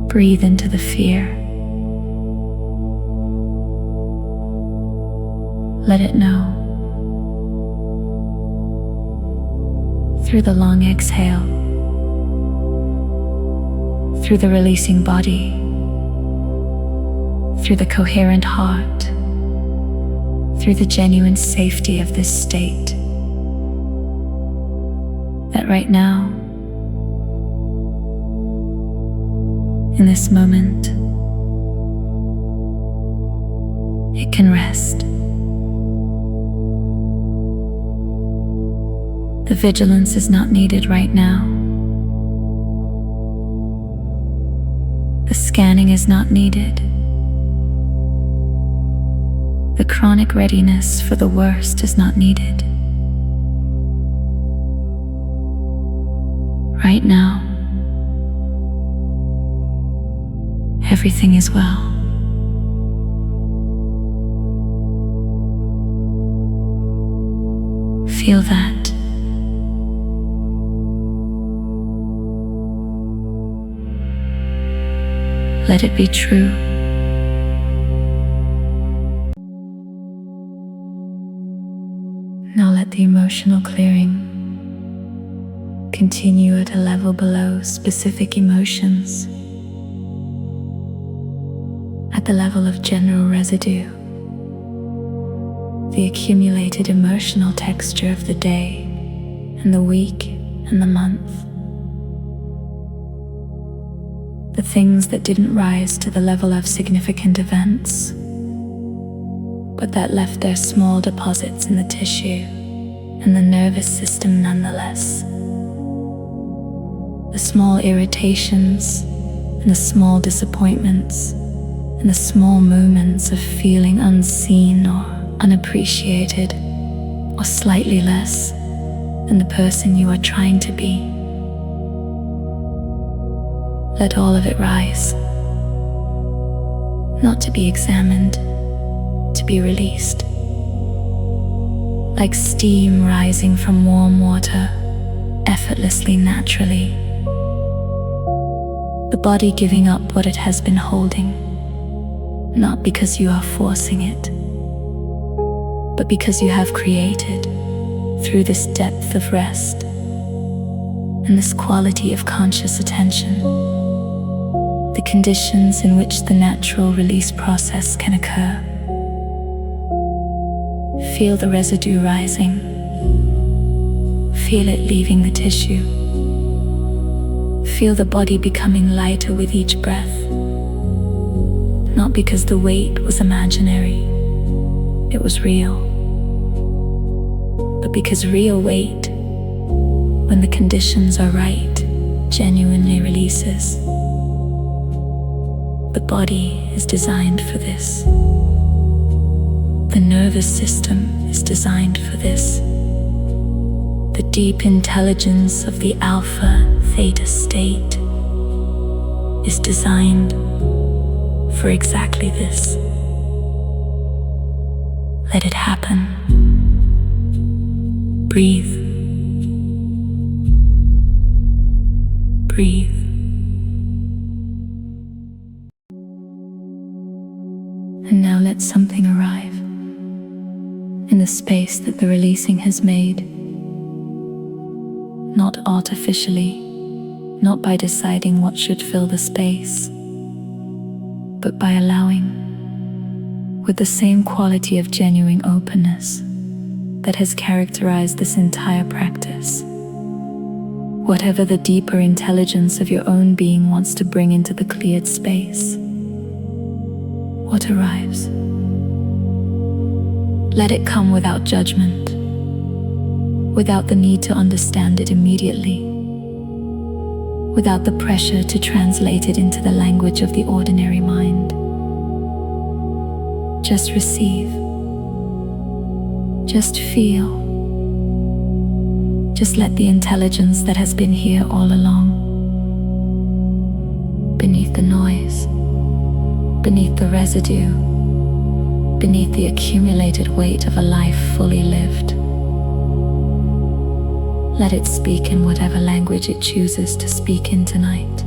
Breathe into the fear. Let it know. Through the long exhale, through the releasing body, through the coherent heart, through the genuine safety of this state, that right now, in this moment, it can rest. The vigilance is not needed right now. The scanning is not needed. The chronic readiness for the worst is not needed. Right now, everything is well. Feel that. Let it be true. Now let the emotional clearing continue at a level below specific emotions, at the level of general residue, the accumulated emotional texture of the day and the week and the month. the things that didn't rise to the level of significant events, but that left their small deposits in the tissue and the nervous system nonetheless. The small irritations and the small disappointments and the small moments of feeling unseen or unappreciated or slightly less than the person you are trying to be. Let all of it rise, not to be examined, to be released. Like steam rising from warm water, effortlessly, naturally. The body giving up what it has been holding, not because you are forcing it, but because you have created, through this depth of rest and this quality of conscious attention, the conditions in which the natural release process can occur. Feel the residue rising. Feel it leaving the tissue. Feel the body becoming lighter with each breath. Not because the weight was imaginary, it was real. But because real weight, when the conditions are right, genuinely releases. The body is designed for this. The nervous system is designed for this. The deep intelligence of the alpha-theta state is designed for exactly this. Let it happen. Breathe. Breathe. And now let something arrive in the space that the releasing has made. Not artificially, not by deciding what should fill the space, but by allowing, with the same quality of genuine openness that has characterized this entire practice. Whatever the deeper intelligence of your own being wants to bring into the cleared space, what arrives? Let it come without judgment, without the need to understand it immediately, without the pressure to translate it into the language of the ordinary mind. Just receive. Just feel. Just let the intelligence that has been here all along, beneath the noise, beneath the residue, beneath the accumulated weight of a life fully lived. Let it speak in whatever language it chooses to speak in tonight.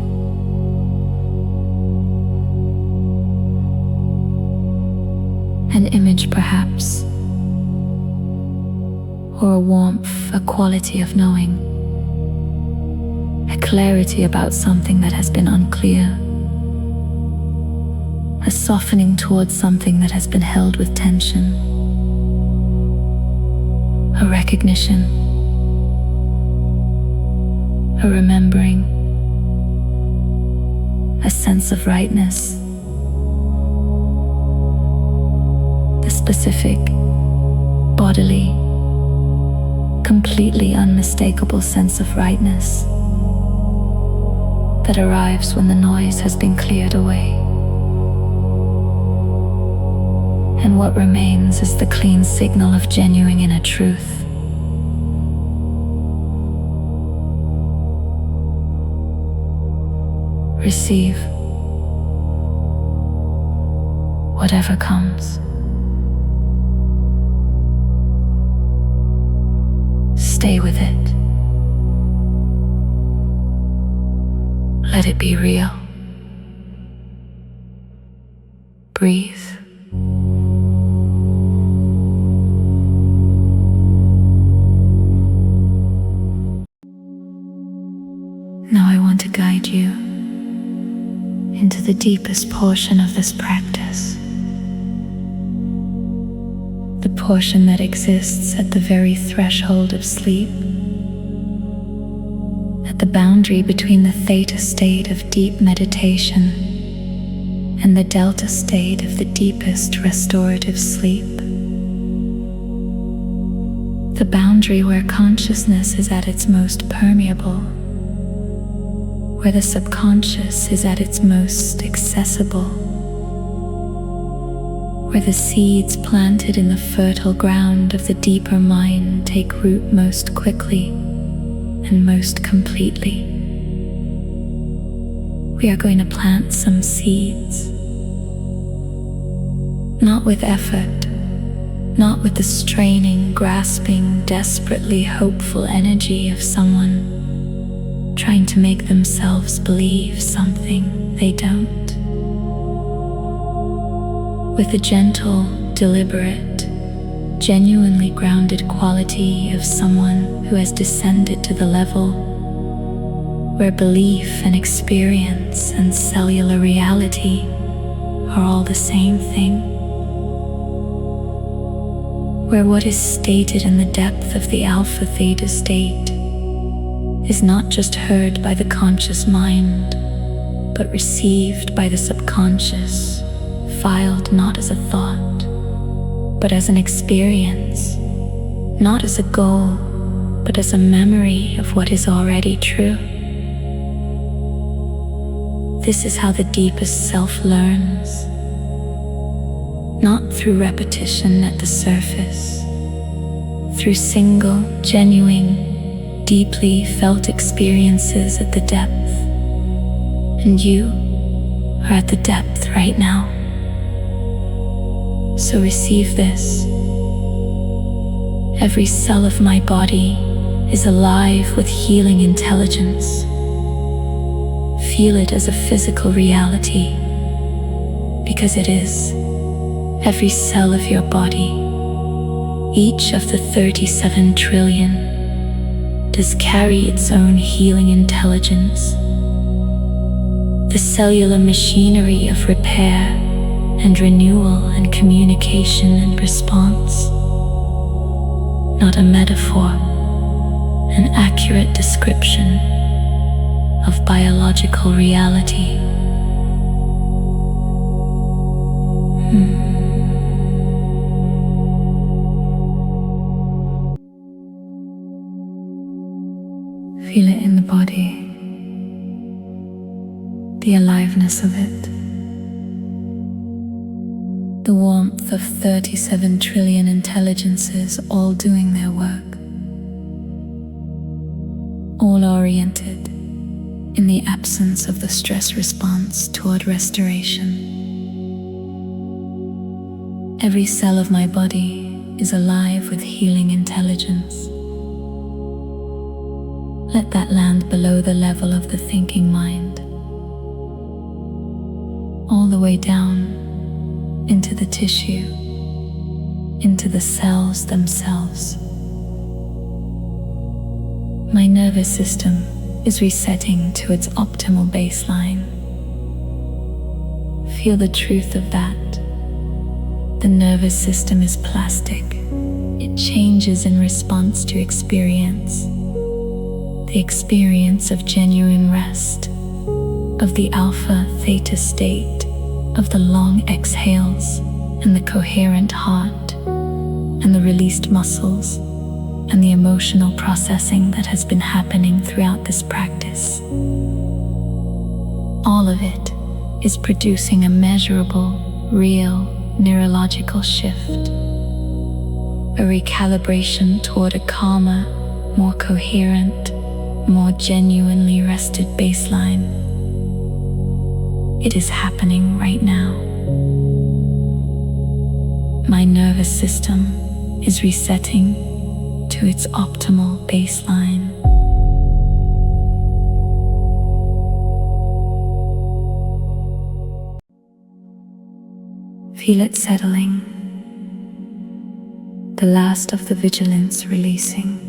An image perhaps, or a warmth, a quality of knowing, a clarity about something that has been unclear, a softening towards something that has been held with tension, a recognition, a remembering, a sense of rightness, the specific, bodily, completely unmistakable sense of rightness that arrives when the noise has been cleared away. And what remains is the clean signal of genuine inner truth. Receive whatever comes. Stay with it. Let it be real. Breathe. Now I want to guide you into the deepest portion of this practice. The portion that exists at the very threshold of sleep, at the boundary between the theta state of deep meditation and the delta state of the deepest restorative sleep. The boundary where consciousness is at its most permeable, where the subconscious is at its most accessible, where the seeds planted in the fertile ground of the deeper mind take root most quickly and most completely. We are going to plant some seeds, not with effort, not with the straining, grasping, desperately hopeful energy of someone trying to make themselves believe something they don't. With the gentle, deliberate, genuinely grounded quality of someone who has descended to the level where belief and experience and cellular reality are all the same thing, where what is stated in the depth of the alpha theta state is not just heard by the conscious mind, but received by the subconscious, filed not as a thought, but as an experience, not as a goal, but as a memory of what is already true. This is how the deepest self learns, not through repetition at the surface, through single, genuine, deeply felt experiences at the depth. And you are at the depth right now. So receive this. Every cell of my body is alive with healing intelligence. Feel it as a physical reality, because it is. Every cell of your body, each of the 37 trillion, does carry its own healing intelligence. The cellular machinery of repair and renewal and communication and response. Not a metaphor, an accurate description of biological reality. Feel it in the body, the aliveness of it, the warmth of 37 trillion intelligences all doing their work, all oriented in the absence of the stress response toward restoration. Every cell of my body is alive with healing intelligence. Let that land below the level of the thinking mind, all the way down into the tissue, into the cells themselves. My nervous system is resetting to its optimal baseline. Feel the truth of that. The nervous system is plastic. It changes in response to experience. The experience of genuine rest, of the alpha theta state, of the long exhales and the coherent heart and the released muscles and the emotional processing that has been happening throughout this practice. All of it is producing a measurable, real neurological shift, a recalibration toward a calmer, more coherent, more genuinely rested baseline. It is happening right now. My nervous system is resetting to its optimal baseline. Feel it settling, the last of the vigilance releasing.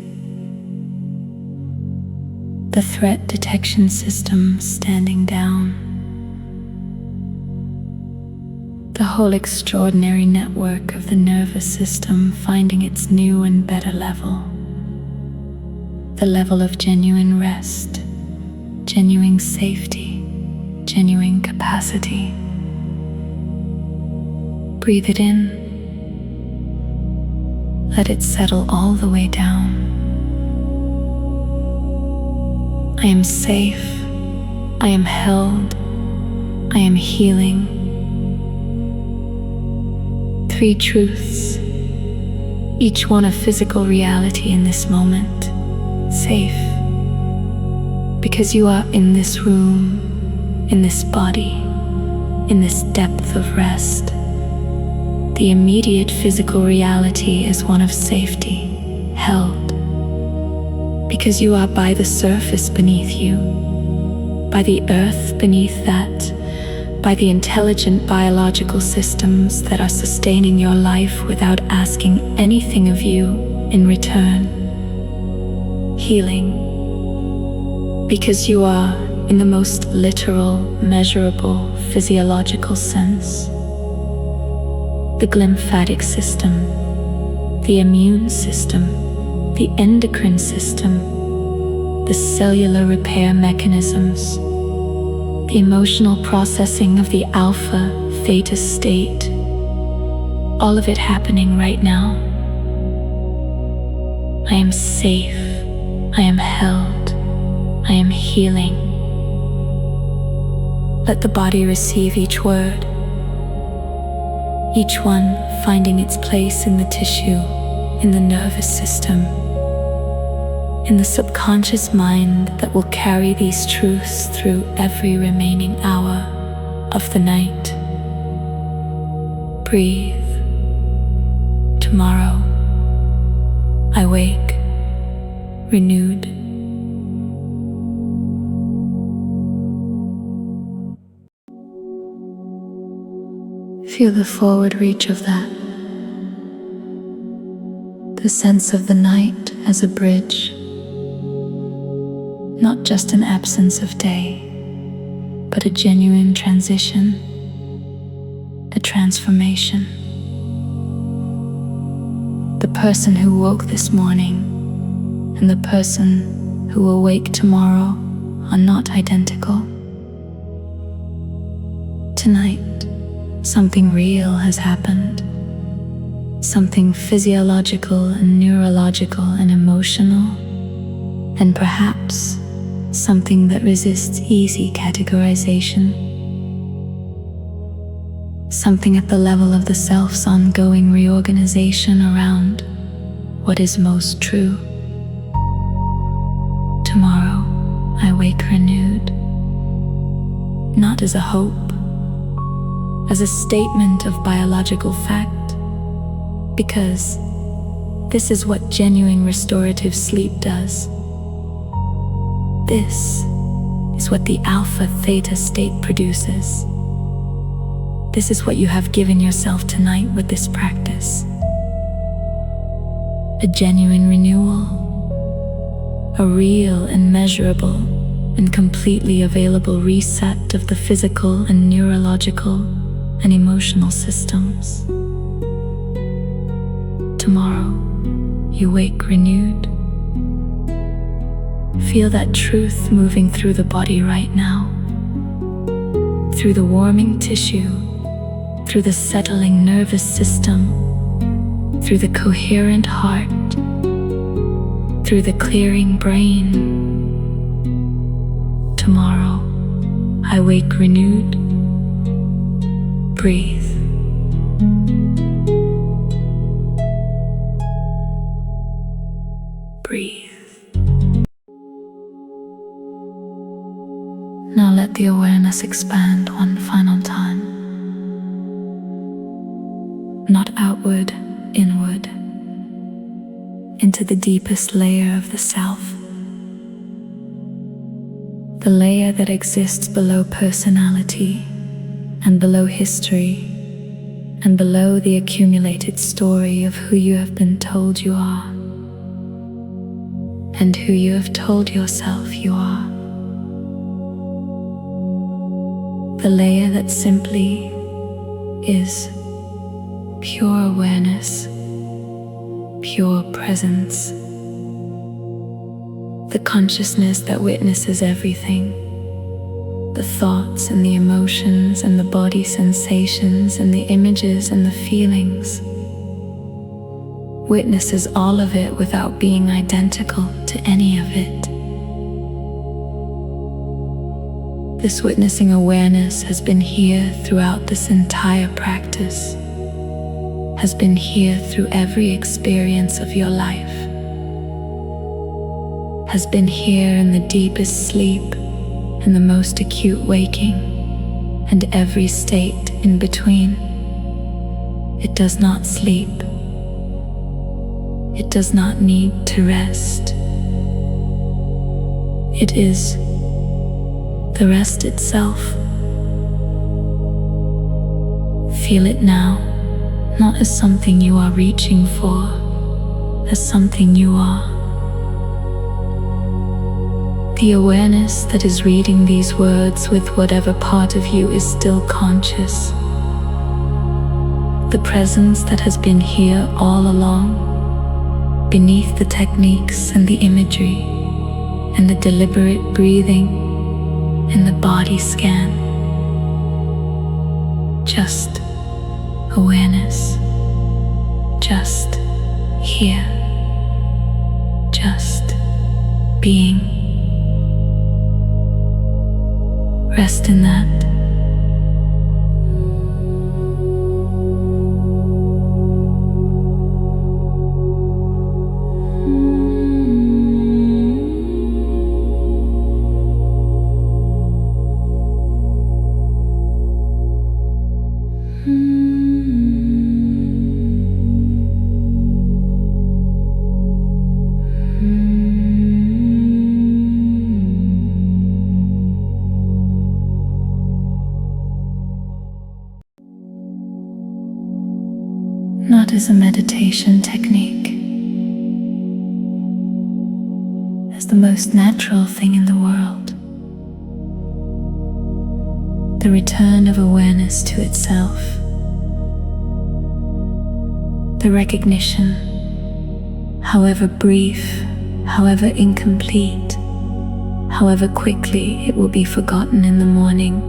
The threat detection system standing down. The whole extraordinary network of the nervous system finding its new and better level. The level of genuine rest genuine safety, genuine capacity. Breathe it in. Let it settle all the way down. I am safe. I am held. I am healing. 3 truths, each one a physical reality in this moment. Safe, because you are in this room, in this body, in this depth of rest. The immediate physical reality is one of safety, held, because you are by the surface beneath you, by the earth beneath that, by the intelligent biological systems that are sustaining your life without asking anything of you in return. Healing, because you are in the most literal, measurable, physiological sense. The glymphatic system, the immune system, the endocrine system, the cellular repair mechanisms, the emotional processing of the alpha, theta state, all of it happening right now. I am safe, I am held, I am healing. Let the body receive each word, each one finding its place in the tissue, in the nervous system, in the subconscious mind that will carry these truths through every remaining hour of the night. Breathe. Tomorrow, I wake renewed. Feel the forward reach of that. The sense of the night as a bridge. Not just an absence of day, but a genuine transition, a transformation. The person who woke this morning and the person who will wake tomorrow are not identical. Tonight, something real has happened. Something physiological and neurological and emotional, and perhaps something that resists easy categorization. Something at the level of the self's ongoing reorganization around what is most true. Tomorrow, I wake renewed, not as a hope, as a statement of biological fact, because this is what genuine restorative sleep does. This is what the alpha theta state produces. This is what you have given yourself tonight with this practice. A genuine renewal, a real and measurable and completely available reset of the physical and neurological and emotional systems. Tomorrow, you wake renewed. Feel that truth moving through the body right now, through the warming tissue, through the settling nervous system, through the coherent heart, through the clearing brain. Tomorrow, I wake renewed. Breathe. Breathe. Now let the awareness expand one final time. Not outward, inward, into the deepest layer of the self. The layer that exists below personality and below history and below the accumulated story of who you have been told you are and who you have told yourself you are. The layer that simply is pure awareness, pure presence, the consciousness that witnesses everything, the thoughts and the emotions and the body sensations and the images and the feelings, witnesses all of it without being identical to any of it. This witnessing awareness has been here throughout this entire practice, has been here through every experience of your life, has been here in the deepest sleep and the most acute waking, and every state in between. It does not sleep. It does not need to rest. It is the rest itself. Feel it now, not as something you are reaching for, as something you are. The awareness that is reading these words with whatever part of you is still conscious. The presence that has been here all along, beneath the techniques and the imagery, and the deliberate breathing, and the body scan. Just awareness. Just here. Just being. Rest in that. Not as a meditation technique, as the most natural thing in the world. The return of awareness to itself. The recognition, however brief, however incomplete, however quickly it will be forgotten in the morning,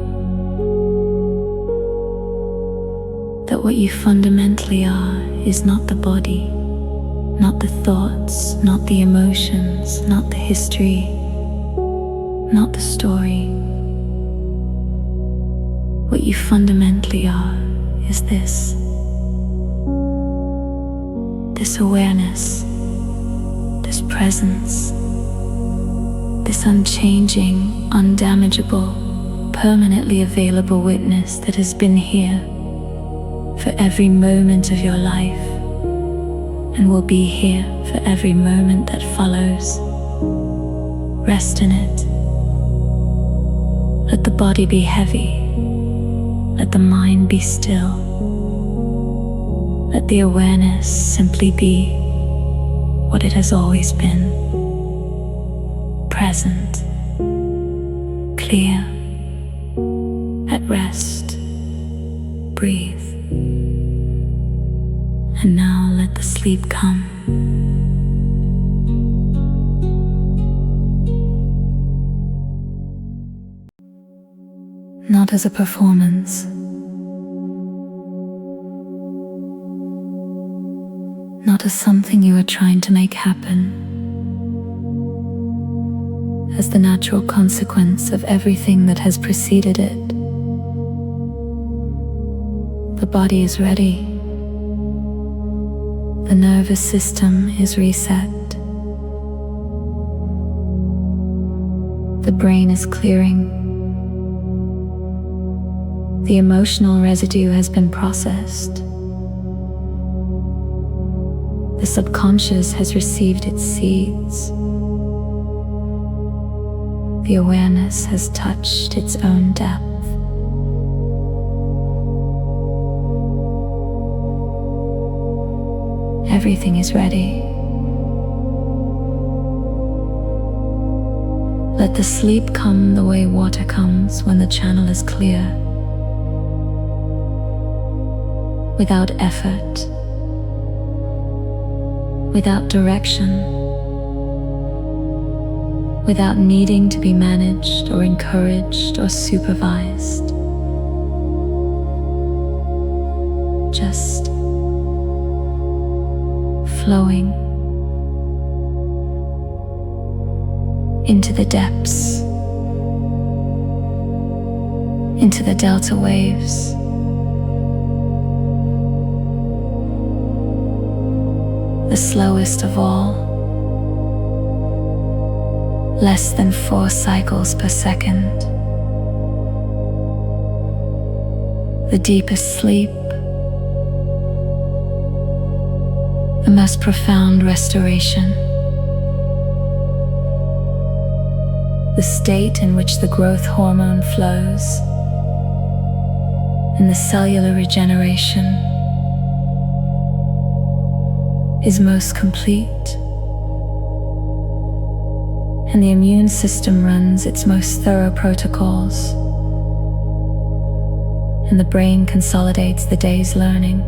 that what you fundamentally are is not the body, not the thoughts, not the emotions, not the history, not the story. What you fundamentally are is this awareness, this presence, this unchanging, undamageable, permanently available witness that has been here for every moment of your life and will be here for every moment that follows. Rest in it. Let the body be heavy. Let the mind be still. Let the awareness simply be what it has always been. Present, clear, at rest. Breathe. And now let the sleep come. Not as a performance, not as something you are trying to make happen, as the natural consequence of everything that has preceded it. The body is ready. The nervous system is reset. The brain is clearing. The emotional residue has been processed. The subconscious has received its seeds. The awareness has touched its own depth. Everything is ready. Let the sleep come the way water comes when the channel is clear. Without effort, without direction, without needing to be managed or encouraged or supervised. Just flowing into the depths, into the delta waves. The slowest of all, less than 4 cycles per second. The deepest sleep, the most profound restoration, the state in which the growth hormone flows, and the cellular regeneration is most complete, and the immune system runs its most thorough protocols, and the brain consolidates the day's learning,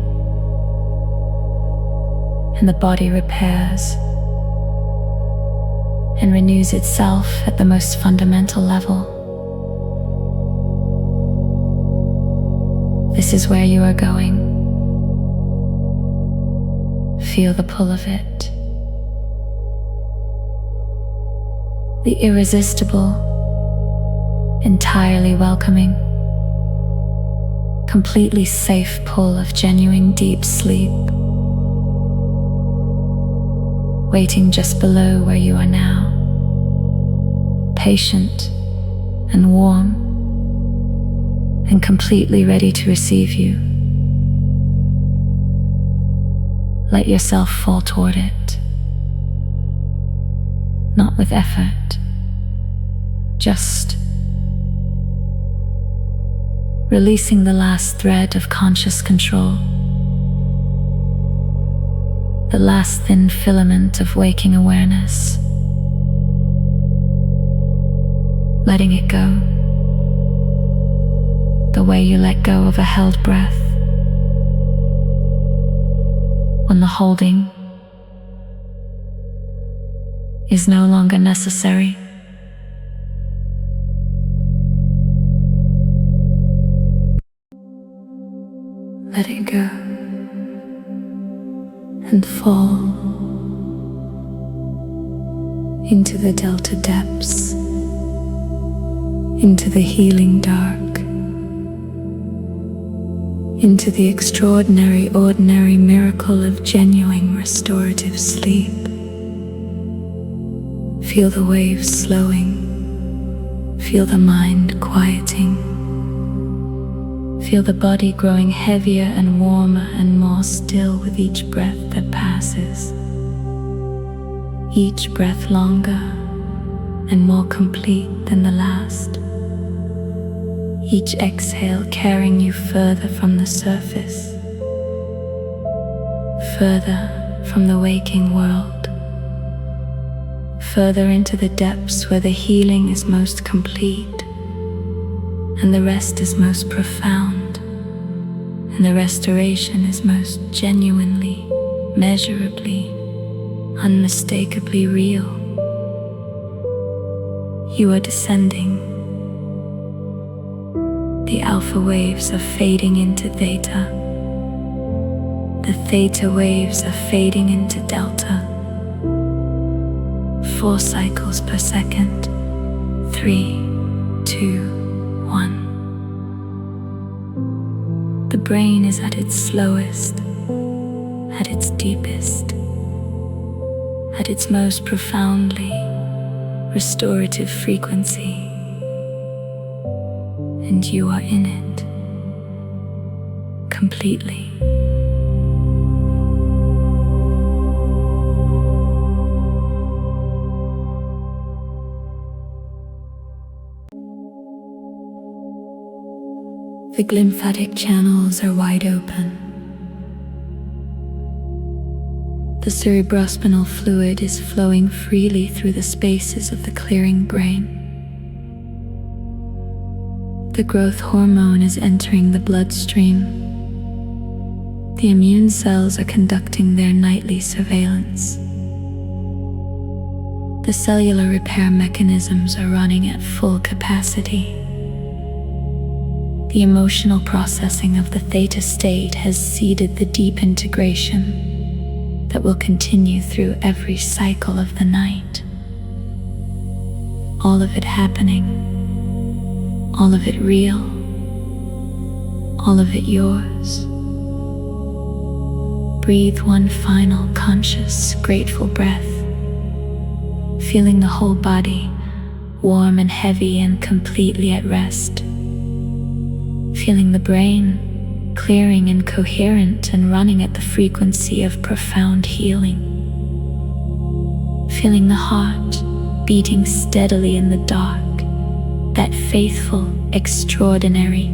and the body repairs and renews itself at the most fundamental level. This is where you are going. Feel the pull of it. The irresistible, entirely welcoming, completely safe pull of genuine deep sleep, waiting just below where you are now, patient and warm and completely ready to receive you. Let yourself fall toward it, not with effort, just releasing the last thread of conscious control, the last thin filament of waking awareness, letting it go, the way you let go of a held breath, when the holding is no longer necessary. Let it go and fall into the delta depths, into the healing dark, into the extraordinary, ordinary miracle of genuine restorative sleep. Feel the waves slowing, feel the mind quieting, feel the body growing heavier and warmer and more still with each breath that passes. Each breath longer and more complete than the last. Each exhale carrying you further from the surface, further from the waking world, further into the depths where the healing is most complete and the rest is most profound, and the restoration is most genuinely, measurably, unmistakably real. You are descending. The alpha waves are fading into theta. The theta waves are fading into delta. 4 cycles per second. 3, 2, 1. The brain is at its slowest, at its deepest, at its most profoundly restorative frequency. And you are in it, completely. The glymphatic channels are wide open. The cerebrospinal fluid is flowing freely through the spaces of the clearing brain. The growth hormone is entering the bloodstream. The immune cells are conducting their nightly surveillance. The cellular repair mechanisms are running at full capacity. The emotional processing of the theta state has seeded the deep integration that will continue through every cycle of the night. All of it happening, all of it real, all of it yours. Breathe one final conscious, grateful breath, feeling the whole body warm and heavy and completely at rest. Feeling the brain clearing and coherent and running at the frequency of profound healing. Feeling the heart beating steadily in the dark, that faithful, extraordinary,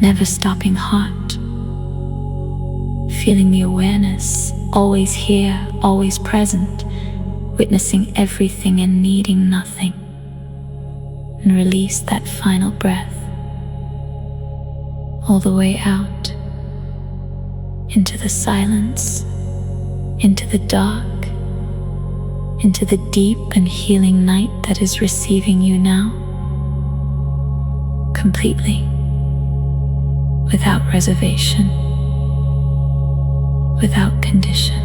never-stopping heart. Feeling the awareness, always here, always present, witnessing everything and needing nothing. And release that final breath all the way out into the silence, into the dark, into the deep and healing night that is receiving you now, completely, without reservation, without condition.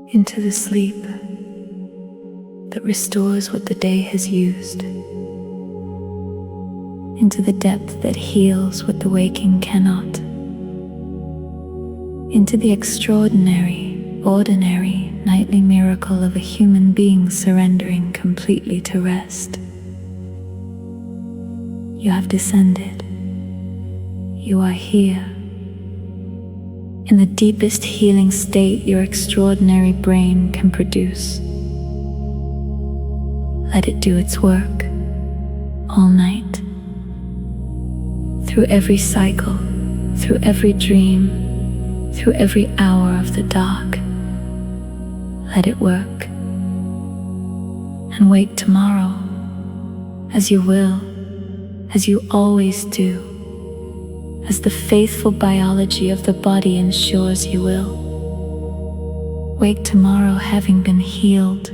Into the sleep that restores what the day has used, into the depth that heals what the waking cannot, into the extraordinary, ordinary, nightly miracle of a human being surrendering completely to rest. You have descended. You are here. In the deepest healing state your extraordinary brain can produce. Let it do its work all night. Through every cycle, through every dream, through every hour of the dark. Let it work. And wake tomorrow, as you will, as you always do, as the faithful biology of the body ensures you will. Wake tomorrow having been healed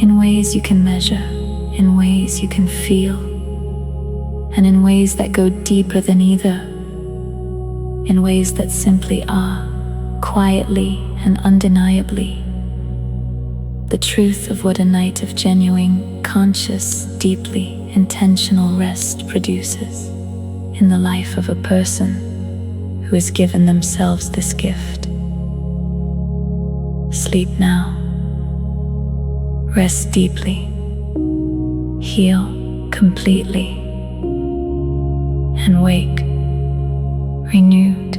in ways you can measure, in ways you can feel, and in ways that go deeper than either, in ways that simply are, quietly and undeniably, the truth of what a night of genuine, conscious, deeply intentional rest produces in the life of a person who has given themselves this gift. Sleep now. Rest deeply. Heal completely. And wake renewed.